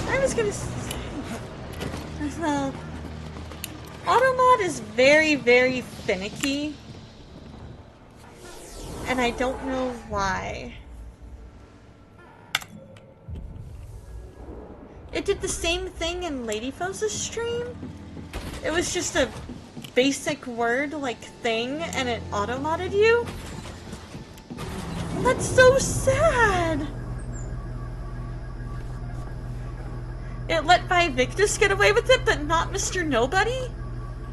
I was gonna say, well, Automod is very, very finicky, and I don't know why. It did the same thing in Lady Fo's stream. It was just a basic word like thing, and it auto-modded you. That's so sad. It let Victus get away with it, but not Mr. Nobody?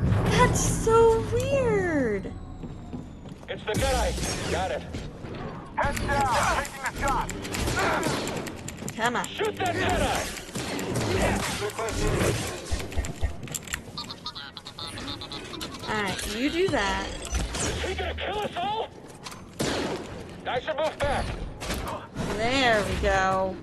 That's so weird. It's the Jedi. Got it. Heads down. Taking the shot. Come on. Shoot that Jedi. Alright, you do that. Is he gonna kill us all? I should move back. There we go.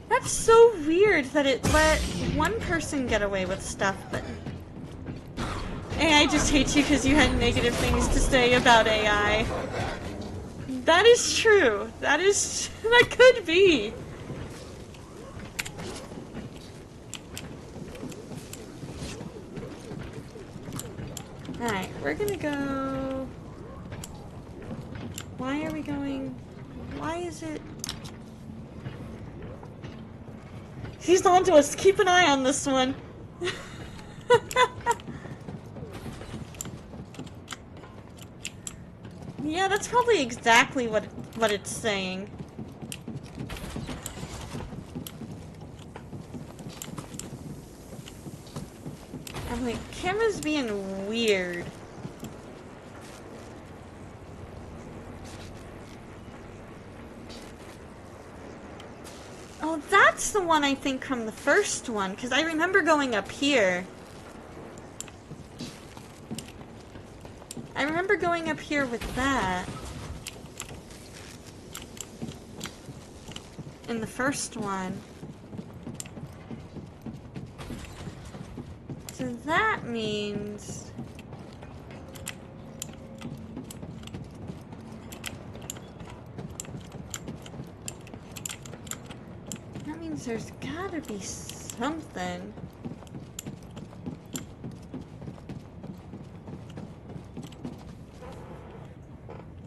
That's so weird that it let one person get away with stuff, but... AI just hates you because you had negative things to say about AI. That is true. That could be. Alright, we're gonna go... Why are we going... Why is it... He's on to us. Keep an eye on this one. Yeah, that's probably exactly what it's saying. I'm like, camera's being weird. Oh, that's the one I think from the first one, because I remember going up here. I remember going up here with that. In the first one. So that means... That means there's gotta be something.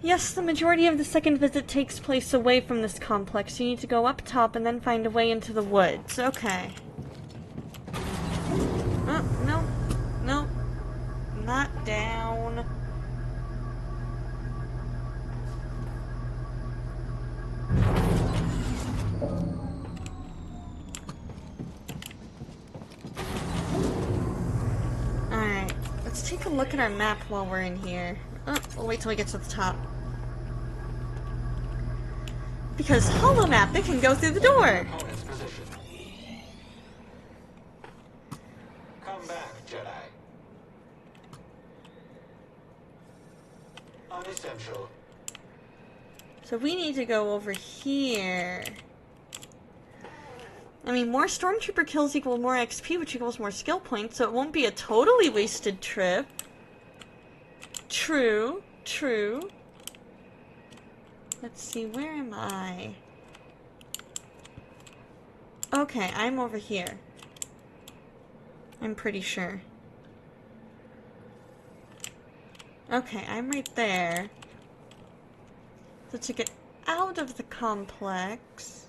Yes, the majority of the second visit takes place away from this complex. You need to go up top and then find a way into the woods. Okay. Oh, no. No. Not down. Alright. take a look at our map while we're in here. Oh, we'll wait till we get to the top. Because holo map, it can go through the door! Come back, Jedi. Unessential. So we need to go over here. I mean, more stormtrooper kills equal more XP, which equals more skill points, so it won't be a totally wasted trip. True, true. Let's see, where am I? Okay, I'm over here. I'm pretty sure. Okay, I'm right there. So to get out of the complex,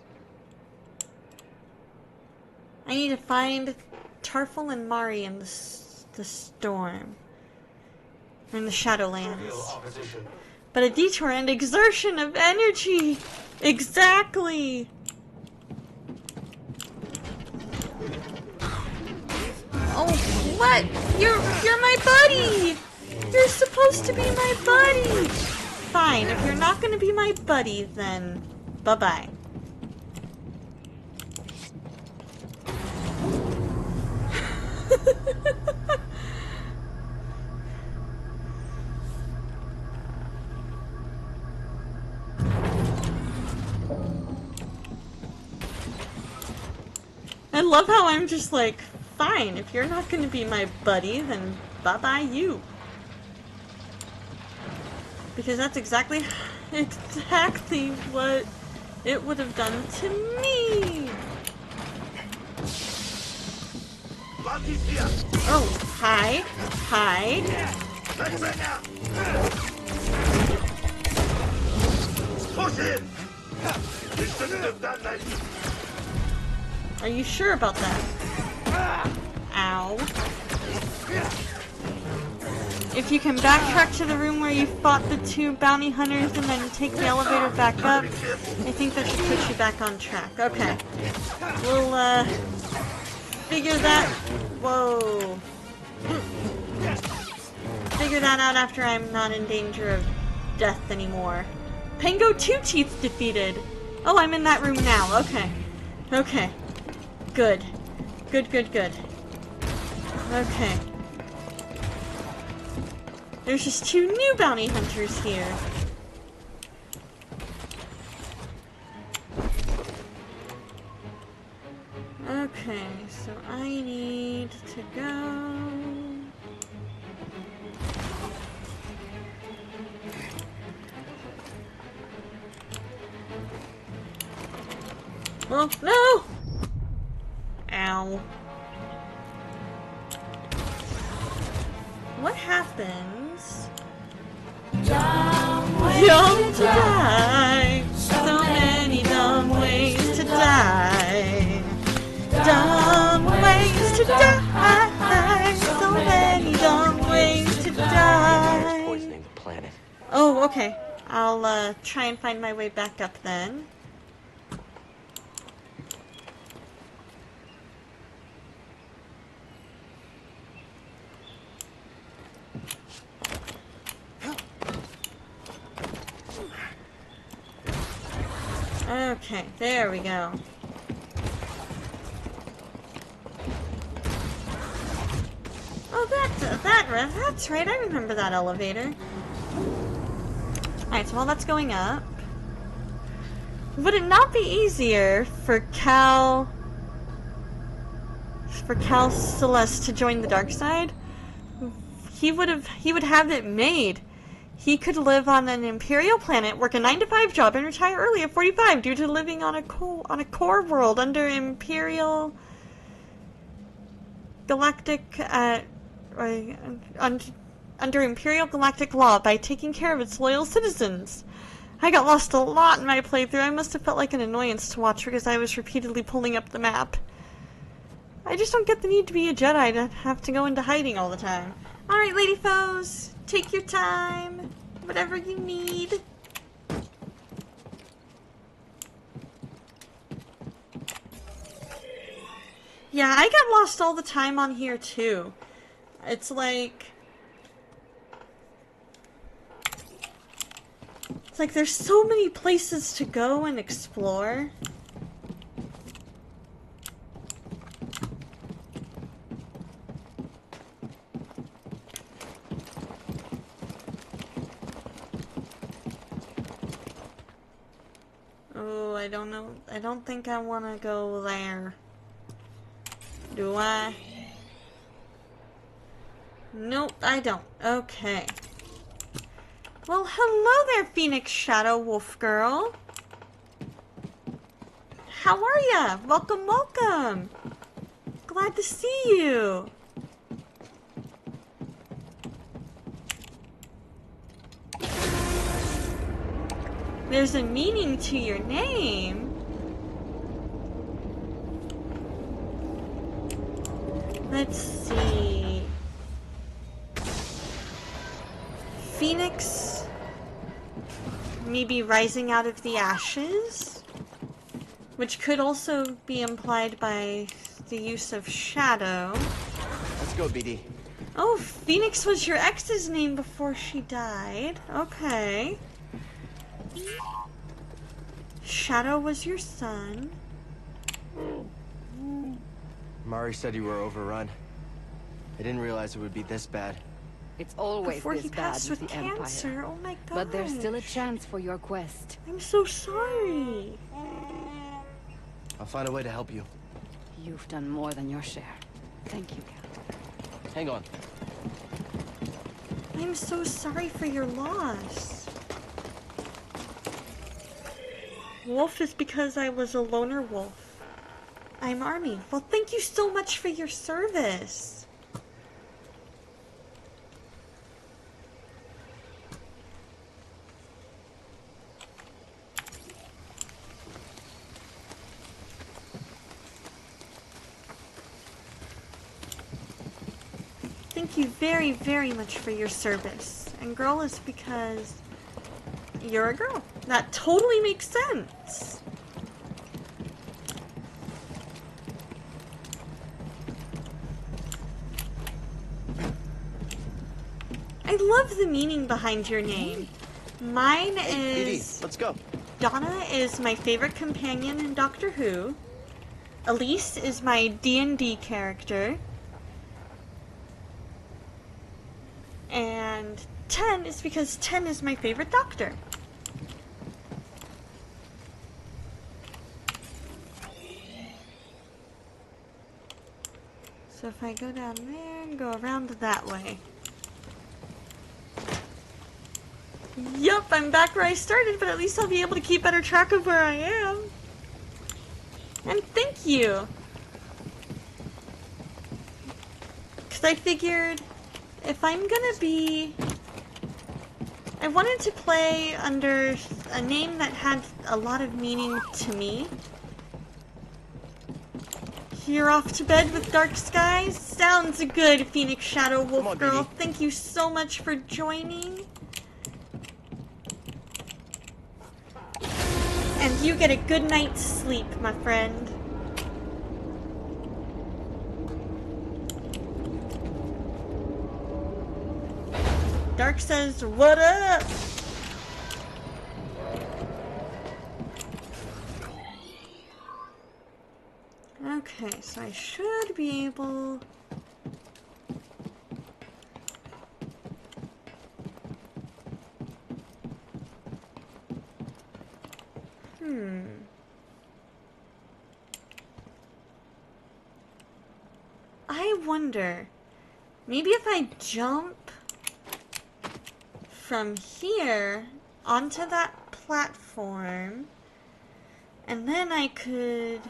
I need to find Tarful and Mari in the storm. Or in the Shadowlands. But a detour and exertion of energy! Exactly! Oh, what? You're my buddy! You're supposed to be my buddy! Fine, if you're not gonna be my buddy, then bye-bye. I love how I'm just like, fine, if you're not gonna be my buddy, then bye-bye you. Because that's exactly what it would have done to me. Oh, hi. Hi. Push in! You shouldn't have done that! Are you sure about that? Ow. If you can backtrack to the room where you fought the two bounty hunters and then take the elevator back up, I think that should put you back on track. Okay. We'll, figure that... Whoa. Figure that out after I'm not in danger of death anymore. Pango Two Teeth defeated! Oh, I'm in that room now. Okay. Okay. Good. Good, good, good. Okay. There's just two new bounty hunters here. Okay, so I need to go... Oh, no! Ow. What happens? Dumb to die. So many dumb ways to die. Dumb ways to die. So many dumb ways to die. Poisoning the planet. Oh, okay. I'll try and find my way back up then. Okay, there we go. Oh, that's right. I remember that elevator. Alright, so while that's going up, would it not be easier for Cal Celeste to join the dark side? He would have it made. He could live on an Imperial planet, work a 9-to-5 job, and retire early at 45 due to living on a core world under Imperial Galactic under Imperial Galactic law by taking care of its loyal citizens. I got lost a lot in my playthrough. I must have felt like an annoyance to watch because I was repeatedly pulling up the map. I just don't get the need to be a Jedi to have to go into hiding all the time. Alright, lady foes, take your time. Whatever you need. Yeah, I get lost all the time on here too. It's like, It's like there's so many places to go and explore. Oh, I don't know. I don't think I want to go there. Do I? Nope, I don't. Okay. Well, hello there, Phoenix Shadow Wolf Girl. How are ya? Welcome, welcome. Glad to see you. There's a meaning to your name. Let's see. Phoenix, maybe rising out of the ashes, which could also be implied by the use of shadow. Let's go, BD. Oh, Phoenix was your ex's name before she died. Okay. Shadow was your son. Mari said you were overrun. I didn't realize it would be this bad. It's always Before this he bad passed with with the cancer. Empire. Oh my god. But there's still a chance for your quest. I'm so sorry. I'll find a way to help you. You've done more than your share. Thank you, Cal. Hang on. I'm so sorry for your loss. Wolf is because I was a loner wolf. I'm Army. Well, thank you so much for your service. Thank you very, very much for your service. And girl is because you're a girl. That totally makes sense. I love the meaning behind your name. Mine Hey, is... BD, let's go. Donna is my favorite companion in Doctor Who. Elise is my D&D character. And 10 is because 10 is my favorite doctor. So if I go down there and go around that way. Yup, I'm back where I started, but at least I'll be able to keep better track of where I am. And thank you. Because I figured if I'm gonna be... I wanted to play under a name that had a lot of meaning to me. You're off to bed with dark skies? Sounds good, Phoenix Shadow Wolf Girl. BD. Thank you so much for joining. And you get a good night's sleep, my friend. Dark says, what up? Okay, so I should be able... I wonder, maybe if I jump from here onto that platform, and then I could...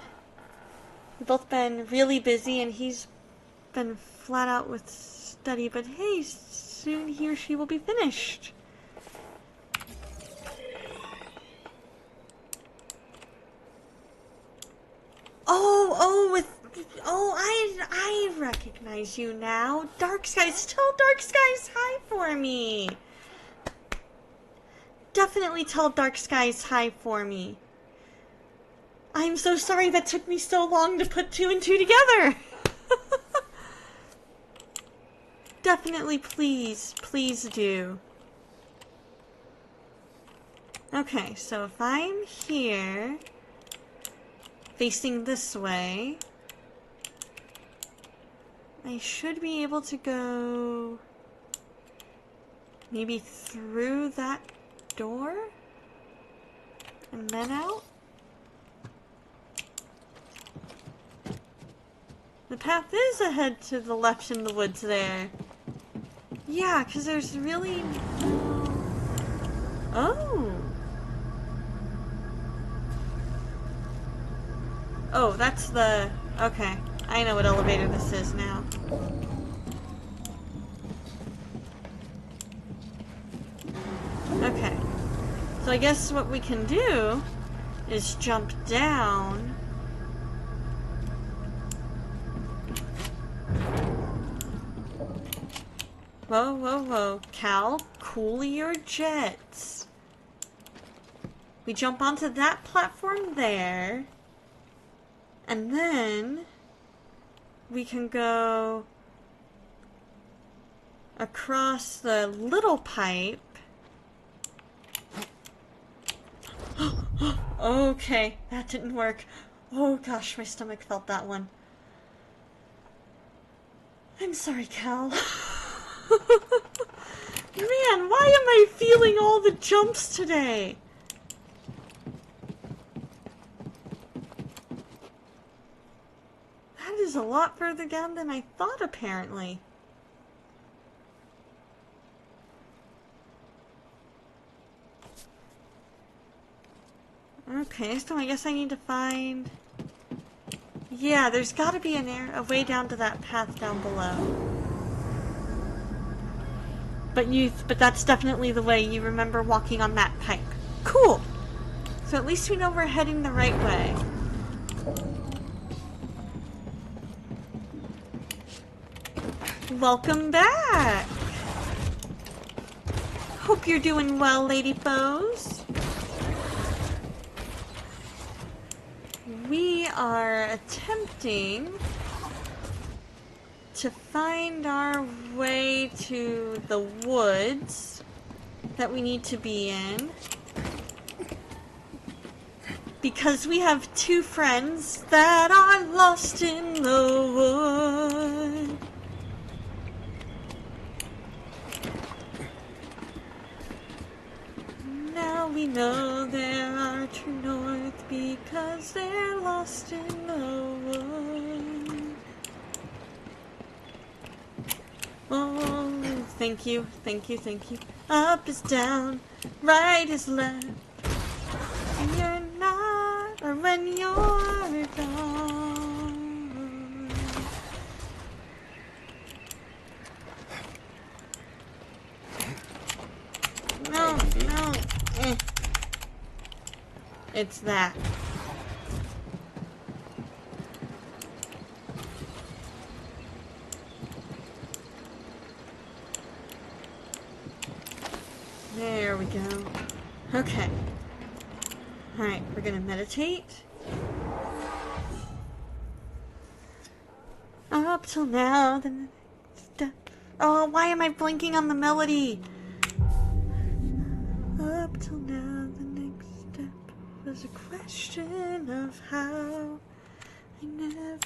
We've both been really busy, and he's been flat out with study, but hey, soon he or she will be finished. I recognize you now. Dark Skies, tell Dark Skies hi for me. Definitely tell Dark Skies hi for me. I'm so sorry that took me so long to put 2 and 2 together. Definitely, please do. Okay, so if I'm here, facing this way, I should be able to go maybe through that door and then out. The path is ahead to the left in the woods there. Yeah, because there's really no... Oh! Oh, that's the... Okay. I know what elevator this is now. Okay. So I guess what we can do is jump down. Whoa, whoa, whoa. Cal, cool your jets. We jump onto that platform there. And then we can go across the little pipe. Okay, that didn't work. Oh gosh, my stomach felt that one. I'm sorry, Cal. Man, why am I feeling all the jumps today? That is a lot further down than I thought, apparently. Okay, so I guess I need to find... Yeah, there's gotta be a way down to that path down below. But that's definitely the way. You remember walking on that pipe. Cool! So at least we know we're heading the right way. Welcome back! Hope you're doing well, lady foes. We are attempting to find our way to the woods that we need to be in. Because we have two friends that are lost in the wood. Now we know there are true north because they're lost in the wood. Oh, thank you, thank you, thank you. Up is down, right is left. When you're not, or when you're gone. No, no. It's that. There we go. Okay. Alright, we're gonna meditate. Up till now, the next step. Oh, why am I blinking on the melody? Up till now, the next step was a question of how. I never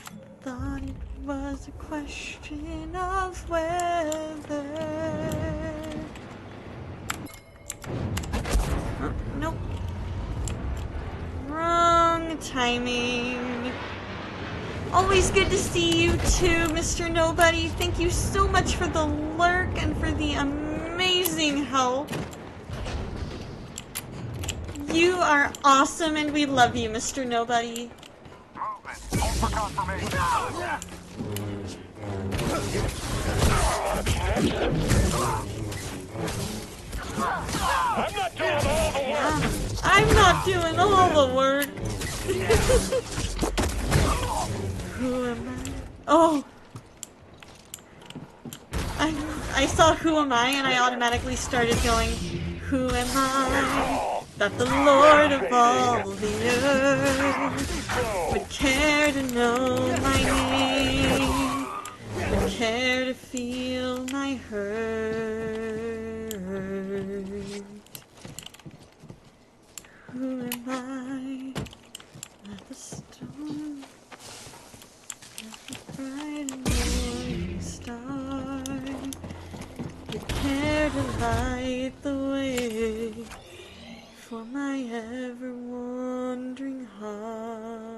thought it was a question of whether. Oh, nope. Wrong timing. Always good to see you too, Mr. Nobody. Thank you so much for the lurk and for the amazing help. You are awesome and we love you, Mr. Nobody. I'm not doing all the work. Who am I? Oh. I saw Who Am I and I automatically started going, Who am I? That the Lord of all the earth would care to know my name, would care to feel my hurt. Who am I? At the storm. At the bright morning star. You care to light the way for my ever wandering heart.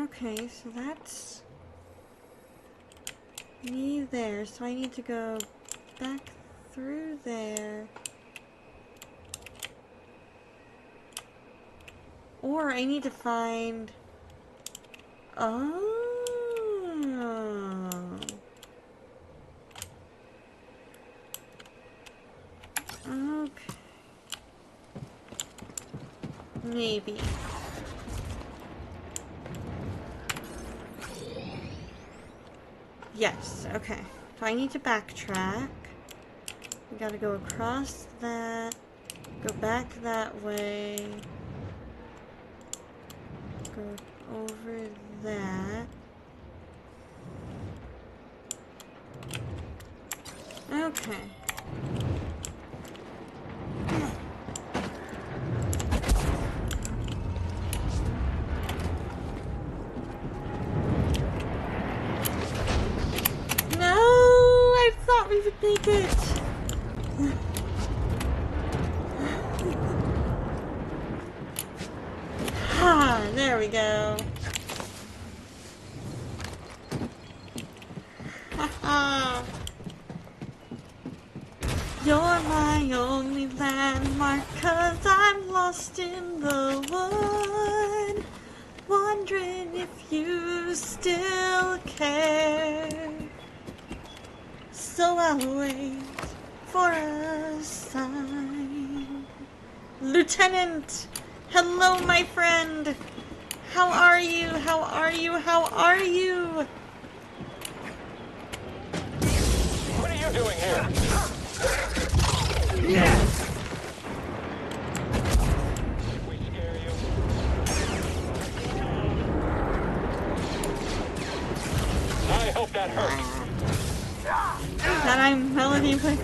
Okay, so that's me there, so I need to go back through there. Or I need to find... Oh. Okay. Maybe. Yes, okay. So I need to backtrack. We gotta go across that, go back that way, go over that. Okay. We would make it. Ah, there we go. You're my only landmark, 'cause I'm lost in the wood, wondering if you still care. So I'll wait for a sign. Lieutenant! Hello, my friend! How are you? How are you? How are you? What are you doing here? We scare you? I hope that hurts. That I'm Melody, but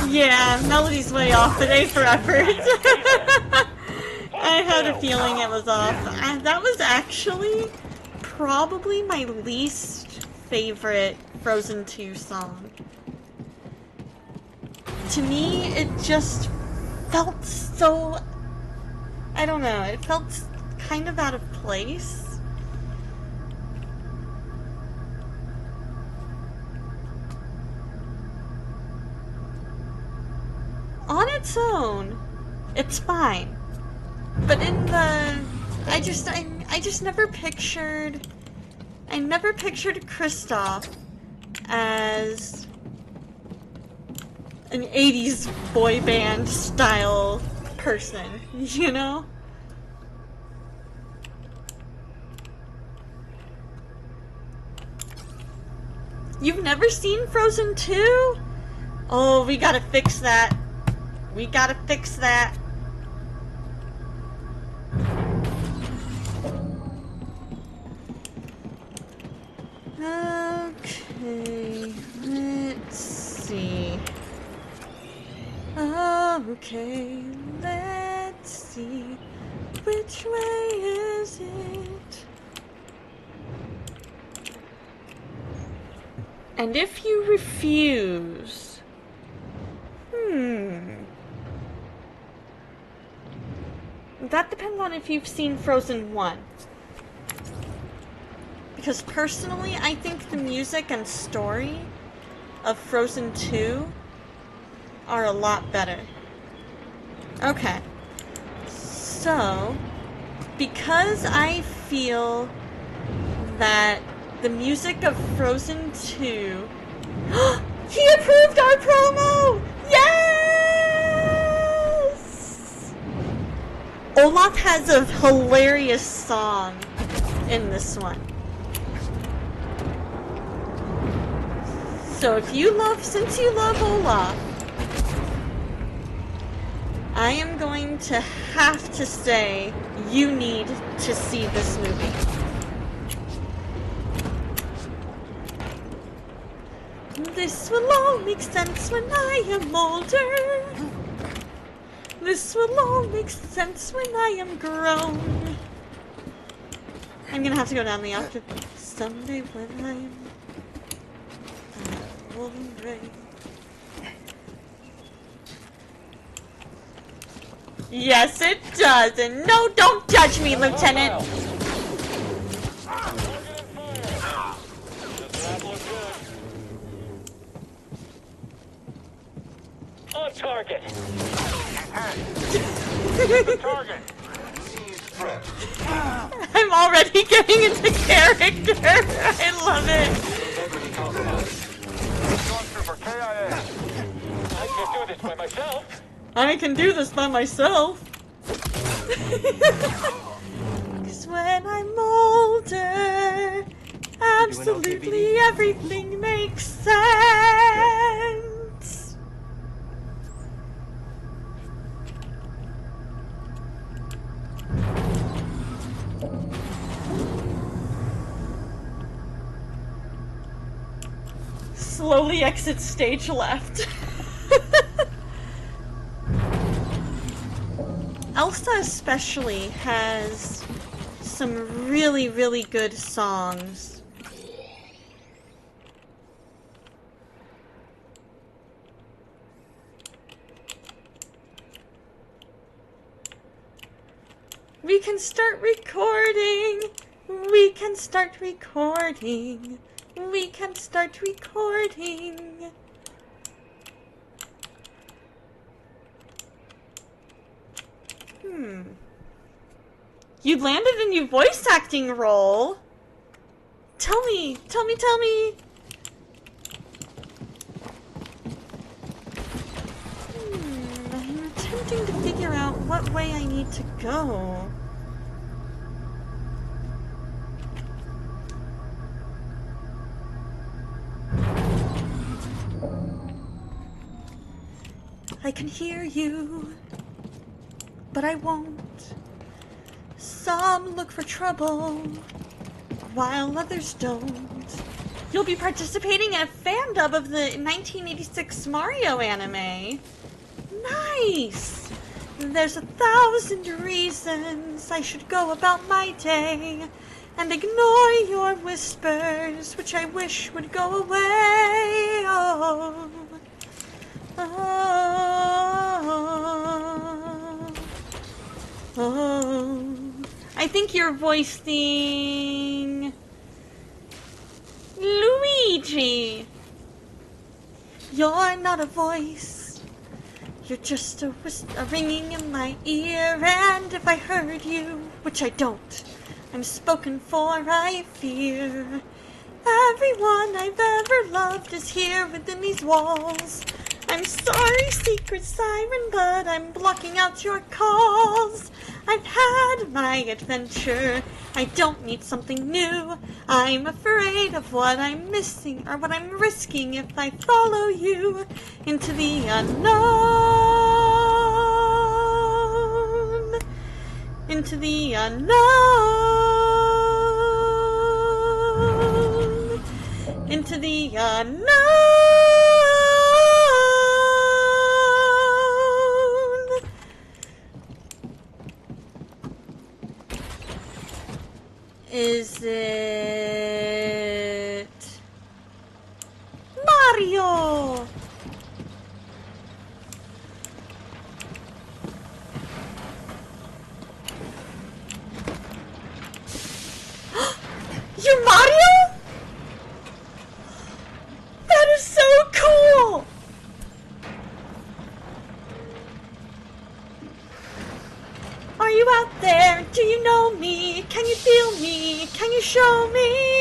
yeah, Melody's way off today for effort. I had a feeling it was off. That was actually probably my least favorite Frozen 2 song. To me, it just felt so... I don't know, it felt kind of out of place. On its own, it's fine. But in the... I just never pictured... I never pictured Kristoff as an 80s boy band style person, you know? You've never seen Frozen 2? Oh, we gotta fix that. We gotta fix that. Okay, let's see. Okay, let's see. Which way is it? And if you refuse... That depends on if you've seen Frozen 1. Because personally, I think the music and story of Frozen 2 are a lot better. Okay. So, because I feel that the music of Frozen 2... He approved our promo! Yes! Olaf has a hilarious song in this one. So if you love, since you love Olaf, I am going to have to say you need to see this movie. This will all make sense when I am older. This will all make sense when I am grown. I'm gonna have to go down the after. Someday when I'm old and gray. Yes, it does. And no, don't judge me, Lieutenant. On target. Target. I'm already getting into character. I love it. Stormtrooper KIA. I can't do this by myself. I can do this by myself. 'Cause when I'm older, absolutely everything makes sense. Slowly exit stage left. Elsa especially has some really, really good songs. We can start recording. We can start recording. We can start recording. You landed a new voice acting role. Tell me. I'm attempting to figure out what way I need to go. I can hear you, but I won't. Some look for trouble, while others don't. You'll be participating in a fan dub of the 1986 Mario anime. Nice! There's 1,000 reasons I should go about my day and ignore your whispers, which I wish would go away. Oh. I think you're voicing Luigi. You're not a voice. You're just a ringing in my ear, and if I heard you, which I don't, I'm spoken for, I fear. Everyone I've ever loved is here within these walls. I'm sorry, secret siren, but I'm blocking out your calls. I've had my adventure. I don't need something new. I'm afraid of what I'm missing or what I'm risking if I follow you into the unknown. Into the unknown. Into the unknown. Is it Mario? You're Mario? That is so cool! Are you out there? Do you know me? Can you feel me? Can you show me?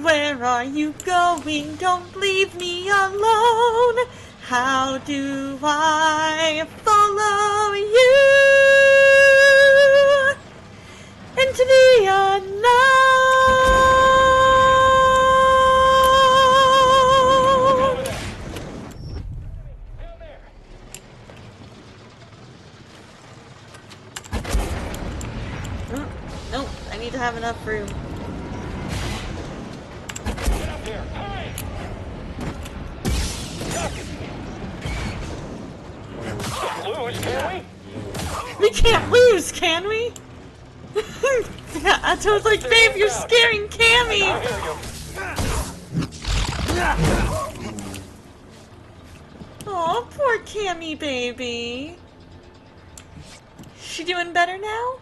Where are you going? Don't leave me alone. How do I follow you? into the unknown. Oh, nope, I need to have enough room. Get up here! Hey! Can't lose, can we? We can't lose, can we? I was like, babe, you're scaring Cammy. I hear you. Oh, poor Cammy baby. She doing better now?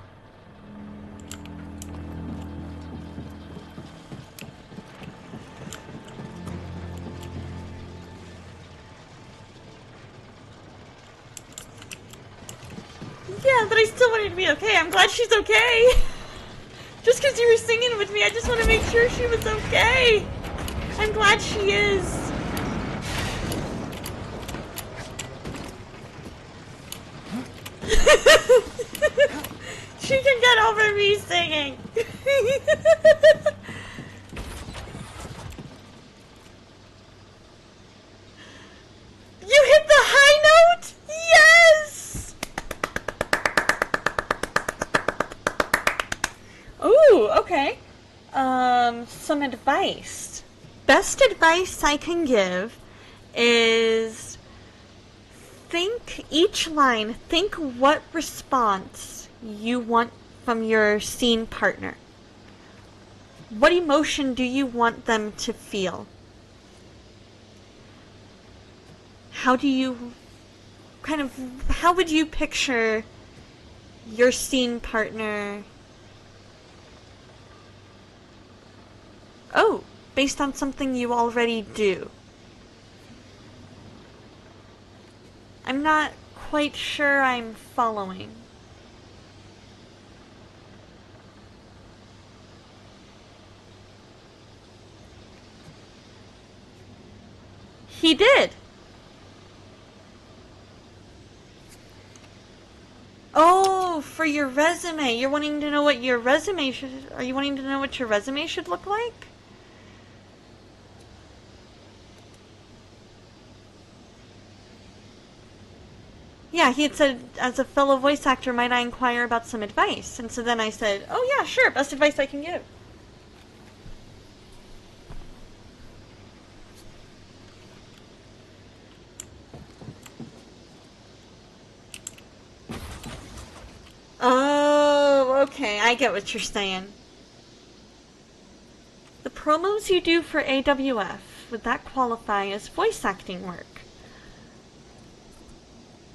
Yeah, but I still want her to be okay. I'm glad she's okay. Just because you were singing with me, I just want to make sure she was okay. I'm glad she is. She can get over me singing. You hit the high note? Yes! Ooh, okay. Some advice. Best advice I can give is think each line, think what response you want from your scene partner. What emotion do you want them to feel? How do you how would you picture your scene partner? Oh, based on something you already do. I'm not quite sure I'm following. He did. Oh, for your resume. You're wanting to know what your resume should... Are you wanting to know what your resume should look like? Yeah, he had said, as a fellow voice actor, might I inquire about some advice? And so then I said, oh yeah, sure, best advice I can give. Oh, okay, I get what you're saying. The promos you do for AWF, would that qualify as voice acting work?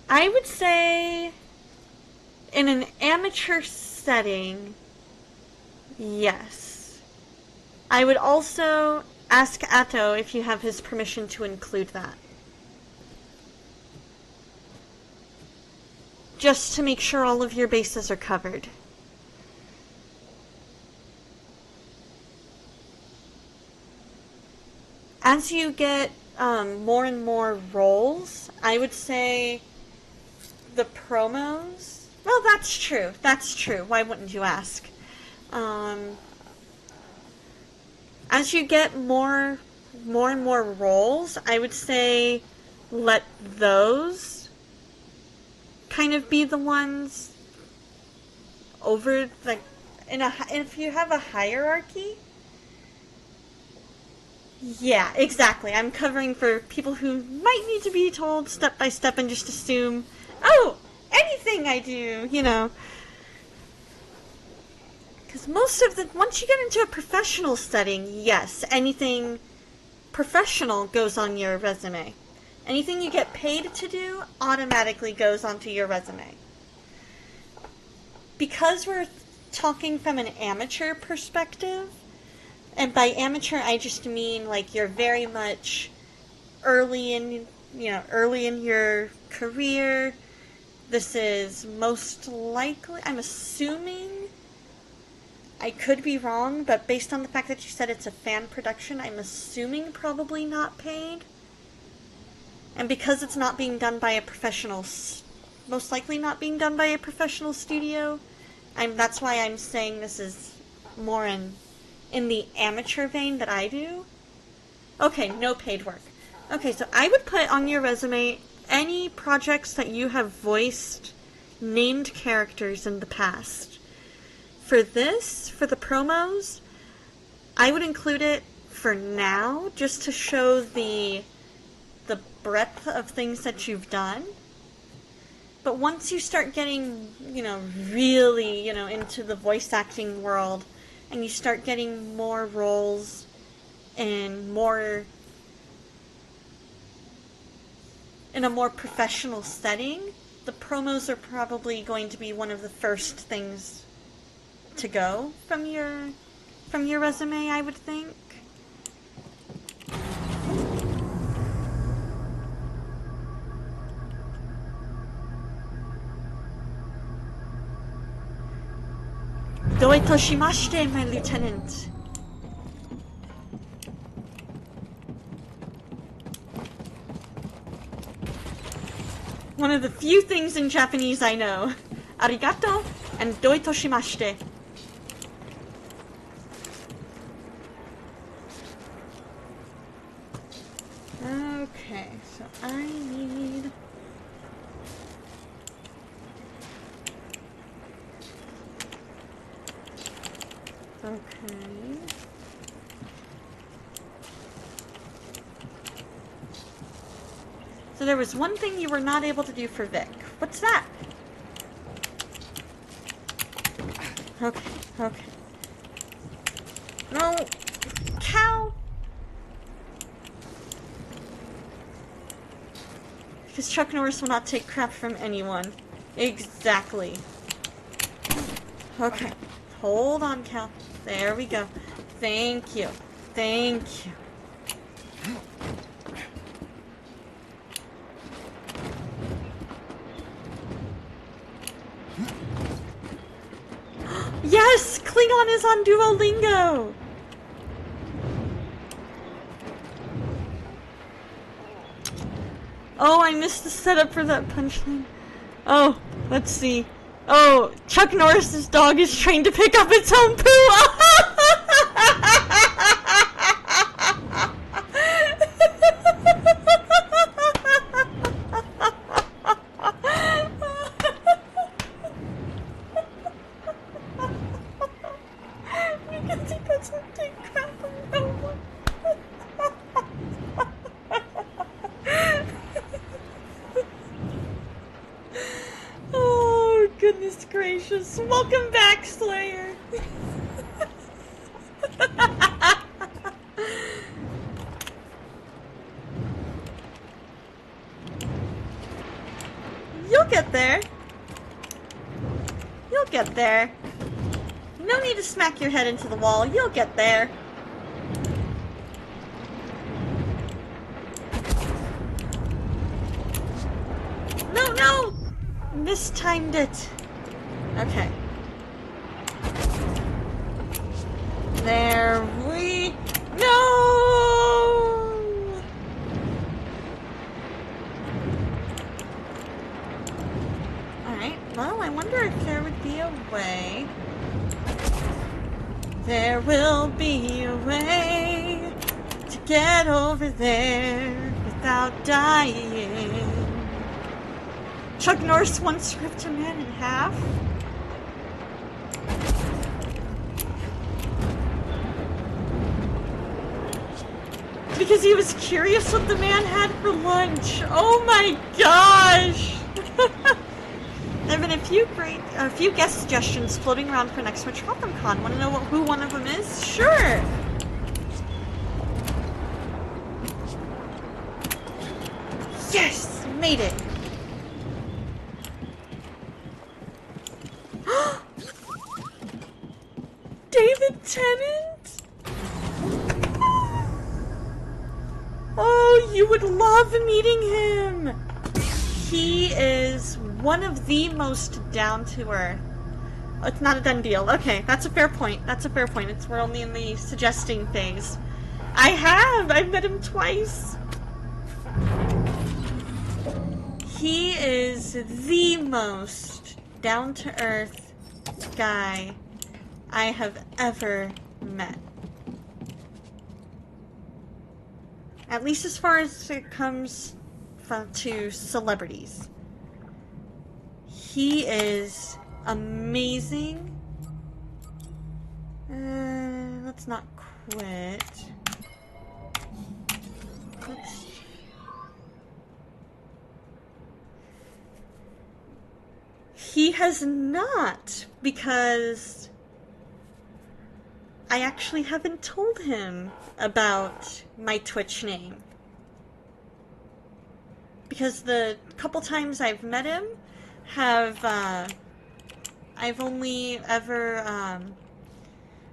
I would say, in an amateur setting, yes. I would also ask Atto if you have his permission to include that. Just to make sure all of your bases are covered. As you get more and more roles, I would say the promos... Well, that's true. That's true. Why wouldn't you ask? As you get more and more roles, I would say let those kind of be the ones over, like, if you have a hierarchy. Yeah, exactly. I'm covering for people who might need to be told step by step and just assume, oh, anything I do, you know. Because most of the, once you get into a professional setting, yes, anything professional goes on your resume. Anything you get paid to do automatically goes onto your resume. Because we're talking from an amateur perspective, and by amateur I just mean like you're very much early in your career. This is most likely, I'm assuming, I could be wrong, but based on the fact that you said it's a fan production, I'm assuming probably not paid. And because it's not being done by a professional, most likely not being done by a professional studio, That's why I'm saying this is more in the amateur vein that I do. Okay, no paid work. Okay, so I would put on your resume any projects that you have voiced named characters in the past. For this, for the promos, I would include it for now, just to show the breadth of things that you've done. But once you start getting, really, into the voice acting world, and you start getting more roles and more in a more professional setting, the promos are probably going to be one of the first things to go from your resume, I would think. Doitoshimashite, my lieutenant. One of the few things in Japanese I know. Arigato and doitoshimashite. Okay, so I need... Okay. So there was one thing you were not able to do for Vic. What's that? Okay, okay. No, Cal. Because Chuck Norris will not take crap from anyone. Exactly. Okay. Hold on, Cal. There we go. Thank you. Thank you. Yes! Klingon is on Duolingo! Oh, I missed the setup for that punchline. Oh, let's see. Oh, Chuck Norris's dog is trained to pick up its own poo! Because he doesn't take crap from no one. Oh, goodness gracious. Welcome back, Slayer. You'll get there. You'll get there. No need to smack your head into the wall. You'll get there. No, no! Mistimed it. Okay. There we go! Alright, well, I wonder if there would be a way. There will be a way to get over there without dying. Chuck Norris once ripped a man in half. Because he was curious what the man had for lunch. Oh my gosh! There have been a few guest suggestions floating around for next Metropolitan Con. Want to know who one of them is? Sure! Yes! Made it! David Tennant? Oh, you would love meeting him! He is one of the most down-to-earth. Oh, it's not a done deal. Okay, that's a fair point. That's a fair point. We're only in the suggesting phase. I've met him twice. He is the most down-to-earth, guy I have ever met. At least as far as it comes to celebrities. He is amazing. Let's not quit. He has not, because I actually haven't told him about my Twitch name. Because the couple times I've met him have, I've only ever,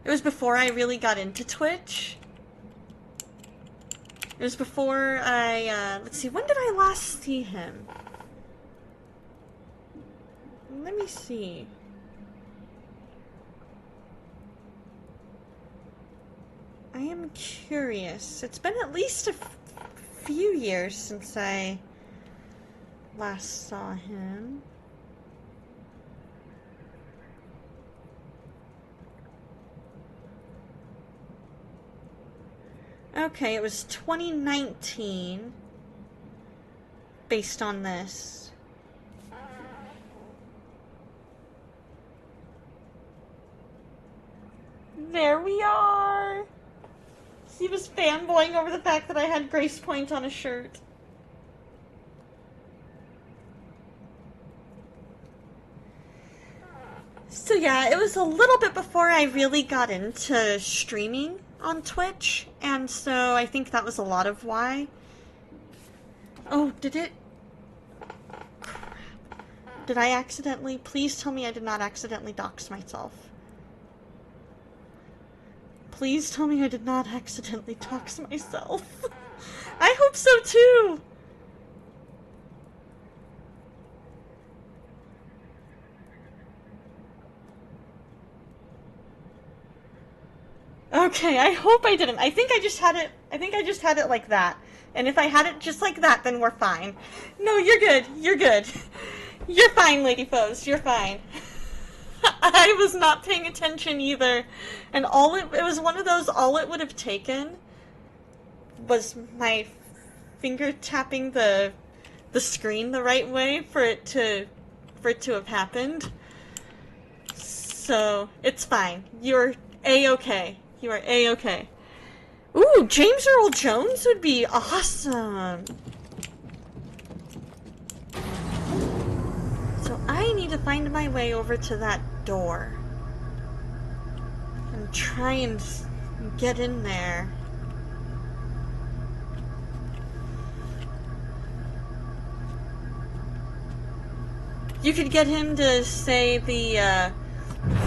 it was before I really got into Twitch. It was before I, let's see, when did I last see him? Let me see. I am curious. It's been at least a few years since I last saw him. Okay, it was 2019 based on this. There we are! He was fanboying over the fact that I had Grace Point on a shirt. So yeah, it was a little bit before I really got into streaming on Twitch, and so I think that was a lot of why. Oh, did it? Crap. Did I accidentally? Please tell me I did not accidentally dox myself. Please tell me I did not accidentally dox myself. I hope so too! Okay, I hope I didn't. I think I just had it like that. And if I had it just like that, then we're fine. No, you're good. You're good. You're fine, Lady Foes. You're fine. I was not paying attention either. And it was one of those, all it would have taken was my finger tapping the screen the right way for it to have happened. So, it's fine. You're A-okay. You are A-okay. Ooh, James Earl Jones would be awesome. So I need to find my way over to that door and try and get in there. You could get him to say the,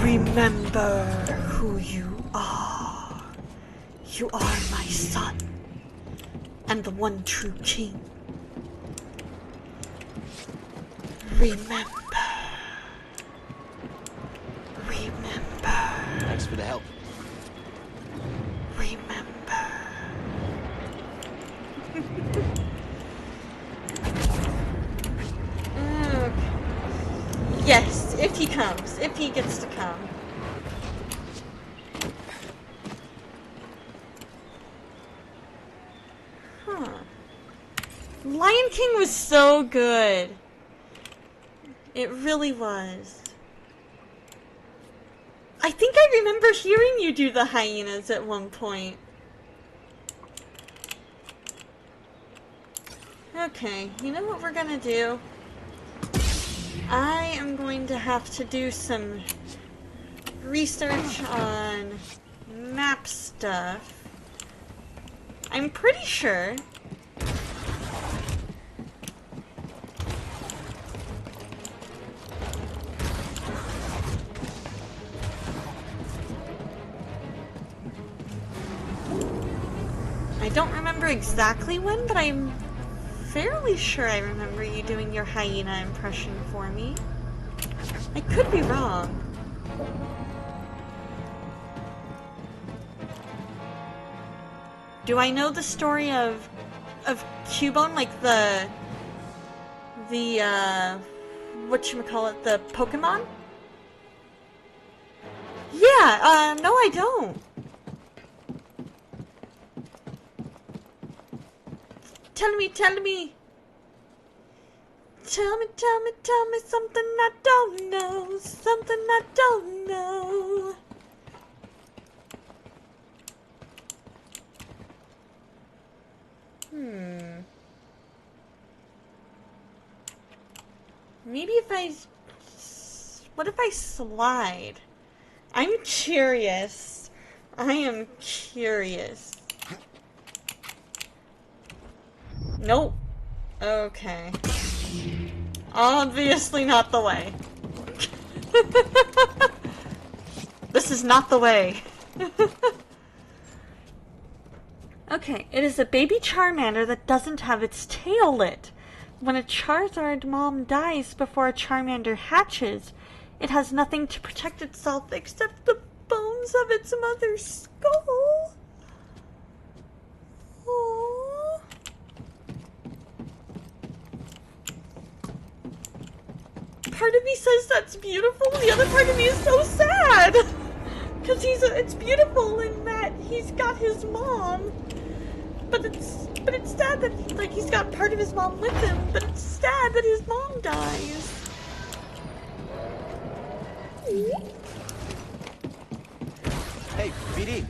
remember who you are. You are my son, and the one true king. Remember. Thanks for the help. Remember. Okay. Yes, if he comes. If he gets to come. Huh. Lion King was so good. It really was. I think I remember hearing you do the hyenas at one point. Okay, you know what we're gonna do? I am going to have to do some research on map stuff. I'm pretty sure I don't remember exactly when, but I'm fairly sure I remember you doing your hyena impression for me. I could be wrong. Do I know the story of Cubone, like the whatchamacallit, the Pokemon? Yeah, no I don't. Tell me. Tell me something I don't know. Something I don't know. Maybe if what if I slide? I'm curious. I am curious. Nope. Okay. Obviously not the way. This is not the way. Okay, it is a baby Charmander that doesn't have its tail lit. When a Charizard mom dies before a Charmander hatches, it has nothing to protect itself except the bones of its mother's skull. Aww. Part of me says that's beautiful, the other part of me is so sad. Because it's beautiful in that he's got his mom. But it's sad that he's got part of his mom with him, but it's sad that his mom dies. Hey, BD.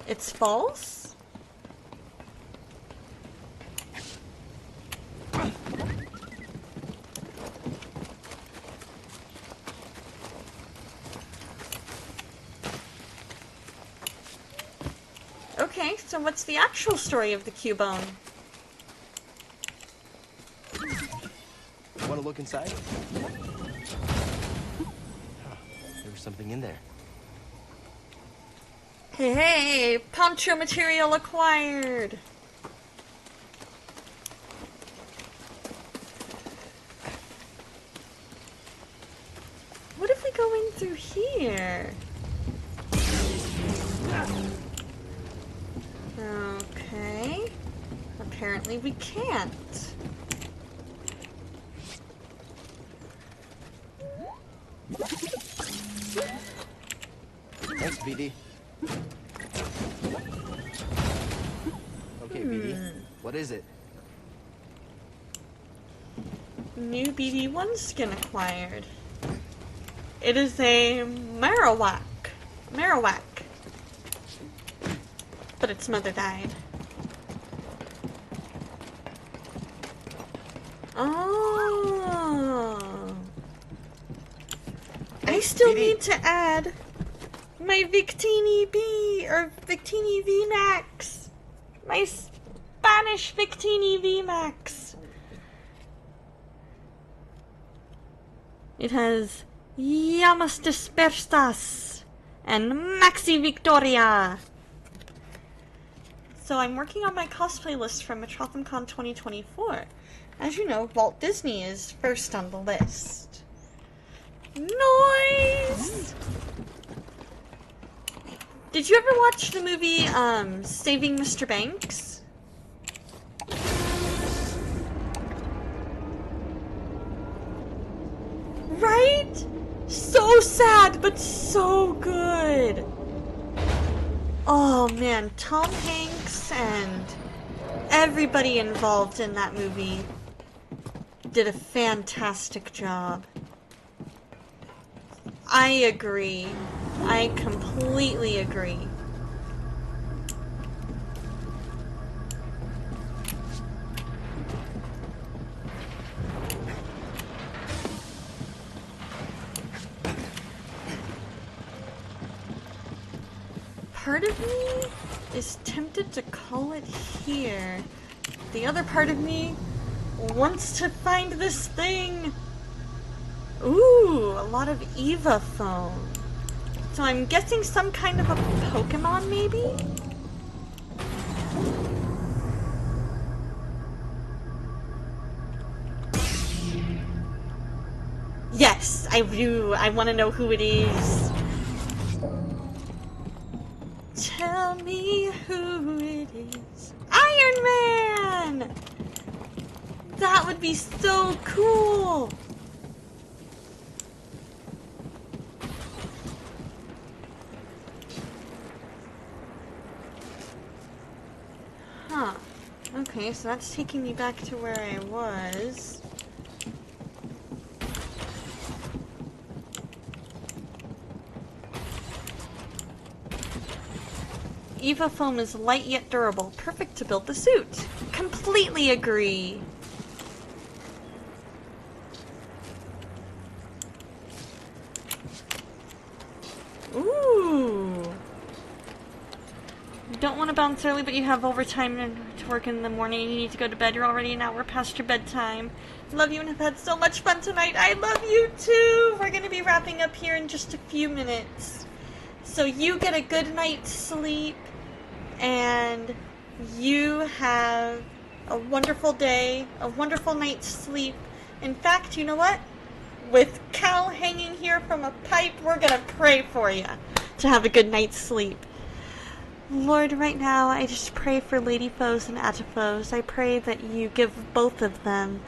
It's false? Okay, so what's the actual story of the Cubone? Want to look inside? There was something in there. Hey, poncho material acquired! What if we go in through here? Okay. Apparently we can't. Thanks, BD. Okay, BD. What is it? New BD1 skin acquired. It is a Marowak. Marowak. But its mother died. Oh. I still need to add my Victini B or Victini V Max. My Spanish Victini V Max. It has Llamas Dispersas and Maxi Victoria. So I'm working on my cosplay list from MetropolitanCon 2024. As you know, Walt Disney is first on the list. Noise! Did you ever watch the movie, Saving Mr. Banks? Right? So sad, but so good. Oh man, Tom Hanks and everybody involved in that movie did a fantastic job. I agree. I completely agree. Part of me is tempted to call it here. The other part of me wants to find this thing. Ooh, a lot of Eva foam. So I'm guessing some kind of a Pokemon, maybe? Yes, I do. I want to know who it is. Tell me who it is. Iron Man! That would be so cool! Huh. Okay, so that's taking me back to where I was. Eva foam is light yet durable, perfect to build the suit. Completely agree. Ooh. You don't want to bounce early, but you have overtime to work in the morning and you need to go to bed. You're already an hour past your bedtime. Love you and have had so much fun tonight. I love you too. We're going to be wrapping up here in just a few minutes. So you get a good night's sleep and you have a wonderful day, a wonderful night's sleep. In fact, you know what? With Cal hanging here from a pipe, we're going to pray for you to have a good night's sleep. Lord, right now, I just pray for Lady Foes and Atafoes. I pray that you give both of them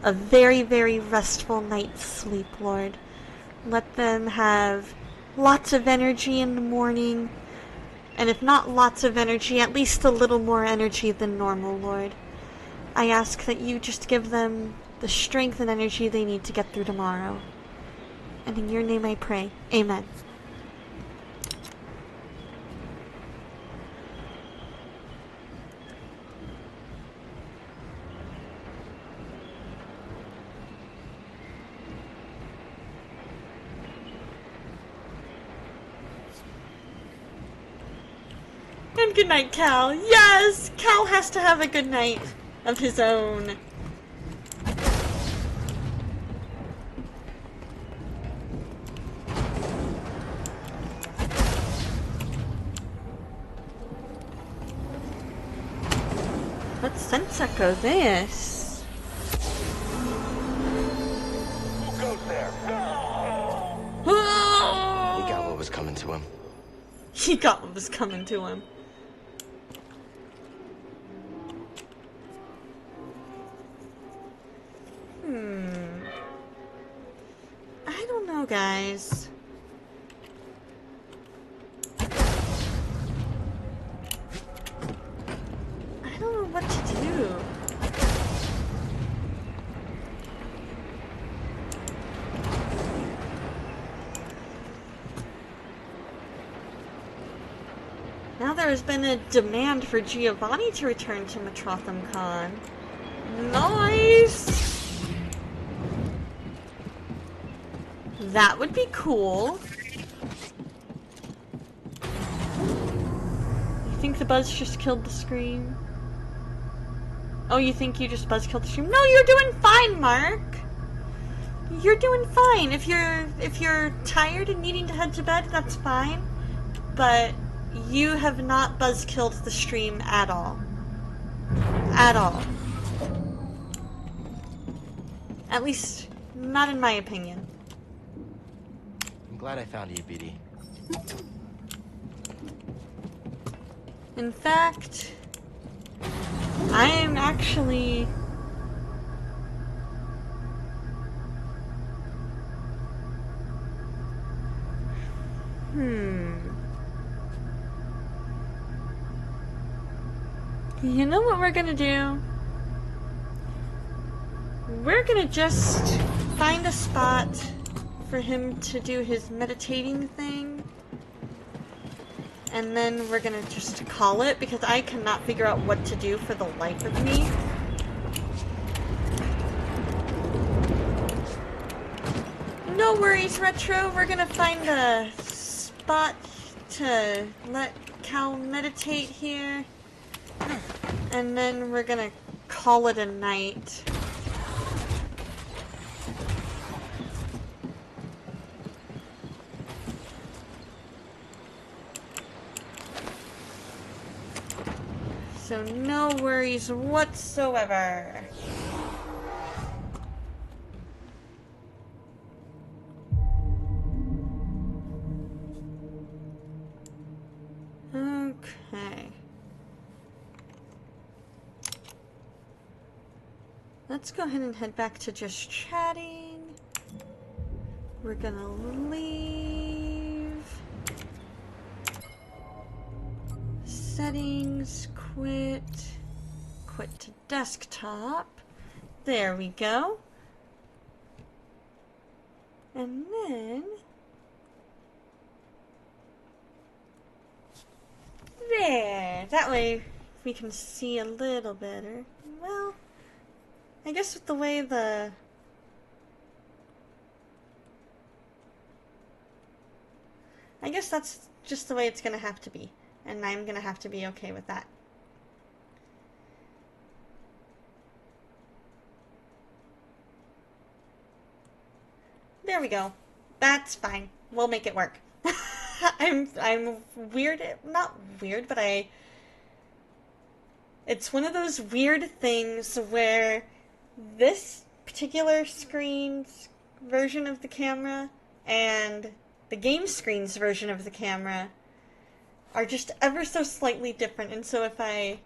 a very, very restful night's sleep, Lord. Let them have lots of energy in the morning, and if not lots of energy, at least a little more energy than normal, Lord. I ask that you just give them the strength and energy they need to get through tomorrow. And in your name I pray. Amen. And good night, Cal. Yes! Cal has to have a good night of his own. Let's sense echo this. Who goes there? He got what was coming to him. He got what was coming to him. I don't know, guys. I don't know what to do. Now there has been a demand for Giovanni to return to Metrotham Con. Nice! That would be cool. You think the buzz just killed the scream? Oh, you think you just buzz killed the scream? No, you're doing fine, Mark. You're doing fine. If you're tired and needing to head to bed, that's fine. But you have not buzz killed the stream at all. At all. At least, not in my opinion. I'm glad I found you, BD. In fact, I am actually... You know what we're gonna do? We're gonna just find a spot for him to do his meditating thing. And then we're gonna just call it, because I cannot figure out what to do for the life of me. No worries, Retro. We're gonna find a spot to let Cal meditate here. And then we're gonna call it a night. So no worries whatsoever. Okay. let's go ahead and head back to just chatting. We're gonna leave. Settings, quit to desktop. There we go. And then there. That way we can see a little better. Well, I guess with the way I guess that's just the way it's gonna have to be. And I'm gonna have to be okay with that. There we go. That's fine. We'll make it work. I'm weird, not weird, but it's one of those weird things where this particular screen's version of the camera and the game screen's version of the camera are just ever so slightly different, and so if I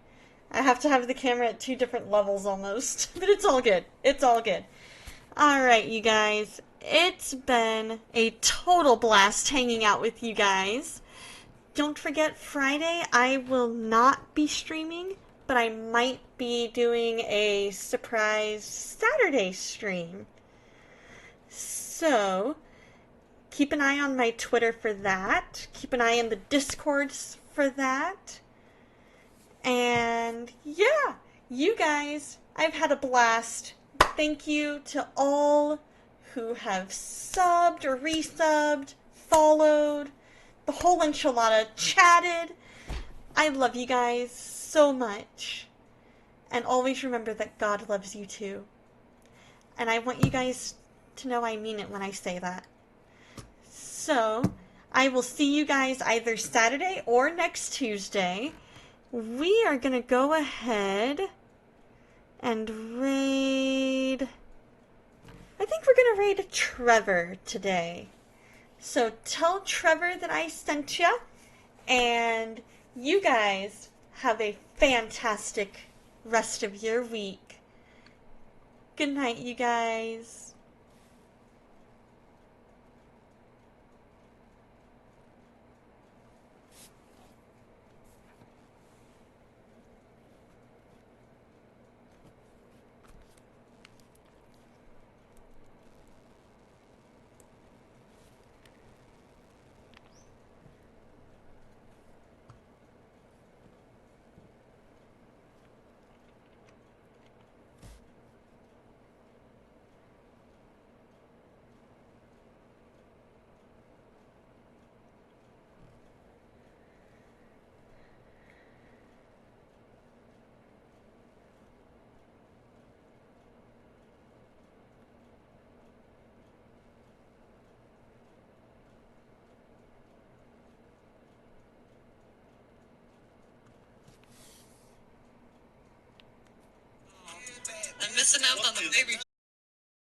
have to have the camera at 2 different levels almost, but it's all good. It's all good. Alright, you guys. It's been a total blast hanging out with you guys. Don't forget, Friday I will not be streaming, but I might be doing a surprise Saturday stream. So, keep an eye on my Twitter for that. Keep an eye on the Discords for that. And yeah, you guys, I've had a blast. Thank you to all who have subbed or resubbed, followed, the whole enchilada, chatted. I love you guys so much. And always remember that God loves you too. And I want you guys to know I mean it when I say that. So, I will see you guys either Saturday or next Tuesday. We are going to go ahead and raid... I think we're going to raid Trevor today. So tell Trevor that I sent you, and you guys have a fantastic rest of your week. Good night, you guys. I'm missing out on the baby